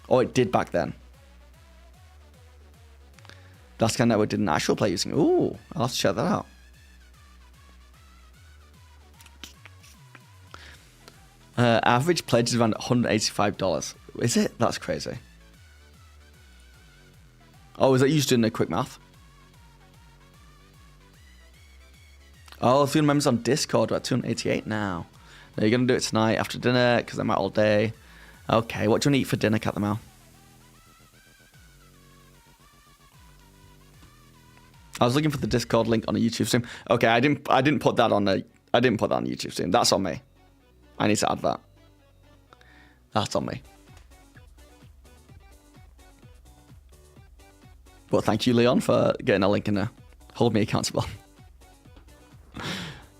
Speaker 1: or it did back then. That's kind of what did an actual play using. Ooh, I'll have to check that out. Average pledge is around $185. Is it? That's crazy. Oh, is that you just doing the quick math? Oh, 300 members on Discord. We're at 288 now. Are you going to do it tonight after dinner? Because I'm out all day. Okay, what do you want to eat for dinner, Cat the Mouse? I was looking for the Discord link on a YouTube stream. Okay, I didn't put that on the YouTube stream. That's on me. I need to add that. That's on me. But thank you, Leon, for getting a link in there. Hold me accountable.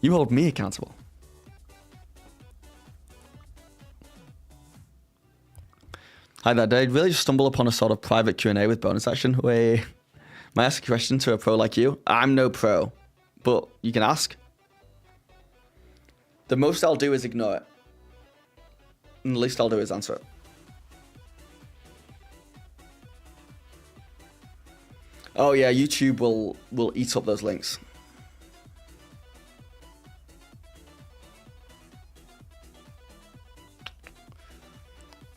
Speaker 1: You hold me accountable. Hi there, did I really just stumble upon a sort of private Q&A with bonus action? Wait, may I ask a question to a pro like you? I'm no pro, but you can ask. The most I'll do is ignore it. And the least I'll do is answer it. Oh yeah, YouTube will eat up those links.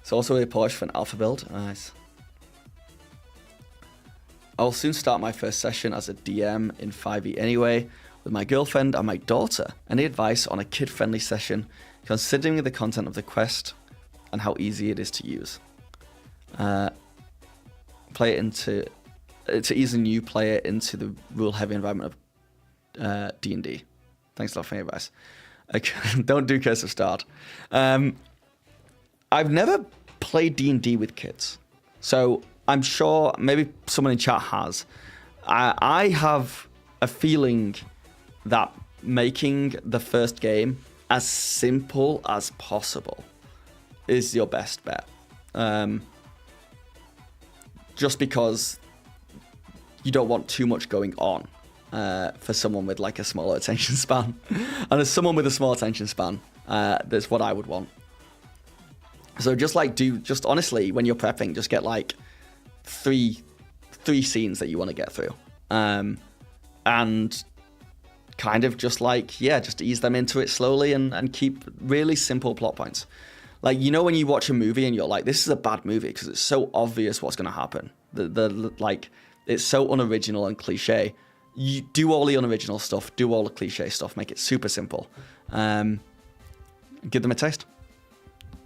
Speaker 1: It's also a polish for an alpha build. Nice. I'll soon start my first session as a DM in 5e anyway, with my girlfriend and my daughter. Any advice on a kid-friendly session, considering the content of the quest and how easy it is to use? Play it into... to ease a new player into the rule-heavy environment of D&D. Thanks a lot for your advice. Okay, don't do Curse of Start. I've never played D&D with kids, so I'm sure maybe someone in chat has. I have a feeling that making the first game as simple as possible is your best bet. Just because you don't want too much going on for someone with like a smaller attention span. And as someone with a small attention span, that's what I would want. So just honestly, when you're prepping, just get like three scenes that you want to get through. And kind of just like, yeah, just ease them into it slowly and keep really simple plot points. Like, you know, when you watch a movie and you're like, this is a bad movie because it's so obvious what's going to happen. Like, it's so unoriginal and cliche. You do all the unoriginal stuff, do all the cliche stuff, make it super simple. Give them a taste.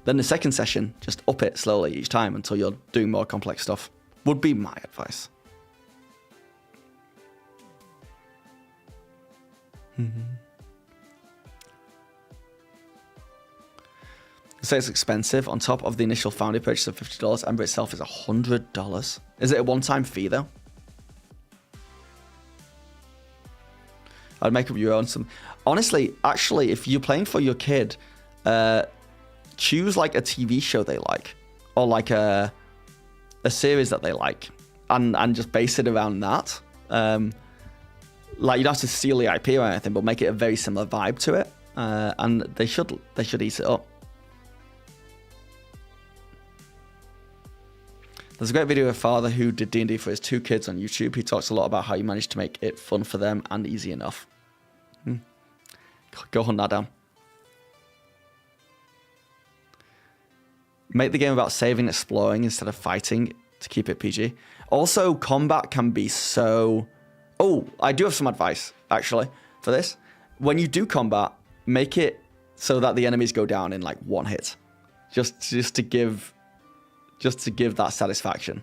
Speaker 1: Then the second session, just up it slowly each time until you're doing more complex stuff, would be my advice. So it's expensive. On top of the initial foundry purchase of $50, Ember itself is $100. Is it a one-time fee though? I'd make up your own. Honestly, actually, if you're playing for your kid, choose like a TV show they like, or like a series that they like, and just base it around that. Like, you don't have to steal the IP or anything, but make it a very similar vibe to it. And they should eat it up. There's a great video of a father who did D&D for his 2 kids on YouTube. He talks a lot about how he managed to make it fun for them and easy enough. Go hunt that down. Make the game about saving and exploring instead of fighting to keep it PG. Also, combat can be so... Oh, I do have some advice, actually, for this. When you do combat, make it so that the enemies go down in like 1 hit. Just to give that satisfaction.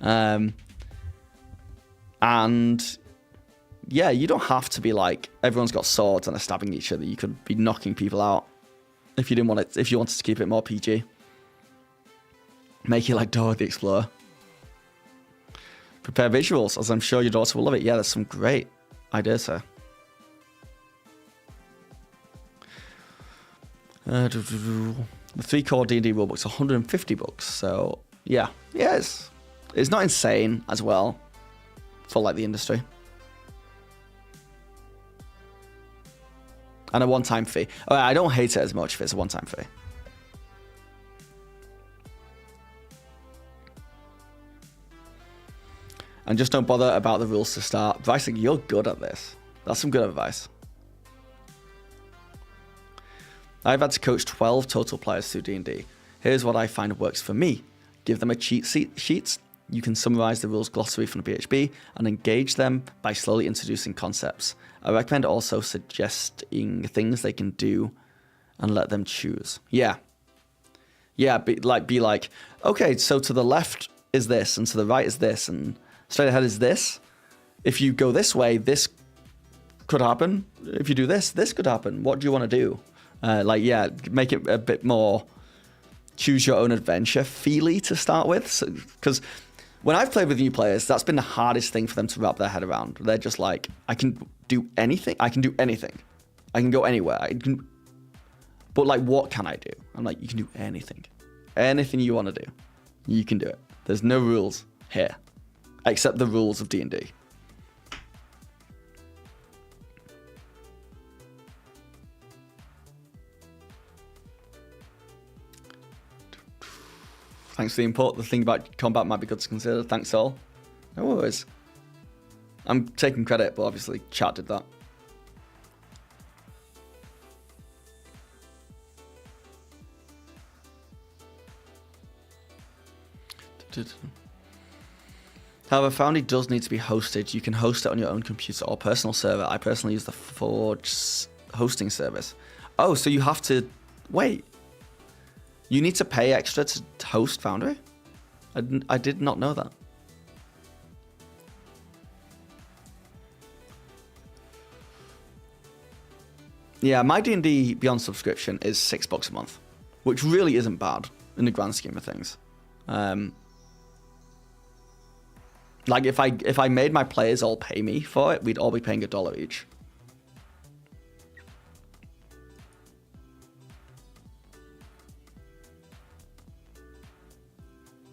Speaker 1: And yeah, you don't have to be like, everyone's got swords and are stabbing each other. You could be knocking people out if you didn't want it, if you wanted to keep it more PG. Make it like Dora the Explorer. Prepare visuals, as I'm sure your daughter will love it. Yeah, there's some great ideas there. The 3 core D&D rulebooks, 150 books. So yeah, it's not insane as well for like the industry. And a one-time fee. I don't hate it as much if it's a one-time fee. And just don't bother about the rules to start. Bryson, you're good at this. That's some good advice. I've had to coach 12 total players through D&D. Here's what I find works for me. Give them a cheat sheet. You can summarize the rules glossary from the PHB and engage them by slowly introducing concepts. I recommend also suggesting things they can do and let them choose. Yeah. Be like, okay, so to the left is this, and to the right is this, and straight ahead is this. If you go this way, this could happen. If you do this, this could happen. What do you want to do? Make it a bit more choose your own adventure feely to start with. Because when I've played with new players, that's been the hardest thing for them to wrap their head around. They're just like, I can do anything. I can do anything. I can go anywhere. But like, what can I do? I'm like, you can do anything. Anything you want to do, you can do it. There's no rules here, except the rules of D&D. Thanks for the input. The thing about combat might be good to consider. Thanks all. No worries. I'm taking credit, but obviously chat did that. However, Foundry does need to be hosted. You can host it on your own computer or personal server. I personally use the Forge hosting service. Oh, so you have to... Wait. You need to pay extra to host Foundry? I did not know that. Yeah, my D&D Beyond subscription is $6 a month, which really isn't bad in the grand scheme of things. Like if I made my players all pay me for it, we'd all be paying $1 each.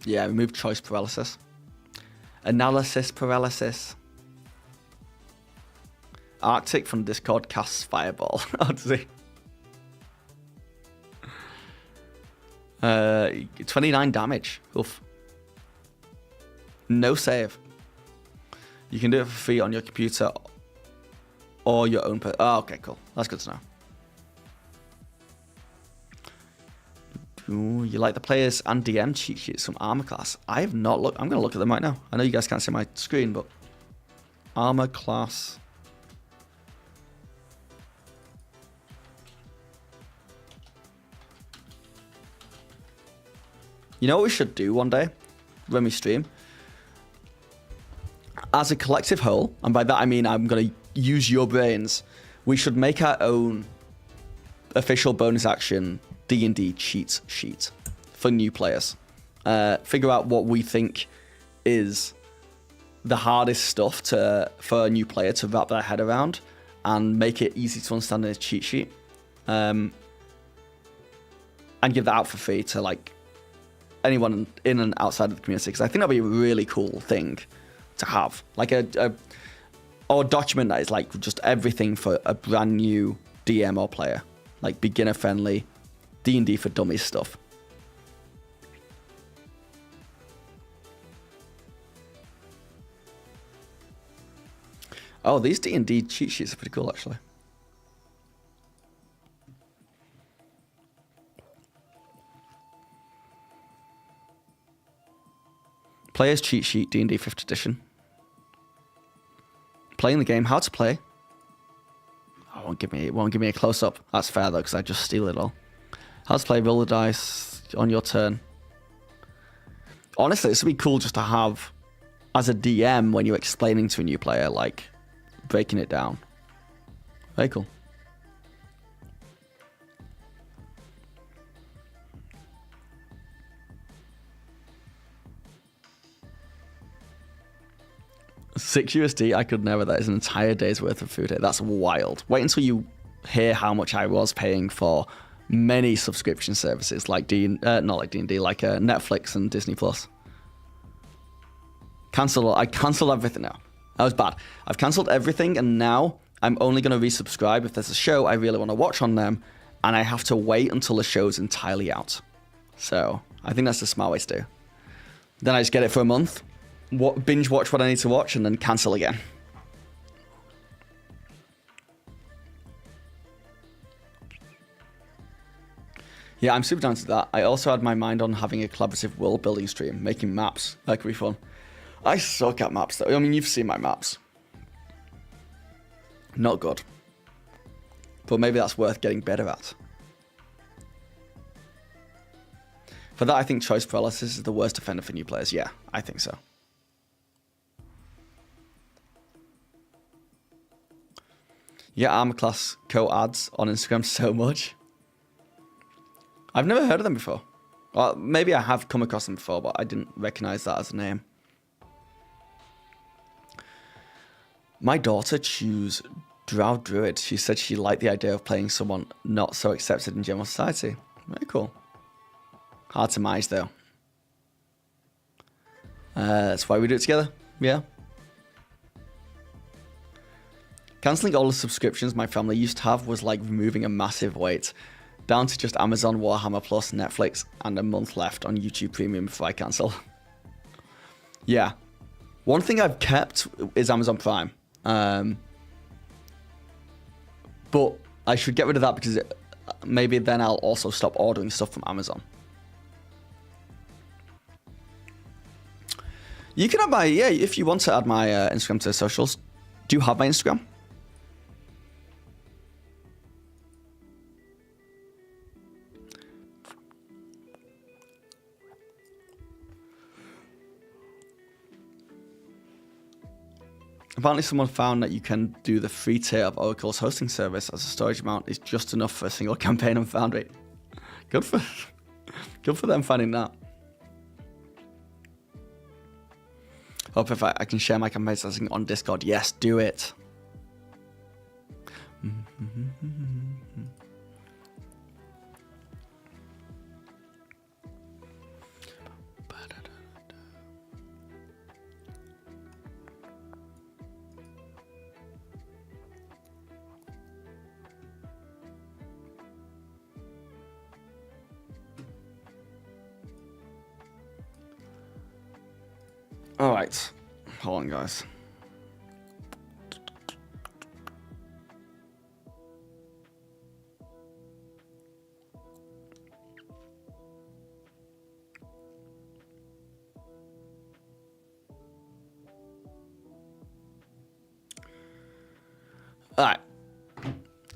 Speaker 1: Yeah, remove choice paralysis. Analysis paralysis. Arctic from Discord casts Fireball. Oh, does he? 29 damage. Oof. No save. You can do it for free on your computer or your own... Oh, okay, cool. That's good to know. Ooh, you like the players and DM cheat sheets from Armor class? I have not looked. I'm going to look at them right now. I know you guys can't see my screen, but Armor class. You know what we should do one day when we stream? As a collective whole, and by that I mean I'm going to use your brains, we should make our own official bonus action D&D cheat sheet for new players. Figure out what we think is the hardest stuff for a new player to wrap their head around and make it easy to understand in a cheat sheet. And give that out for free to like anyone in and outside of the community, because I think that'd be a really cool thing to have, like or a document that is like just everything for a brand new DM or player, like beginner friendly D&D for dummies stuff. Oh, these D&D cheat sheets are pretty cool, actually. Player's cheat sheet, D&D 5th edition. Playing the game, how to play. Oh, it won't give me a close up. That's fair though, because I just steal it all. How to play, roll the dice on your turn. Honestly, this would be cool just to have as a DM when you're explaining to a new player, like breaking it down. Very cool. $6 USD, I could never. That is an entire day's worth of food here. That's wild. Wait until you hear how much I was paying for many subscription services like not like D&D, like Netflix and Disney Plus. I cancelled everything now. That was bad. I've cancelled everything, and now I'm only going to resubscribe if there's a show I really want to watch on them, and I have to wait until the show's entirely out. So I think that's the smart way to do. Then I just get it for a month, binge watch what I need to watch, and then cancel again. Yeah, I'm super down to that. I also had my mind on having a collaborative world building stream, making maps. That could be fun. I suck at maps though. I mean, you've seen my maps. Not good. But maybe that's worth getting better at. For that, I think choice paralysis is the worst offender for new players. Yeah, I think so. Yeah, Armor Class co-ads on Instagram so much. I've never heard of them before. Well, maybe I have come across them before, but I didn't recognize that as a name. My daughter chose Drow Druid. She said she liked the idea of playing someone not so accepted in general society. Very cool. Hard to manage though. That's why we do it together. Yeah. Cancelling all the subscriptions my family used to have was like removing a massive weight. Down to just Amazon, Warhammer Plus, Netflix, and a month left on YouTube Premium before I cancel. Yeah. One thing I've kept is Amazon Prime. But I should get rid of that because maybe then I'll also stop ordering stuff from Amazon. You can add if you want to add my Instagram to the socials. Do you have my Instagram? Apparently someone found that you can do the free tier of Oracle's hosting service as a storage amount is just enough for a single campaign on Foundry. Good for them finding that. Hope if I can share my campaign setting on Discord. Yes, do it. All right, hold on, guys. All right,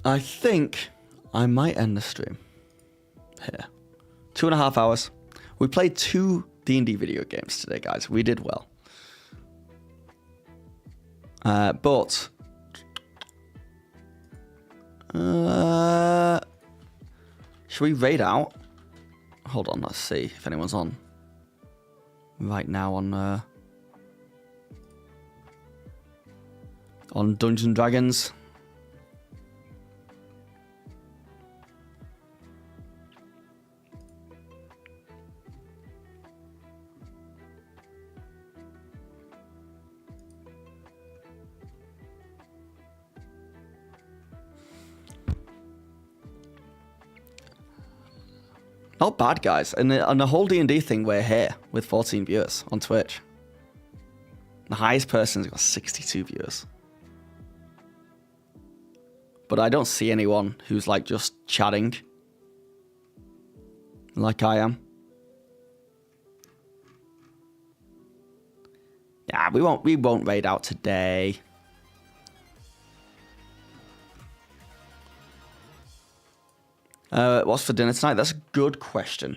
Speaker 1: I think I might end the stream here. 2.5 hours. We played 2 D&D video games today, guys. We did well. But should we raid out? Hold on, let's see if anyone's on right now on Dungeons and Dragons. Not bad, guys. And on the whole D&D thing, we're here with 14 viewers on Twitch. The highest person's got 62 viewers. But I don't see anyone who's like just chatting like I am. Yeah, we won't raid out today. What's for dinner tonight? That's a good question.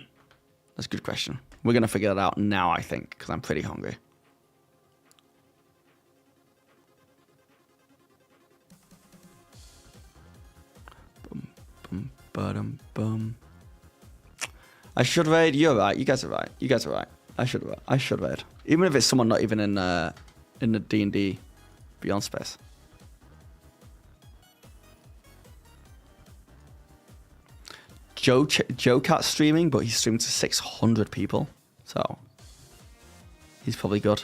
Speaker 1: That's a good question. We're going to figure that out now, I think, because I'm pretty hungry. Boom, boom, ba-dum, boom. I should raid. You're right. You guys are right. You guys are right. I should raid. Even if it's someone not even in the D&D Beyond space. Joe Cat's streaming, but he's streaming to 600 people, so he's probably good.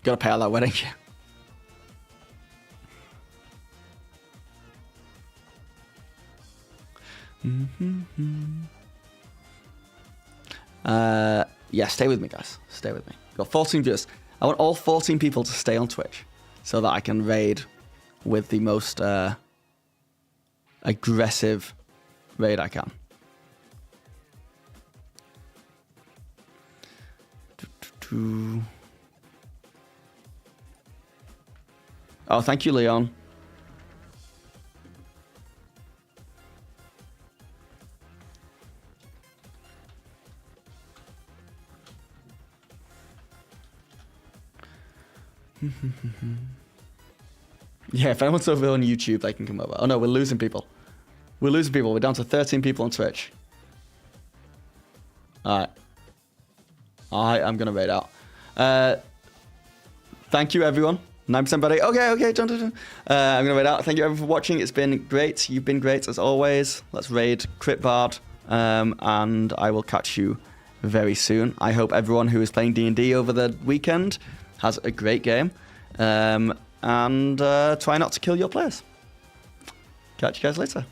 Speaker 1: Gotta pay out that wedding. Yeah, stay with me, guys. Stay with me. Got 14 viewers. I want all 14 people to stay on Twitch so that I can raid with the most aggressive raid I can. Oh, thank you, Leon. Yeah, if anyone's over on YouTube, they can come over. Oh no, we're losing people. We're losing people. We're down to 13 people on Twitch. Alright. I'm going to raid out. Thank you, everyone. 9% buddy. Okay. Done. I'm going to raid out. Thank you, everyone, for watching. It's been great. You've been great, as always. Let's raid Crit Bard. And I will catch you very soon. I hope everyone who is playing D&D over the weekend has a great game. And try not to kill your players. Catch you guys later.